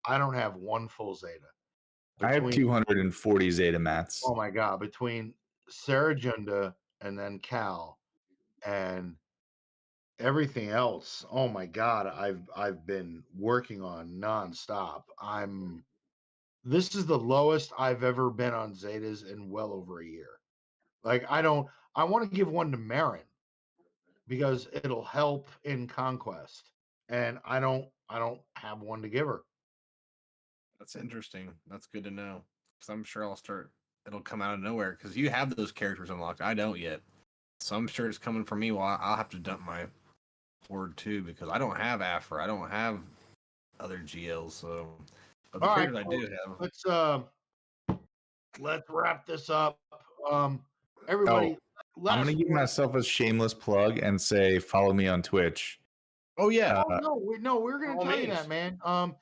I don't have one full Zeta. I have 240 Zeta mats. Oh my God, between Sarajunda and then Cal and everything else, oh my God, I've been working on nonstop. This is the lowest I've ever been on Zetas in well over a year. Like I want to give one to Marin because it'll help in Conquest. And I don't have one to give her. That's interesting. That's good to know. Because I'm sure it'll come out of nowhere because you have those characters unlocked. I don't yet. So I'm sure it's coming from me. Well, I'll have to dump my horde too because I don't have Afra. I don't have other GLs. So, but the All right, characters I do have. Let's wrap this up. Everybody, I'm gonna give myself a shameless plug and say follow me on Twitch. Oh yeah. We're gonna tell you that, man.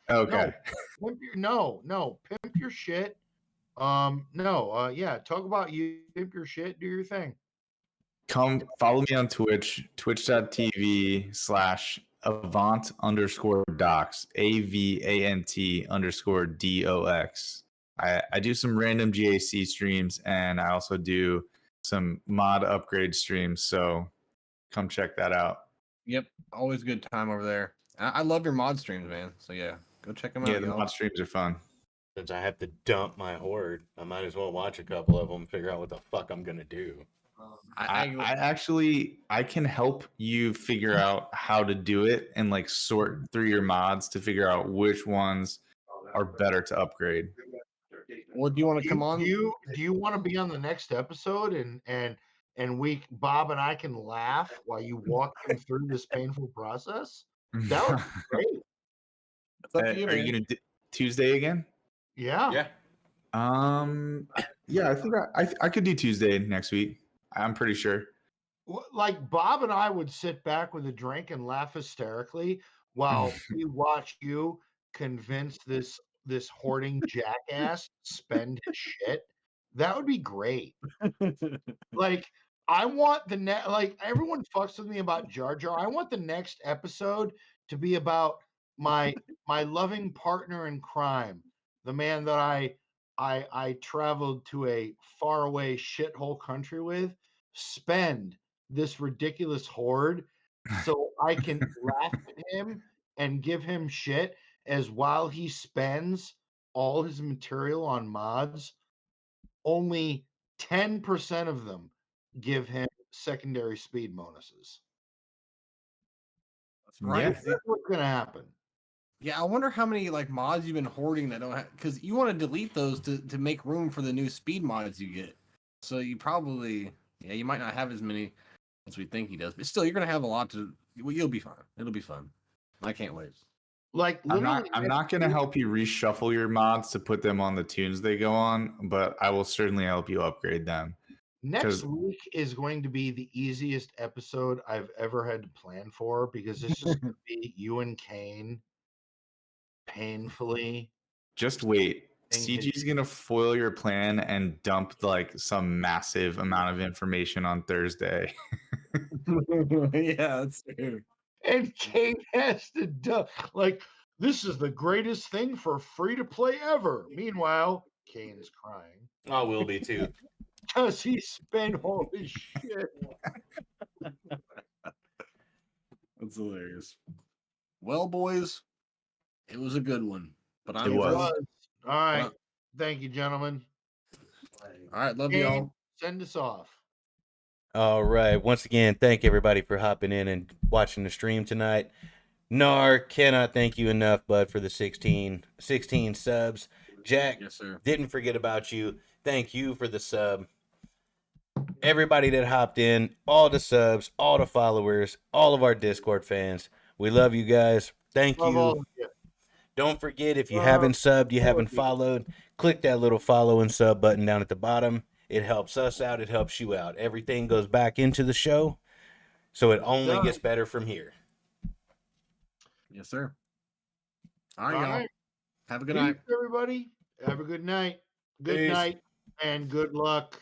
Okay. Pimp your shit. Talk about you, pimp your shit, do your thing. Come follow me on Twitch, twitch.tv/avant_docs, AVANT_DOX. I do some random GAC streams and I also do some mod upgrade streams. So come check that out. Yep. Always good time over there. I love your mod streams, man. So yeah, go check them out. Yeah, the mod streams are fun. Since I have to dump my horde, I might as well watch a couple of them and figure out what the fuck I'm gonna do. I can help you figure out how to do it and like sort through your mods to figure out which ones are better to upgrade. Well, do you want to come on? Do you want to be on the next episode and Bob and I can laugh while you walk him through this painful process? That would be great. It's up to you, Are man. you gonna do Tuesday again? Yeah. Yeah, I think I could do Tuesday next week. I'm pretty sure. Like Bob and I would sit back with a drink and laugh hysterically while we watch you convince this hoarding jackass to spend his shit. That would be great. Like I want like everyone fucks with me about Jar Jar. I want the next episode to be about my loving partner in crime, the man that I traveled to a faraway shithole country with, spend this ridiculous hoard so I can laugh at him and give him shit as while he spends all his material on mods, only 10% of them give him secondary speed bonuses. That's right. Yeah. That's what's gonna happen. Yeah, I wonder how many like mods you've been hoarding that don't have, because you want to delete those to make room for the new speed mods you get. So you probably, yeah, you might not have as many as we think he does, but still, you're gonna have a lot to. Well, you'll be fine. It'll be fun. I can't wait. Like I'm literally, not gonna help you reshuffle your mods to put them on the tunes they go on, but I will certainly help you upgrade them. next 'Cause- week is going to be the easiest episode I've ever had to plan for because it's just going to be you and Kane painfully. Just wait. Thank CG's gonna foil your plan and dump like some massive amount of information on Thursday. Yeah, that's true. And Kane has to do like this is the greatest thing for free to play ever. Meanwhile, Kane's crying I will be too. because he spent all his shit. That's hilarious. Well, boys, it was a good one. But I'm It It was. was. All right. Thank you, gentlemen. All right, love you Kane, all. send us off. All right. Once again, thank everybody for hopping in and watching the stream tonight. Nar, cannot thank you enough, bud, for the 16 subs. Jack, Yes, sir. didn't forget about you. Thank you for the sub. Everybody that hopped in, all the subs, all the followers, all of our Discord fans. We love you guys. Thank Love you. all of you. Don't forget, if you haven't subbed, you all haven't of you. followed, click that little follow and sub button down at the bottom. It helps us out. It helps you out. Everything goes back into the show, so it only Done. gets better from here. Yes, sir. All right, All y'all. right. Have a good Peace, night. everybody. Have a good night. Good Peace. night and good luck.